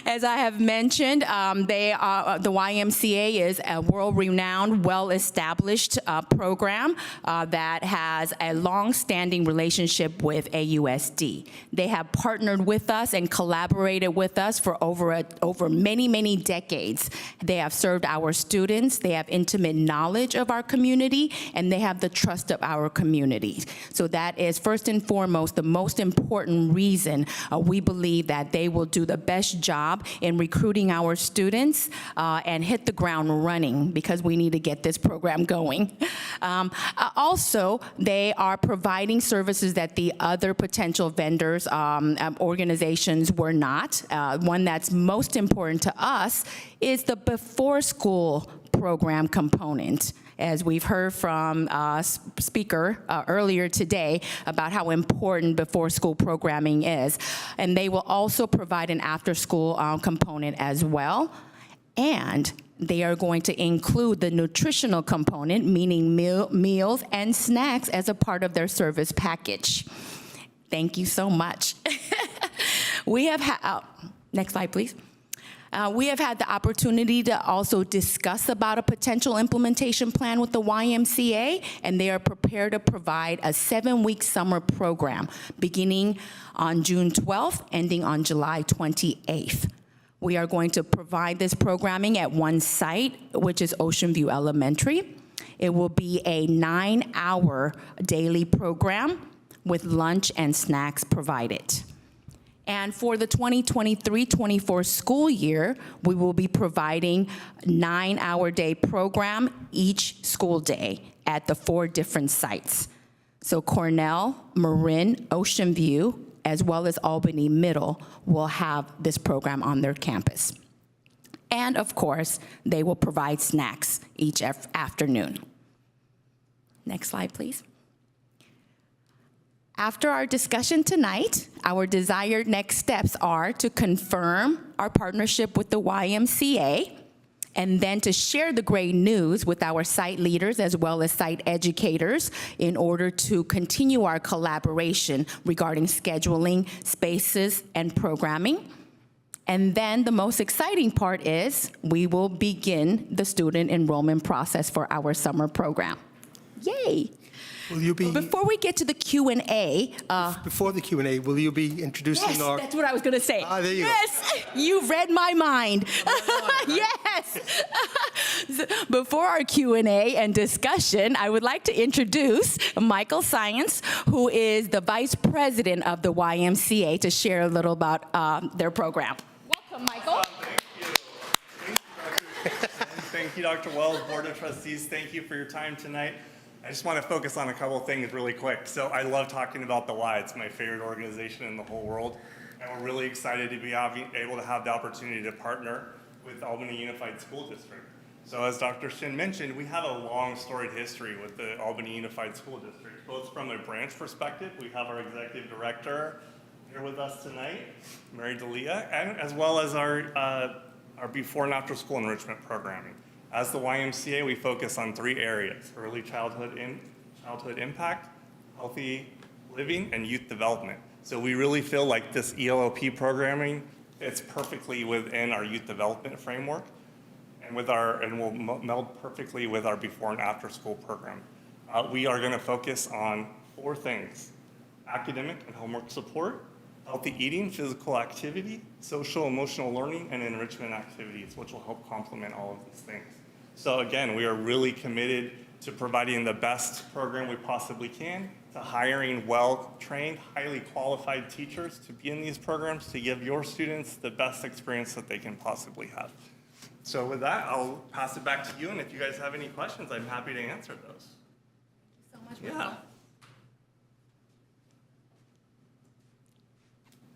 As I have mentioned, the YMCA is a world-renowned, well-established program that has a long-standing relationship with AUSD. They have partnered with us and collaborated with us for over many, many decades. They have served our students, they have intimate knowledge of our community, and they have the trust of our community. So that is first and foremost the most important reason we believe that they will do the best job in recruiting our students and hit the ground running, because we need to get this program going. Also, they are providing services that the other potential vendors, organizations were not. One that's most important to us is the before school program component. As we've heard from speaker earlier today about how important before school programming is. And they will also provide an after school component as well. And they are going to include the nutritional component, meaning meals and snacks as a part of their service package. Thank you so much. We have next slide, please. We have had the opportunity to also discuss about a potential implementation plan with the YMCA, and they are prepared to provide a 7-week summer program beginning on June 12th, ending on July 28th. We are going to provide this programming at one site, which is Ocean View Elementary. It will be a 9-hour daily program with lunch and snacks provided. And for the 2023-24 school year, we will be providing a 9-hour day program each school day at the 4 different sites. So Cornell, Marin, Ocean View, as well as Albany Middle will have this program on their campus. And of course, they will provide snacks each afternoon. Next slide, please. After our discussion tonight, our desired next steps are to confirm our partnership with the YMCA, and then to share the great news with our site leaders as well as site educators in order to continue our collaboration regarding scheduling, spaces, and programming. And then the most exciting part is we will begin the student enrollment process for our summer program. Yay! Will you be, before we get to the Q&A, before the Q&A, will you be introducing yes, our... that's what I was going to say. There you yes, go. You read my mind. Yes. Before our Q&A and discussion, I would like to introduce Michael Science, who is the Vice President of the YMCA, to share a little about their program. Welcome, Michael. Thank you, Dr. Wells, Board of Trustees. Thank you for your time tonight. I just want to focus on a couple of things really quick. So I love talking about the Y. It's my favorite organization in the whole world. And we're really excited to be able to have the opportunity to partner with Albany Unified School District. So as Dr. Shin mentioned, we have a long storied history with the Albany Unified School District, both from a branch perspective. We have our executive director here with us tonight, Mary D'Elia, and as well as our before and after school enrichment programming. As the YMCA, we focus on 3 areas: early childhood impact, healthy living, and youth development. So we really feel like this ELOP programming fits perfectly within our youth development framework and will meld perfectly with our before and after school program. We are going to focus on 4 things: academic and homework support, healthy eating, physical activity, social emotional learning, and enrichment activities, which will help complement all of these things. So again, we are really committed to providing the best program we possibly can, to hiring well-trained, highly qualified teachers to be in these programs to give your students the best experience that they can possibly have. So with that, I'll pass it back to you, and if you guys have any questions, I'm happy to answer those. Thank you so much.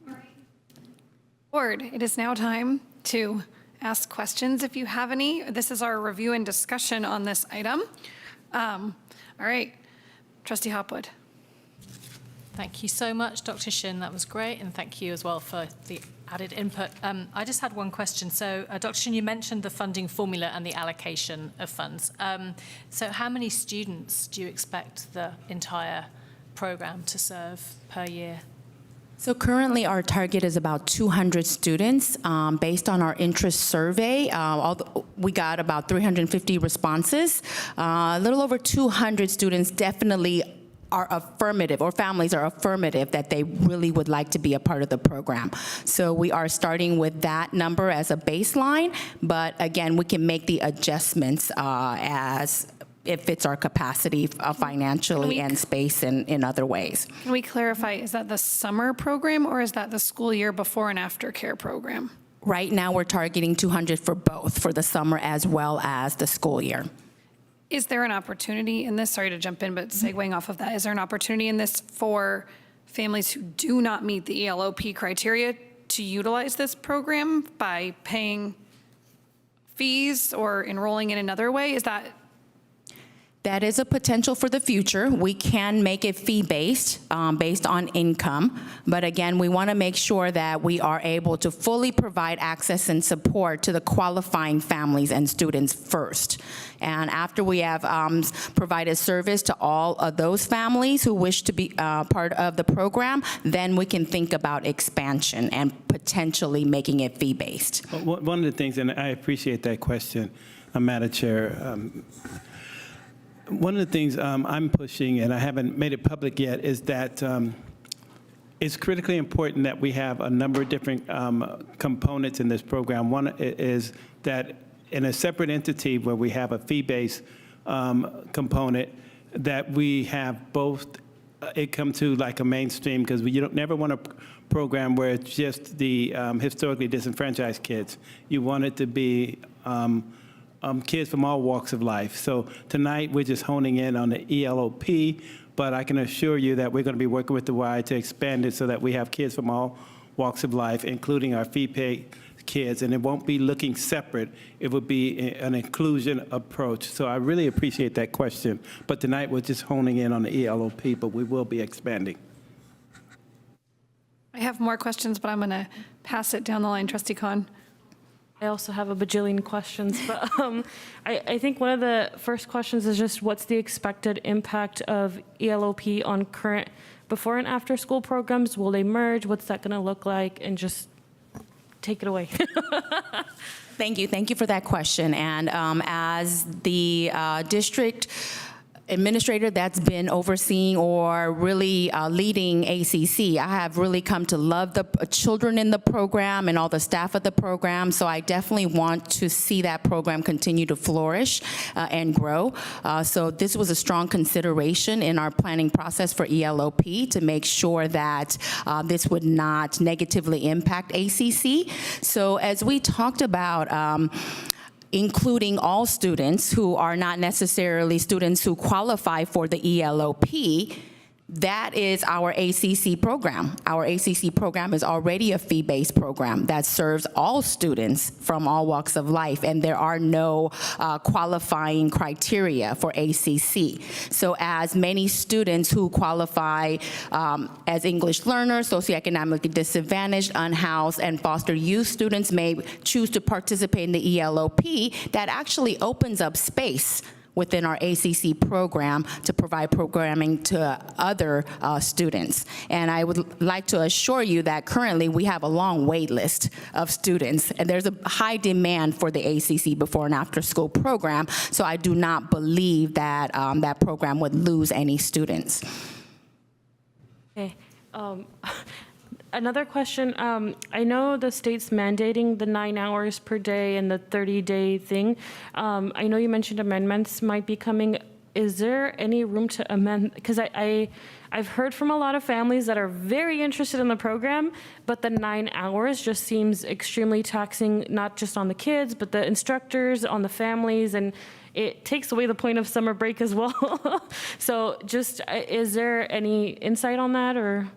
Yeah. Board, it is now time to ask questions if you have any. This is our review and discussion on this item. All right, Trustee Hopwood. Thank you so much, Dr. Shin. That was great, and thank you as well for the added input. I just had one question. So, Dr. Shin, you mentioned the funding formula and the allocation of funds. So how many students do you expect the entire program to serve per year? So currently, our target is about 200 students. Based on our interest survey, we got about 350 responses. A little over 200 students definitely are affirmative, or families are affirmative that they really would like to be a part of the program. So we are starting with that number as a baseline, but again, we can make the adjustments as it fits our capacity financially and space in other ways. Can we clarify, is that the summer program or is that the school year before and after care program? Right now, we're targeting 200 for both, for the summer as well as the school year. Is there an opportunity in this, sorry to jump in, but segueing off of that, is there an opportunity in this for families who do not meet the ELOP criteria to utilize this program by paying fees or enrolling in another way? Is that? That is a potential for the future. We can make it fee-based, based on income. But again, we want to make sure that we are able to fully provide access and support to the qualifying families and students first. And after we have provided service to all of those families who wish to be part of the program, then we can think about expansion and potentially making it fee-based. One of the things, and I appreciate that question, Madam Chair, one of the things I'm pushing, and I haven't made it public yet, is that it's critically important that we have a number of different components in this program. One is that in a separate entity where we have a fee-based component, that we have both, it come to like a mainstream, because you don't never want a program where it's just the historically disenfranchised kids. You want it to be kids from all walks of life. So tonight, we're just honing in on the ELOP, but I can assure you that we're going to be working with the Y to expand it so that we have kids from all walks of life, including our fee-paid kids, and it won't be looking separate. It would be an inclusion approach. So I really appreciate that question. But tonight, we're just honing in on the ELOP, but we will be expanding. I have more questions, but I'm going to pass it down the line. Trustee Khan. I also have a bajillion questions, but I think one of the first questions is just what's the expected impact of ELOP on current before and after school programs? Will they merge? What's that going to look like? And just take it away. Thank you for that question. And as the district administrator that's been overseeing or really leading ACC, I have really come to love the children in the program and all the staff of the program, so I definitely want to see that program continue to flourish and grow. So this was a strong consideration in our planning process for ELOP to make sure that this would not negatively impact ACC. So as we talked about, including all students who are not necessarily students who qualify for the ELOP, that is our ACC program. Our ACC program is already a fee-based program that serves all students from all walks of life, and there are no qualifying criteria for ACC. So as many students who qualify as English learners, socioeconomically disadvantaged, unhoused, and foster youth students may choose to participate in the ELOP, that actually opens up space within our ACC program to provide programming to other students. And I would like to assure you that currently we have a long wait list of students, and there's a high demand for the ACC before and after school program, so I do not believe that that program would lose any students. Okay. Another question, I know the state's mandating the 9 hours per day and the 30-day thing. I know you mentioned amendments might be coming. Is there any room to amend? Because I've heard from a lot of families that are very interested in the program, but the 9 hours just seems extremely taxing, not just on the kids, but the instructors, on the families, and it takes away the point of summer break as well. So just, is there any insight on that, or?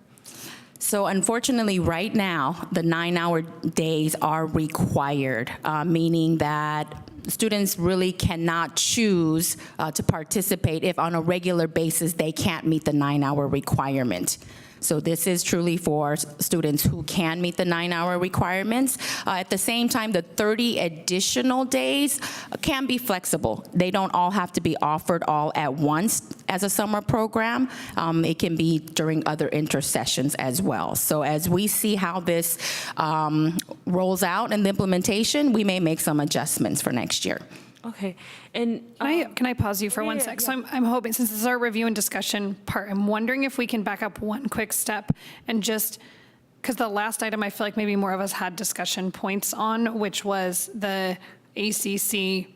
So unfortunately, right now, the 9-hour days are required, meaning that students really cannot choose to participate if on a regular basis they can't meet the 9-hour requirement. So this is truly for students who can meet the 9-hour requirements. At the same time, the 30 additional days can be flexible. They don't all have to be offered all at once as a summer program. It can be during other intersessions as well. So as we see how this rolls out in the implementation, we may make some adjustments for next year. Okay, and Can I pause you for 1 sec? So I'm hoping, since this is our review and discussion part, I'm wondering if we can back up one quick step and just, because the last item I feel like maybe more of us had discussion points on, which was the ACC,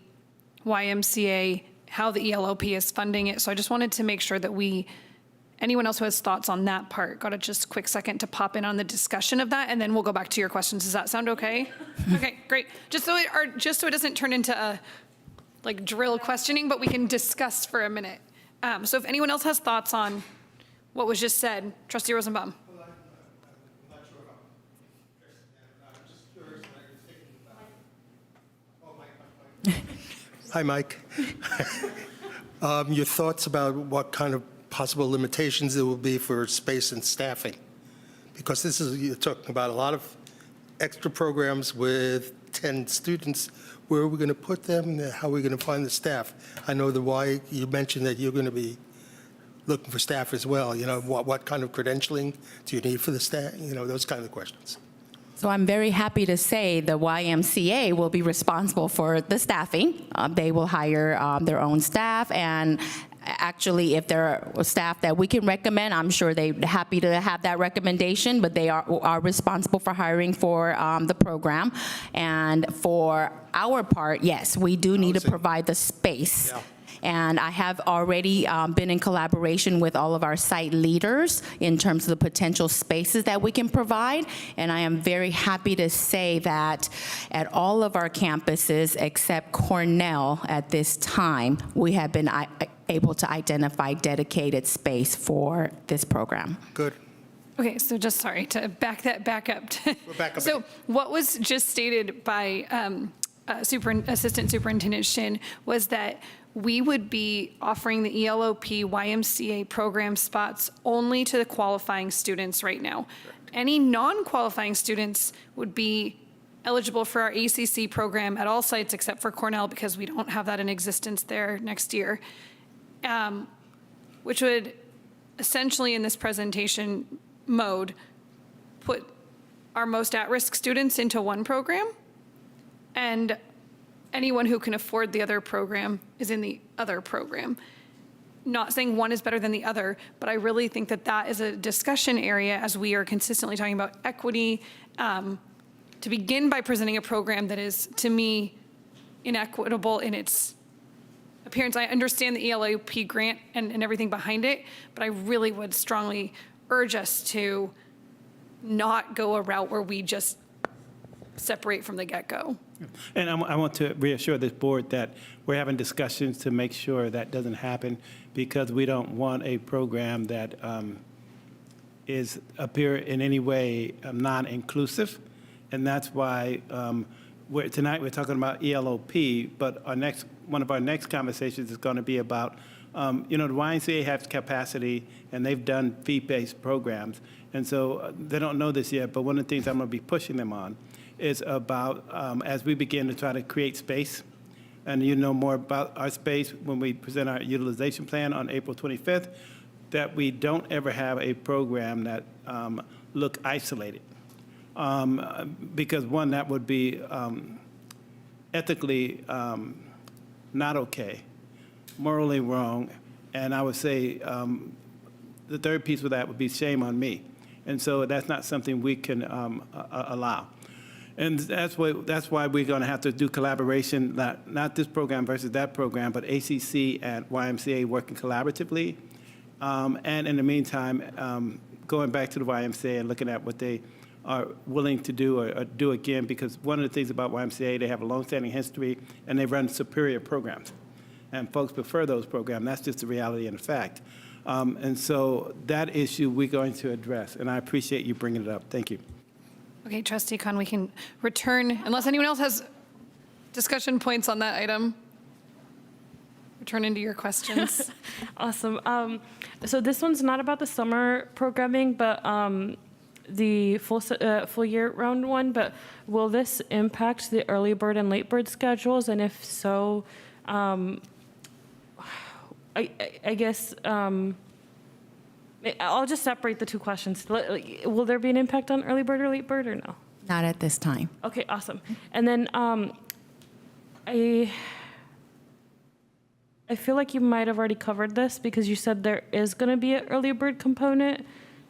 YMCA, how the ELOP is funding it. So I just wanted to make sure that anyone else who has thoughts on that part, got a just quick second to pop in on the discussion of that, and then we'll go back to your questions. Does that sound okay? Okay, great. Just so it doesn't turn into a drill questioning, but we can discuss for a minute. So if anyone else has thoughts on what was just said, Trustee Rosenbaum. Hi, Mike. Your thoughts about what kind of possible limitations there will be for space and staffing? Because you're talking about a lot of extra programs with 10 students. Where are we going to put them? How are we going to find the staff? I know why you mentioned that you're going to be looking for staff as well. You know, what kind of credentialing do you need for the staff? You know, those kind of questions. So I'm very happy to say the YMCA will be responsible for the staffing. They will hire their own staff, and actually, if there are staff that we can recommend, I'm sure they're happy to have that recommendation, but they are responsible for hiring for the program. And for our part, yes, we do need to provide the space. Yeah. And I have already been in collaboration with all of our site leaders in terms of the potential spaces that we can provide. And I am very happy to say that at all of our campuses except Cornell at this time, we have been able to identify dedicated space for this program. Good. Okay, so just sorry to back up. So what was just stated by Assistant Superintendent Shin was that we would be offering the ELOP YMCA program spots only to the qualifying students right now. Correct. Any non-qualifying students would be eligible for our ACC program at all sites except for Cornell, because we don't have that in existence there next year, which would essentially in this presentation mode put our most at-risk students into one program, and anyone who can afford the other program is in the other program. Not saying one is better than the other, but I really think that that is a discussion area as we are consistently talking about equity, to begin by presenting a program that is, to me, inequitable in its appearance. I understand the ELOP grant and everything behind it, but I really would strongly urge us to not go a route where we just separate from the get-go. And I want to reassure this board that we're having discussions to make sure that doesn't happen, because we don't want a program that appear in any way non-inclusive. And that's why tonight we're talking about ELOP, but one of our next conversations is going to be about, the YMCA has capacity and they've done fee-based programs. And so they don't know this yet, but one of the things I'm going to be pushing them on is about, as we begin to try to create space, and you know more about our space when we present our utilization plan on April 25th, that we don't ever have a program that look isolated. Because one, that would be ethically not okay, morally wrong, and I would say the third piece of that would be shame on me. And so that's not something we can allow. And that's why we're going to have to do collaboration, not this program versus that program, but ACC and YMCA working collaboratively. And in the meantime, going back to the YMCA and looking at what they are willing to do or do again, because one of the things about YMCA, they have a long-standing history and they run superior programs. And folks prefer those programs. That's just the reality and the fact. And so that issue we're going to address, and I appreciate you bringing it up. Thank you. Okay, Trustee Khan, we can return, unless anyone else has discussion points on that item. Return into your questions. Awesome. So this one's not about the summer programming, but the full year round one. But will this impact the early bird and late bird schedules? And if so, I guess I'll just separate the two questions. Will there be an impact on early bird or late bird, or no? Not at this time. Okay, awesome. And then I feel like you might have already covered this because you said there is going to be an early bird component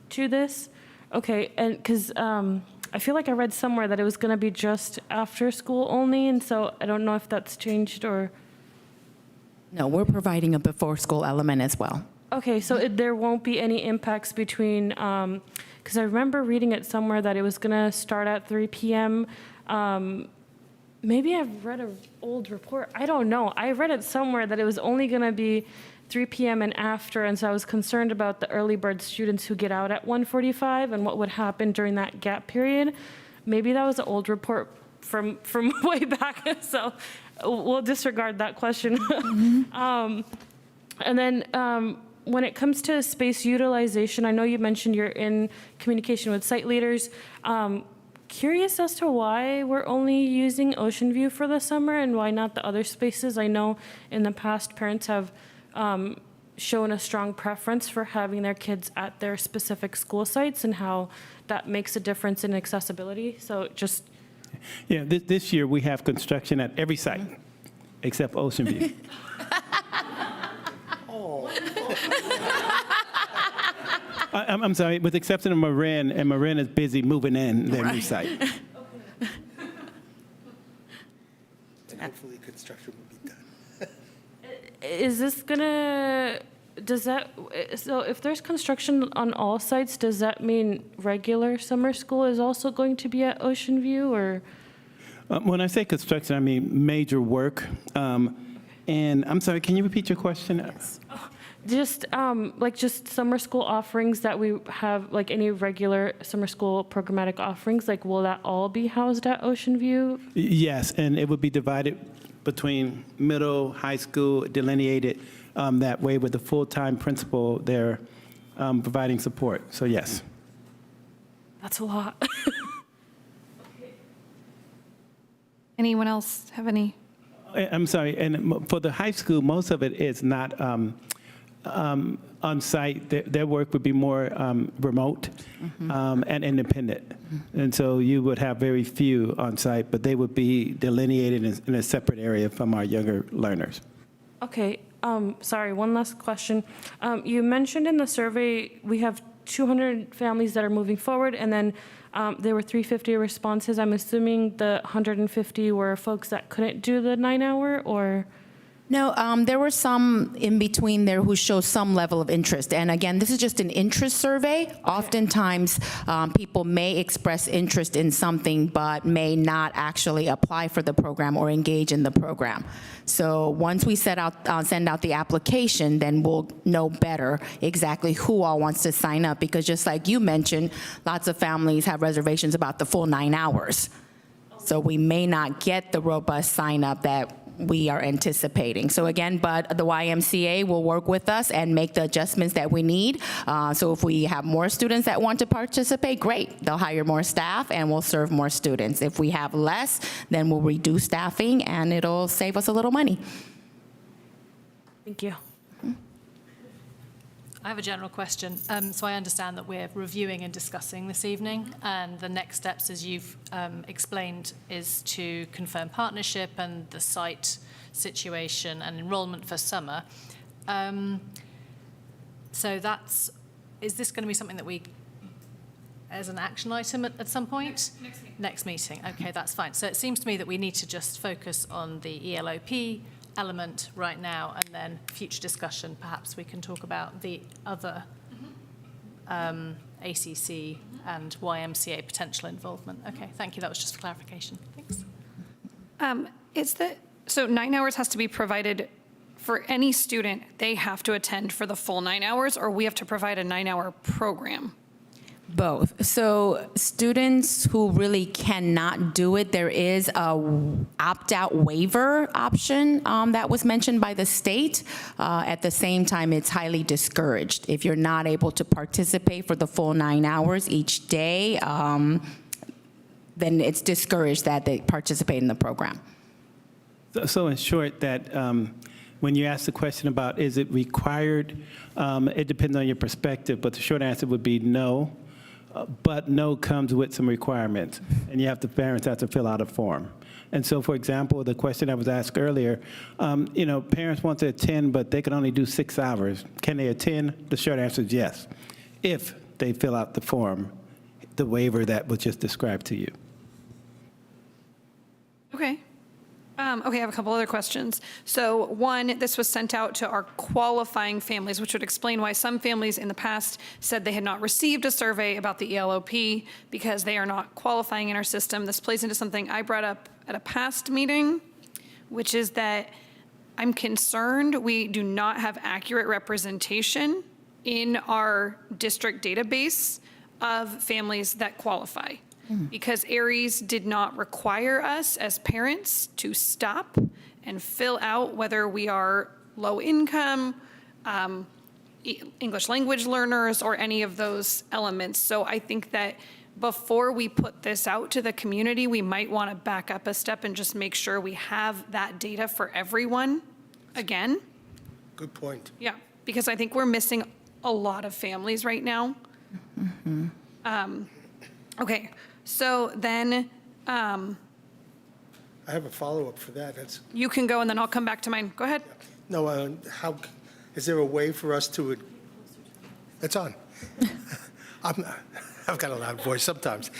to this. Okay, and because I feel like I read somewhere that it was going to be just after school only, and so I don't know if that's changed or. No, we're providing a before school element as well. Okay, so there won't be any impacts between, because I remember reading it somewhere that it was going to start at 3 p.m. Maybe I've read an old report. I don't know. I read it somewhere that it was only going to be 3 p.m. and after, and so I was concerned about the early bird students who get out at 1:45 and what would happen during that gap period. Maybe that was an old report from way back, so we'll disregard that question. And then when it comes to space utilization, I know you mentioned you're in communication with site leaders. Curious as to why we're only using Ocean View for the summer and why not the other spaces. I know in the past parents have shown a strong preference for having their kids at their specific school sites and how that makes a difference in accessibility. So just. Yeah, this year we have construction at every site except Ocean View. I'm sorry, with the exception of Marin, and Marin is busy moving in their new site. And hopefully construction will be done. Is this gonna, so if there's construction on all sites, does that mean regular summer school is also going to be at Ocean View, or? When I say construction, I mean major work. And I'm sorry, can you repeat your question? Yes. Just just summer school offerings that we have, like any regular summer school programmatic offerings, like will that all be housed at Ocean View? Yes, and it would be divided between middle, high school, delineated that way with the full-time principal there providing support. So yes. That's a lot. Anyone else have any? I'm sorry, and for the high school, most of it is not on site. Their work would be more remote and independent. And so you would have very few on site, but they would be delineated in a separate area from our younger learners. Okay, sorry, one last question. You mentioned in the survey we have 200 families that are moving forward, and then there were 350 responses. I'm assuming the 150 were folks that couldn't do the 9-hour, or? No, there were some in between there who show some level of interest. And again, this is just an interest survey. Oftentimes, people may express interest in something but may not actually apply for the program or engage in the program. So once we send out the application, then we'll know better exactly who all wants to sign up, because just like you mentioned, lots of families have reservations about the full 9 hours. So we may not get the robust sign up that we are anticipating. So again, but the YMCA will work with us and make the adjustments that we need. So if we have more students that want to participate, great. They'll hire more staff and we'll serve more students. If we have less, then we'll reduce staffing and it'll save us a little money. Thank you. I have a general question. So I understand that we're reviewing and discussing this evening, and the next steps, as you've explained, is to confirm partnership and the site situation and enrollment for summer. So is this going to be something that we as an action item at some point? Next meeting. Okay, that's fine. So it seems to me that we need to just focus on the ELOP element right now, and then future discussion, perhaps we can talk about the other ACC and YMCA potential involvement. Okay, thank you. That was just for clarification. Thanks. So 9 hours has to be provided for any student. They have to attend for the full 9 hours, or we have to provide a 9-hour program? Both. So students who really cannot do it, there is a opt-out waiver option that was mentioned by the state. At the same time, it's highly discouraged. If you're not able to participate for the full 9 hours each day, then it's discouraged that they participate in the program. So in short, that when you ask the question about is it required, it depends on your perspective, but the short answer would be no. But no comes with some requirements, and parents have to fill out a form. And so, for example, the question I was asked earlier, parents want to attend, but they can only do 6 hours. Can they attend? The short answer is yes, if they fill out the form, the waiver that was just described to you. Okay. Okay, I have a couple other questions. So one, this was sent out to our qualifying families, which would explain why some families in the past said they had not received a survey about the ELOP because they are not qualifying in our system. This plays into something I brought up at a past meeting, which is that I'm concerned we do not have accurate representation in our district database of families that qualify. Because Aries did not require us as parents to stop and fill out whether we are low income, English language learners, or any of those elements. So I think that before we put this out to the community, we might want to back up a step and just make sure we have that data for everyone again. Good point. Yeah, because I think we're missing a lot of families right now. Okay. So then I have a follow-up for that. you can go, and then I'll come back to mine. Go ahead. No, is there a way for us to, it's on. I've got a loud voice sometimes.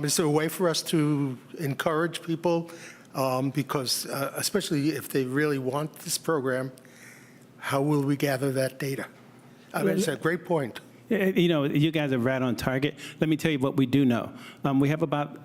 Is there a way for us to encourage people, because especially if they really want this program, how will we gather that data? I mean, it's a great point. You guys are right on target. Let me tell you what we do know. We have about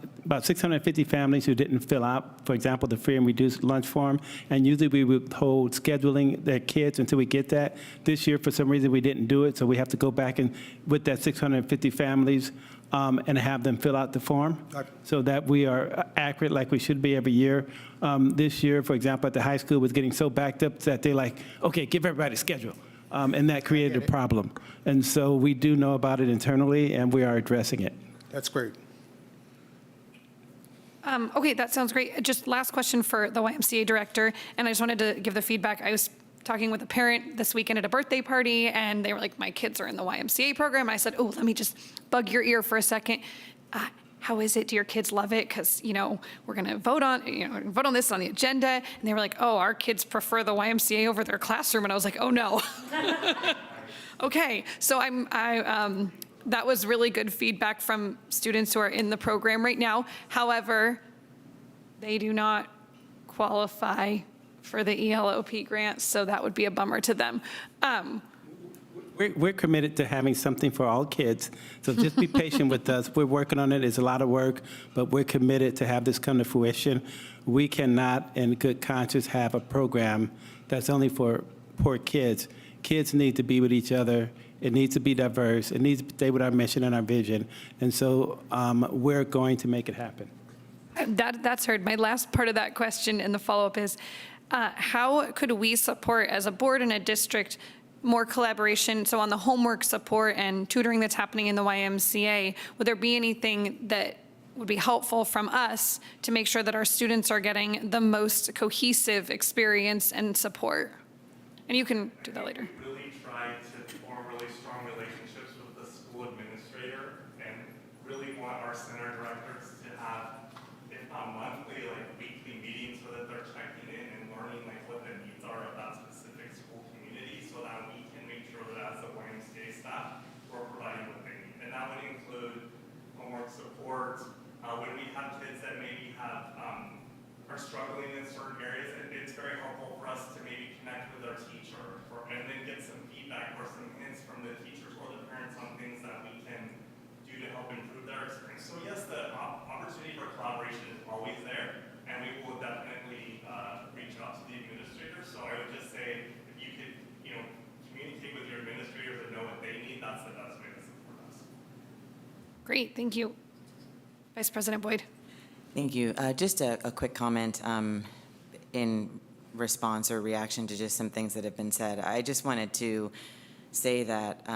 650 families who didn't fill out, for example, the free and reduced lunch form, and usually we would hold scheduling their kids until we get that. This year, for some reason, we didn't do it, so we have to go back and with that 650 families and have them fill out the form so that we are accurate like we should be every year. This year, for example, at the high school was getting so backed up that they're like, okay, give everybody a schedule. And that created a problem. And so we do know about it internally, and we are addressing it. That's great. Okay, that sounds great. Just last question for the YMCA director, and I just wanted to give the feedback. I was talking with a parent this weekend at a birthday party, and they were like, my kids are in the YMCA program. I said, oh, let me just bug your ear for a second. How is it? Do your kids love it? Because, we're going to vote on this on the agenda. And they were like, oh, our kids prefer the YMCA over their classroom. And I was like, oh, no. Okay, so that was really good feedback from students who are in the program right now. However, they do not qualify for the ELOP grant, so that would be a bummer to them. We're committed to having something for all kids, so just be patient with us. We're working on it. It's a lot of work, but we're committed to have this come to fruition. We cannot, in good conscience, have a program that's only for poor kids. Kids need to be with each other. It needs to be diverse. It needs to stay with our mission and our vision. And so we're going to make it happen. That's heard. My last part of that question and the follow-up is, how could we support, as a board and a district, more collaboration? So on the homework support and tutoring that's happening in the YMCA, would there be anything that would be helpful from us to make sure that our students are getting the most cohesive experience and support? And you can do that later. We really try to form really strong relationships with the school administrator and really want our center directors to have, if not monthly, like weekly meetings so that they're checking in and learning what the needs are of that specific school community so that we can make sure that as the YMCA staff, we're providing what they need. And that would include us to maybe connect with our teacher and then get some feedback or some hints from the teachers or the parents on things that we can do to help improve their experience. So yes, the opportunity for collaboration is always there, and we will definitely reach out to the administrators. So I would just say if you could, communicate with your administrators and know what they need, that's the best way to support us. Great, thank you. Vice President Boyd. Thank you. Just a quick comment in response or reaction to just some things that have been said. I just wanted to say that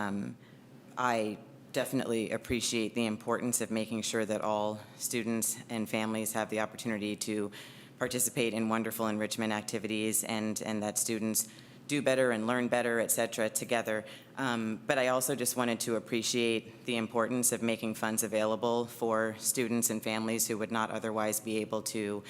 I definitely appreciate the importance of making sure that all students and families have the opportunity to participate in wonderful enrichment activities and that students do better and learn better, et cetera, together. But I also just wanted to appreciate the importance of making funds available for students and families who would not otherwise be able to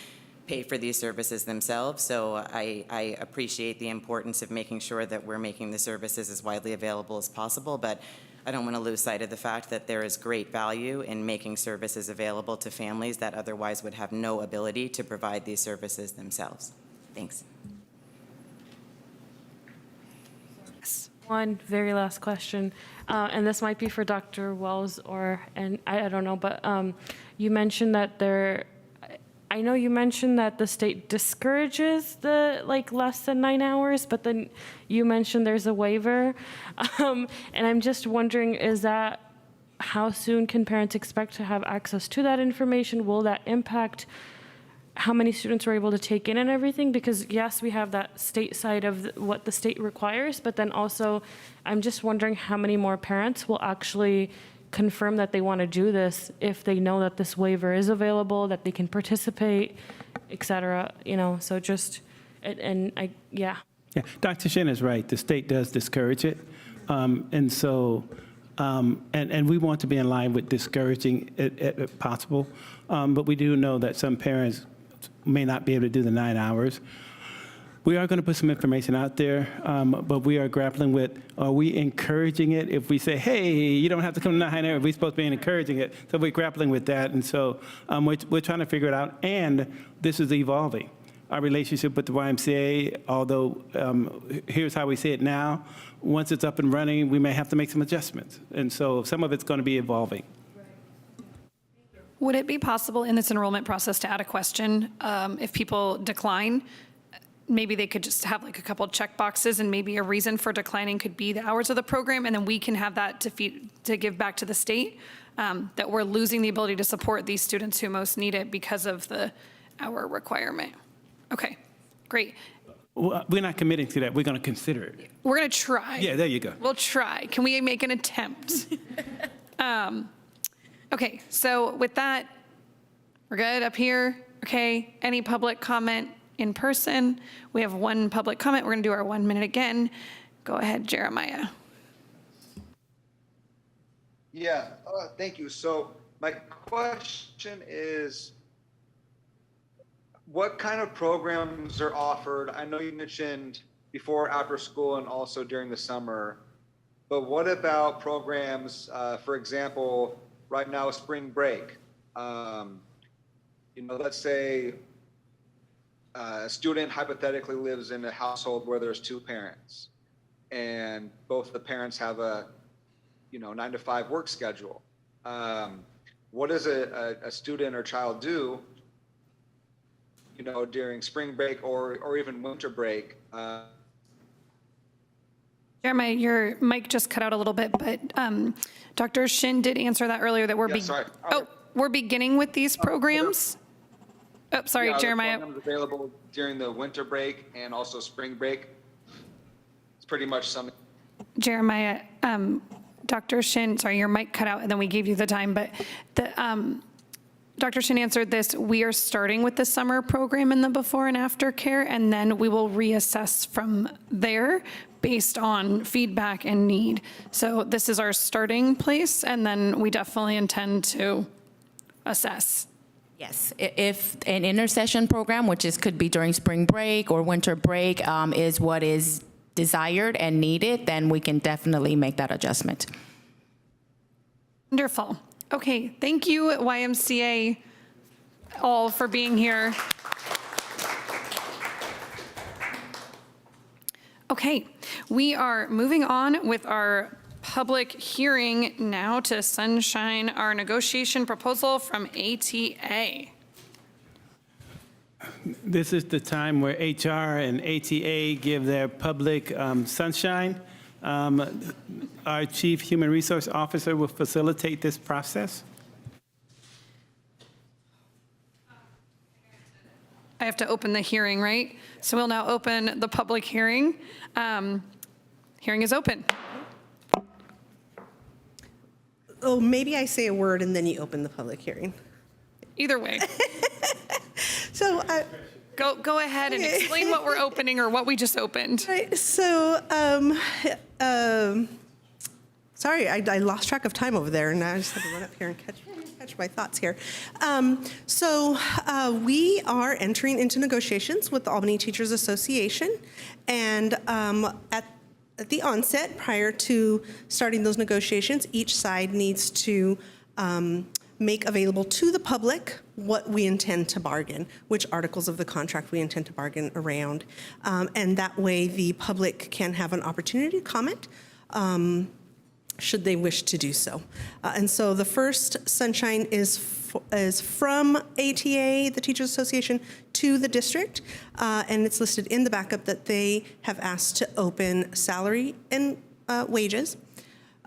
pay for these services themselves. So I appreciate the importance of making sure that we're making the services as widely available as possible, but I don't want to lose sight of the fact that there is great value in making services available to families that otherwise would have no ability to provide these services themselves. Thanks. One very last question, and this might be for Dr. Wells and I don't know, but you mentioned that I know you mentioned that the state discourages the less than 9 hours, but then you mentioned there's a waiver, and I'm just wondering, how soon can parents expect to have access to that information? Will that impact how many students are able to take in and everything? Because yes, we have that state side of what the state requires, but then also I'm just wondering how many more parents will actually confirm that they want to do this if they know that this waiver is available, that they can participate, et cetera, so just, yeah. Yeah, Dr. Shin is right. The state does discourage it. And so, and we want to be in line with discouraging it if possible. But we do know that some parents may not be able to do the 9 hours. We are going to put some information out there, but we are grappling with, are we encouraging it? If we say, hey, you don't have to come to 9 hours, we're supposed to be encouraging it. So we're grappling with that. And so we're trying to figure it out. And this is evolving. Our relationship with the YMCA, although here's how we see it now, once it's up and running, we may have to make some adjustments. And so some of it's going to be evolving. Would it be possible in this enrollment process to add a question if people decline? Maybe they could just have a couple check boxes, and maybe a reason for declining could be the hours of the program, and then we can have that to give back to the state, that we're losing the ability to support these students who most need it because of the hour requirement. Okay, great. Well, we're not committing to that. We're going to consider it. We're going to try. Yeah, there you go. We'll try. Can we make an attempt? Okay, so with that, we're good up here. Okay, any public comment in person? We have one public comment. We're going to do our 1 minute again. Go ahead, Jeremiah. Yeah, thank you. So my question is, what kind of programs are offered? I know you mentioned before, after school, and also during the summer, but what about programs, for example, right now, spring break? Let's say a student hypothetically lives in a household where there's 2 parents, and both the parents have a 9 to 5 work schedule. What does a student or child do, during spring break or even winter break? Jeremiah, your mic just cut out a little bit, but Dr. Shin did answer that earlier that we're beginning with these programs. Oh, sorry, Jeremiah. Programs available during the winter break and also spring break. It's pretty much something. Jeremiah, Dr. Shin, sorry, your mic cut out and then we gave you the time, but Dr. Shin answered this. We are starting with the summer program in the before and after care, and then we will reassess from there based on feedback and need. So this is our starting place, and then we definitely intend to assess. Yes, if an intercession program, which could be during spring break or winter break, is what is desired and needed, then we can definitely make that adjustment. Wonderful. Okay, thank you, YMCA, all for being here. Okay, we are moving on with our public hearing now to sunshine our negotiation proposal from ATA. This is the time where HR and ATA give their public sunshine. Our Chief Human Resource Officer will facilitate this process. I have to open the hearing, right? So we'll now open the public hearing. Hearing is open. Oh, maybe I say a word and then you open the public hearing. Either way. So go ahead and explain what we're opening or what we just opened. Right. So sorry, I lost track of time over there, and I just had to run up here and catch my thoughts here. We are entering into negotiations with the Albany Teachers Association, and at the onset, prior to starting those negotiations, each side needs to make available to the public what we intend to bargain, which articles of the contract we intend to bargain around. And that way the public can have an opportunity to comment should they wish to do so. And so the first sunshine is from ATA, the Teachers Association, to the district. And it's listed in the backup that they have asked to open salary and wages.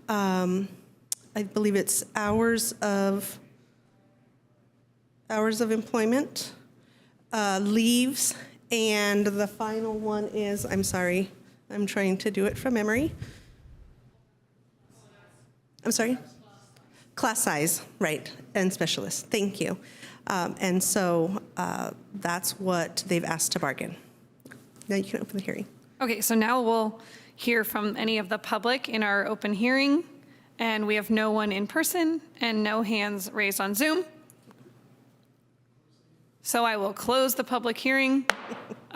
I believe it's hours of employment, leaves, and the final one is, I'm sorry, I'm trying to do it from memory. I'm sorry? Class size, right, and specialists, thank you. And so that's what they've asked to bargain. Now you can open the hearing. Okay, so now we'll hear from any of the public in our open hearing, and we have no one in person and no hands raised on Zoom. So I will close the public hearing.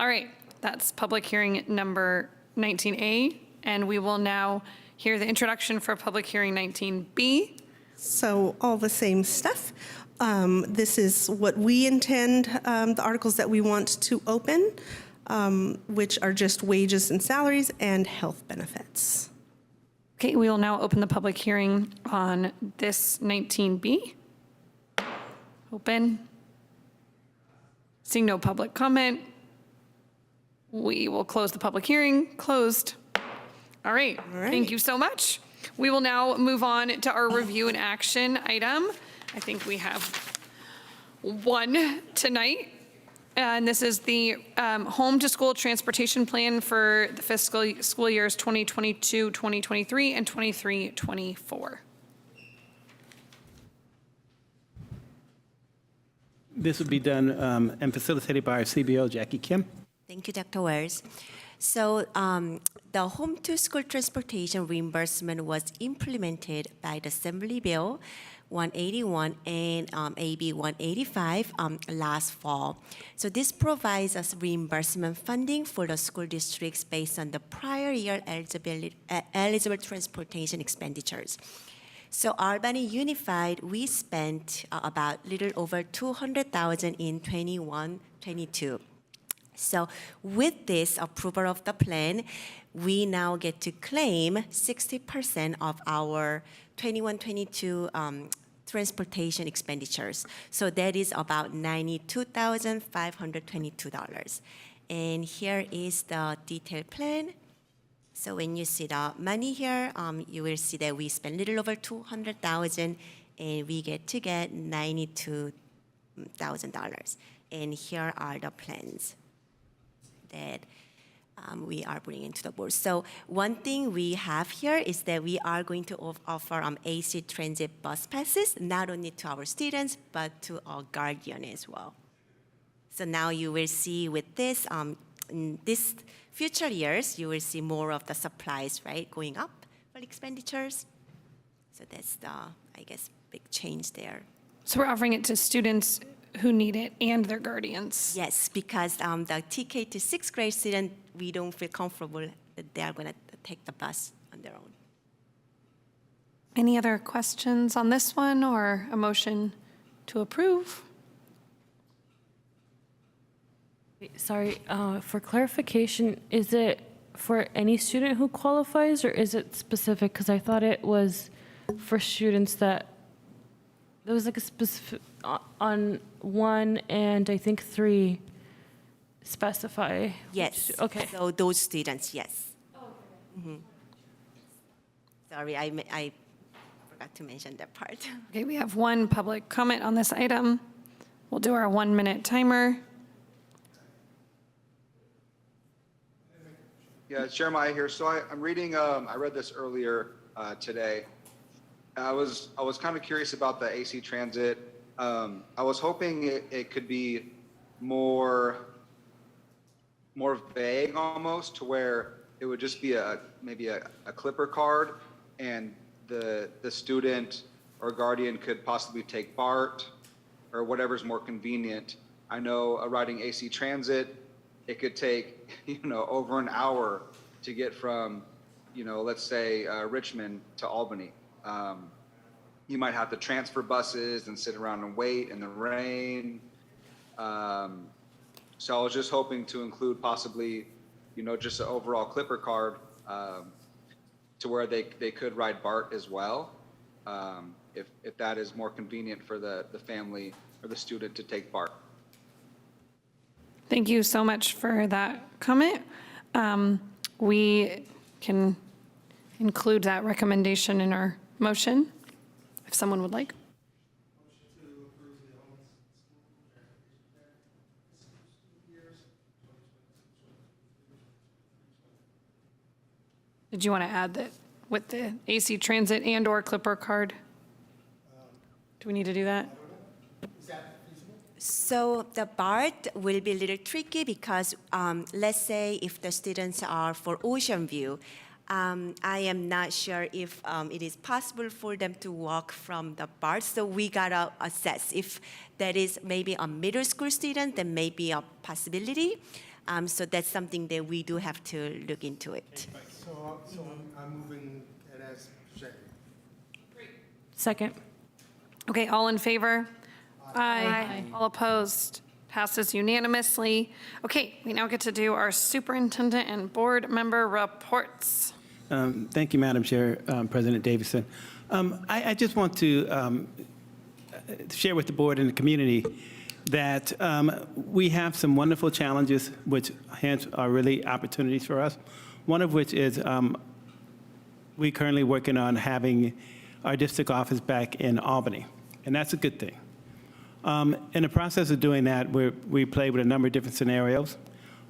All right, that's public hearing number 19A, and we will now hear the introduction for public hearing 19B. So all the same stuff. This is what we intend, the articles that we want to open, which are just wages and salaries and health benefits. Okay, we will now open the public hearing on this 19B. Open. Seeing no public comment, we will close the public hearing. Closed. All right. Thank you so much. We will now move on to our review and action item. I think we have one tonight. And this is the home to school transportation plan for the fiscal school years 2022, 2023, and 23, 24. This will be done and facilitated by our CBO, Jackie Kim. Thank you, Dr. Wells. So the home to school transportation reimbursement was implemented by the Assembly Bill 181 and AB 185 last fall. So this provides us reimbursement funding for the school districts based on the prior year eligible transportation expenditures. So Albany Unified, we spent about little over $200,000 in 21-22. So with this approval of the plan, we now get to claim 60% of our 21-22 transportation expenditures. So that is about $92,522. And here is the detailed plan. So when you see the money here, you will see that we spent a little over $200,000 and we get $92,000. And here are the plans that we are bringing to the board. So one thing we have here is that we are going to offer AC transit bus passes, not only to our students, but to our guardian as well. So now you will see with this, in this future years, you will see more of the supplies, right, going up for expenditures. So that's the, I guess, big change there. So we're offering it to students who need it and their guardians. Yes, because the TK to 6th grade student, we don't feel comfortable that they are going to take the bus on their own. Any other questions on this one or a motion to approve? Sorry, for clarification, is it for any student who qualifies, or is it specific? Because I thought it was for students that, there was like a specific, on 1 and I think 3 specify. Yes. Okay. So those students, yes. Mhm. Sorry, I forgot to mention that part. Okay, we have one public comment on this item. We'll do our 1-minute timer. Yeah, Jeremiah here. So I'm reading, I read this earlier today. I was kind of curious about the AC Transit. I was hoping it could be more vague almost, to where it would just be maybe a Clipper card, and the student or guardian could possibly take BART or whatever's more convenient. I know riding AC Transit, it could take, over an hour to get from, let's say Richmond to Albany. You might have to transfer buses and sit around and wait in the rain. So I was just hoping to include possibly, just an overall Clipper card, to where they could ride BART as well, if that is more convenient for the family or the student to take BART. Thank you so much for that comment. We can include that recommendation in our motion, if someone would like. Did you want to add that with the AC Transit and/or Clipper card? Do we need to do that? So the BART will be a little tricky because let's say if the students are for Ocean View, I am not sure if it is possible for them to walk from the BART. So we gotta assess if that is maybe a middle school student, then maybe a possibility. So that's something that we do have to look into it. So I'm moving it as presented. Second. Okay, all in favor? Aye. All opposed? Passes unanimously. Okay, we now get to do our superintendent and board member reports. Thank you, Madam Chair, President Davison. I just want to share with the board and the community that we have some wonderful challenges, which hence are really opportunities for us. One of which is we currently working on having our district office back in Albany, and that's a good thing. In the process of doing that, we play with a number of different scenarios,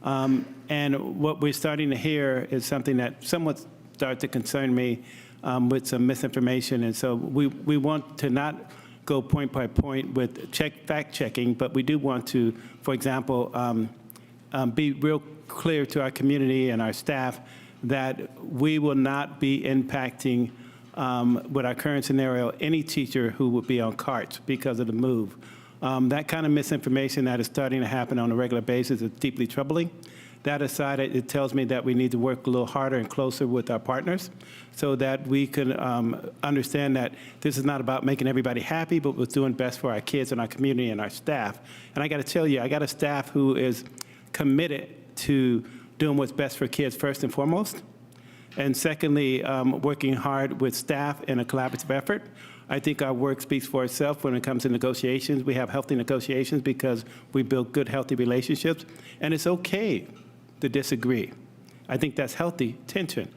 and what we're starting to hear is something that somewhat started to concern me with some misinformation, and so we want to not go point by point with fact checking, but we do want to, for example, be real clear to our community and our staff that we will not be impacting with our current scenario any teacher who would be on carts because of the move. That kind of misinformation that is starting to happen on a regular basis is deeply troubling. That aside, it tells me that we need to work a little harder and closer with our partners so that we can understand that this is not about making everybody happy, but what's doing best for our kids and our community and our staff. And I got to tell you, I got a staff who is committed to doing what's best for kids first and foremost. And secondly, working hard with staff in a collaborative effort. I think our work speaks for itself when it comes to negotiations. We have healthy negotiations because we build good, healthy relationships. And it's okay to disagree. I think that's healthy tension.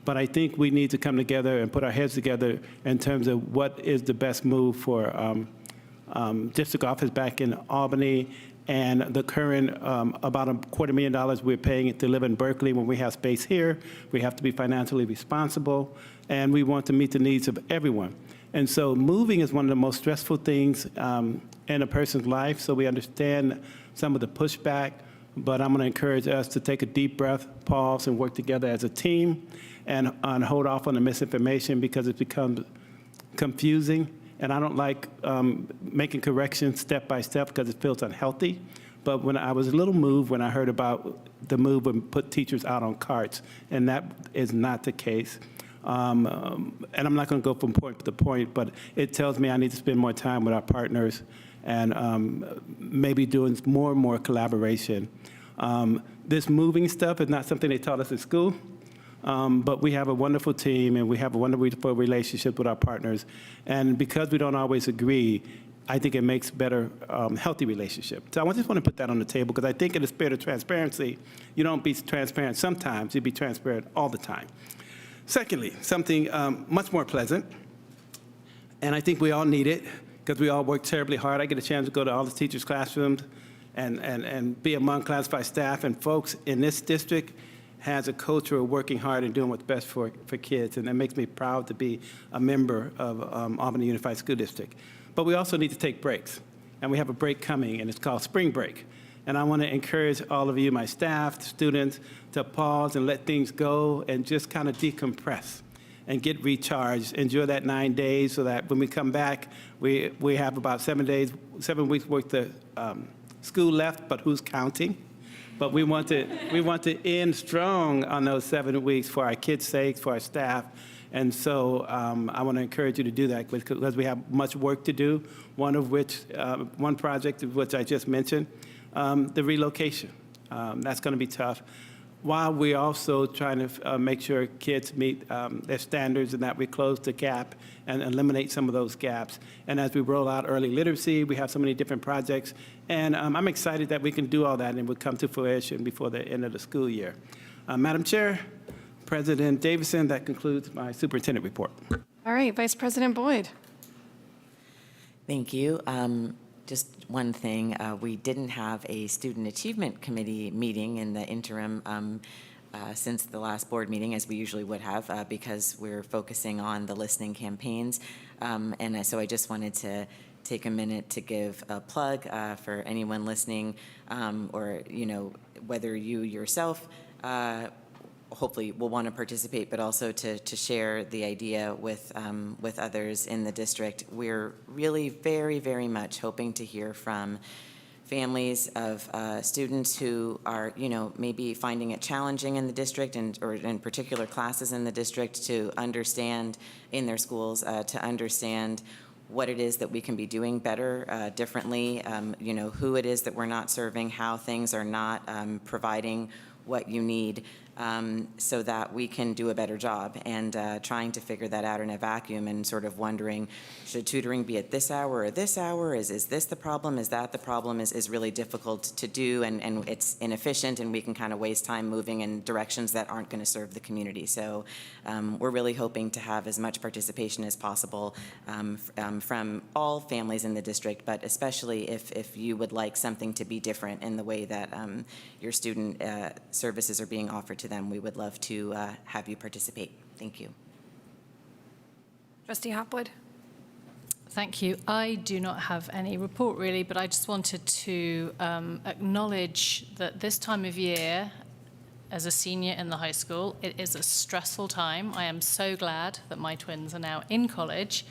But I think we need to come together and put our heads together in terms of what is the best move for district office back in Albany and the current about $250,000 we're paying to live in Berkeley when we have space here. We have to be financially responsible, and we want to meet the needs of everyone. And so moving is one of the most stressful things in a person's life, so we understand some of the pushback, but I'm going to encourage us to take a deep breath, pause, and work together as a team and hold off on the misinformation because it becomes confusing. And I don't like making corrections step by step because it feels unhealthy. But when I was a little moved when I heard about the move and put teachers out on carts, and that is not the case. And I'm not going to go from point to point, but it tells me I need to spend more time with our partners and maybe doing more and more collaboration. This moving stuff is not something they taught us in school, but we have a wonderful team and we have a wonderful relationship with our partners. And because we don't always agree, I think it makes better, healthy relationship. So I just want to put that on the table because I think in the spirit of transparency, you don't be transparent sometimes, you be transparent all the time. Secondly, something much more pleasant, and I think we all need it because we all work terribly hard. I get a chance to go to all the teachers' classrooms and be among classified staff, and folks in this district has a culture of working hard and doing what's best for kids, and that makes me proud to be a member of Albany Unified School District. But we also need to take breaks, and we have a break coming, and it's called spring break. And I want to encourage all of you, my staff, students, to pause and let things go and just kind of decompress and get recharged. Enjoy that 9 days so that when we come back, we have about 7 weeks worth of school left, but who's counting? But we want to end strong on those 7 weeks for our kids' sakes, for our staff. And so I want to encourage you to do that because we have much work to do, one project of which I just mentioned, the relocation. That's going to be tough, while we're also trying to make sure kids meet their standards and that we close the gap and eliminate some of those gaps. And as we roll out early literacy, we have so many different projects. And I'm excited that we can do all that and it will come to fruition before the end of the school year. Madam Chair, President Davison, that concludes my superintendent report. All right, Vice President Boyd. Thank you. Just one thing, we didn't have a Student Achievement Committee meeting in the interim since the last board meeting, as we usually would have, because we're focusing on the listening campaigns. And so I just wanted to take a minute to give a plug for anyone listening, or, whether you yourself hopefully will want to participate, but also to share the idea with others in the district. We're really very, very much hoping to hear from families of students who are, maybe finding it challenging in the district or in particular classes in the district to understand in their schools, to understand what it is that we can be doing better, differently, who it is that we're not serving, how things are not providing what you need, so that we can do a better job. And trying to figure that out in a vacuum and sort of wondering, should tutoring be at this hour or this hour? Is this the problem? Is that the problem? Is really difficult to do, and it's inefficient, and we can kind of waste time moving in directions that aren't going to serve the community. So we're really hoping to have as much participation as possible from all families in the district, but especially if you would like something to be different in the way that your student services are being offered to them, we would love to have you participate. Thank you. Trustee Hopwood. Thank you. I do not have any report really, but I just wanted to acknowledge that this time of year, as a senior in the high school, it is a stressful time. I am so glad that my twins are now in college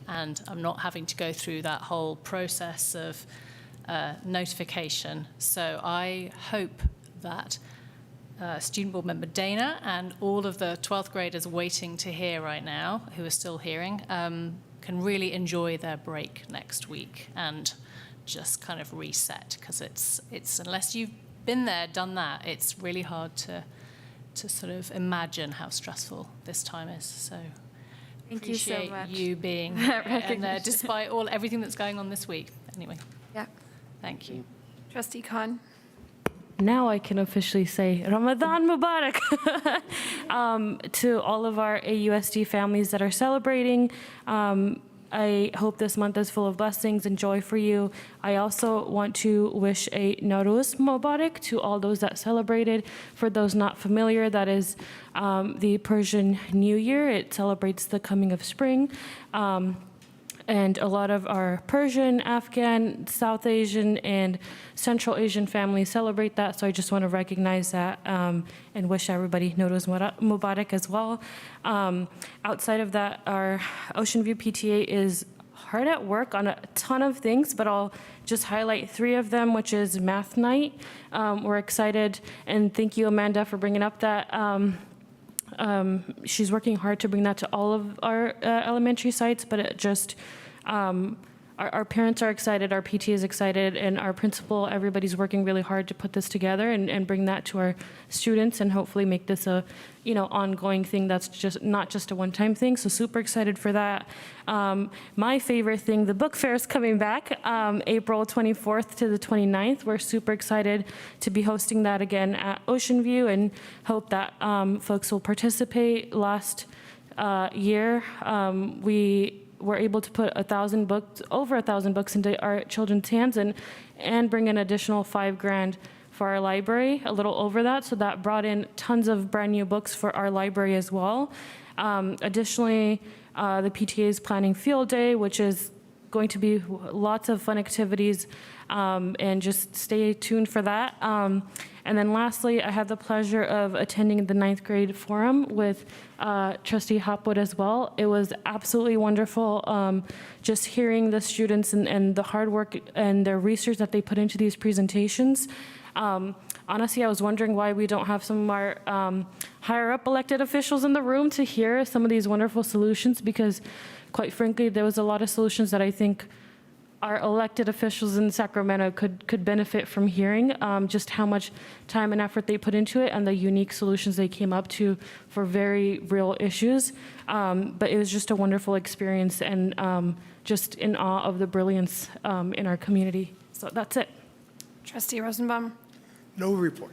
and I'm not having to go through that whole process of notification. So I hope that Student Board Member Dana and all of the 12th graders waiting to hear right now, who are still hearing, can really enjoy their break next week and just kind of reset, because it's unless you've been there, done that, it's really hard to sort of imagine how stressful this time is. So Thank you so much. You being and despite everything that's going on this week. Anyway. Yeah. Thank you. Trustee Khan. Now I can officially say Ramadan Mubarak to all of our AUSD families that are celebrating. I hope this month is full of blessings and joy for you. I also want to wish a Nowruz Mubarak to all those that celebrated. For those not familiar, that is the Persian New Year. It celebrates the coming of spring. And a lot of our Persian, Afghan, South Asian, and Central Asian families celebrate that. So I just want to recognize that and wish everybody Nowruz Mubarak as well. Outside of that, our Ocean View PTA is hard at work on a ton of things, but I'll just highlight 3 of them, which is Math Night. We're excited, and thank you, Amanda, for bringing up that. She's working hard to bring that to all of our elementary sites, but it just, our parents are excited, our PT is excited, and our principal, everybody's working really hard to put this together and bring that to our students and hopefully make this a, ongoing thing that's just not just a one-time thing. So super excited for that. My favorite thing, the book fair is coming back April 24th to the 29th. We're super excited to be hosting that again at Ocean View and hope that folks will participate. Last year, we were able to put over 1,000 books into our children's hands and bring an additional $5,000 for our library, a little over that. So that brought in tons of brand new books for our library as well. Additionally, the PTA is planning Field Day, which is going to be lots of fun activities, and just stay tuned for that. And then lastly, I had the pleasure of attending the 9th grade forum with Trustee Hopwood as well. It was absolutely wonderful, just hearing the students and the hard work and their research that they put into these presentations. Honestly, I was wondering why we don't have some of our higher up elected officials in the room to hear some of these wonderful solutions, because quite frankly, there was a lot of solutions that I think our elected officials in Sacramento could benefit from hearing, just how much time and effort they put into it and the unique solutions they came up to for very real issues. But it was just a wonderful experience, and just in awe of the brilliance in our community. So that's it. Trustee Rosenbaum? No report.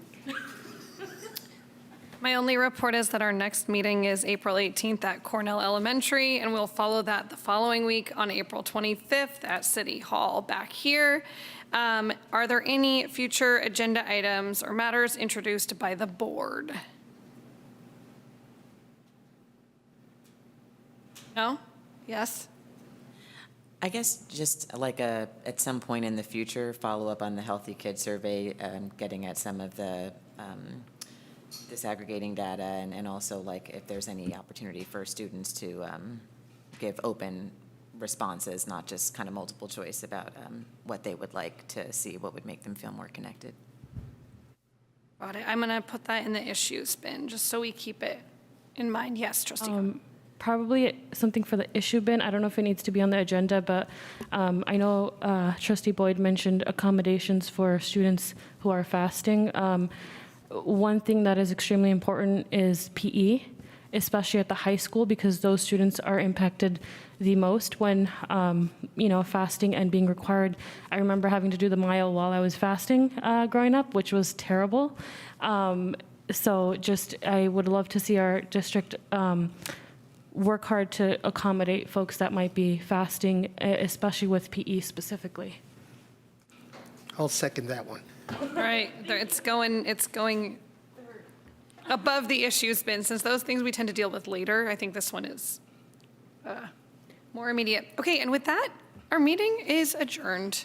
My only report is that our next meeting is April 18th at Cornell Elementary, and we'll follow that the following week on April 25th at City Hall back here. Are there any future agenda items or matters introduced by the board? No? Yes? I guess just like at some point in the future, follow up on the Healthy Kids survey, getting at some of the disaggregating data, and also like if there's any opportunity for students to give open responses, not just kind of multiple choice about what they would like to see, what would make them feel more connected. Got it. I'm going to put that in the issues bin just so we keep it in mind. Yes, Trustee. Probably something for the issue bin. I don't know if it needs to be on the agenda, but I know Trustee Boyd mentioned accommodations for students who are fasting. One thing that is extremely important is PE, especially at the high school, because those students are impacted the most when, fasting and being required. I remember having to do the mile while I was fasting growing up, which was terrible. So I would love to see our district work hard to accommodate folks that might be fasting, especially with PE specifically. I'll second that one. All right, it's going above the issues bin. Since those things we tend to deal with later, I think this one is more immediate. Okay, and with that, our meeting is adjourned.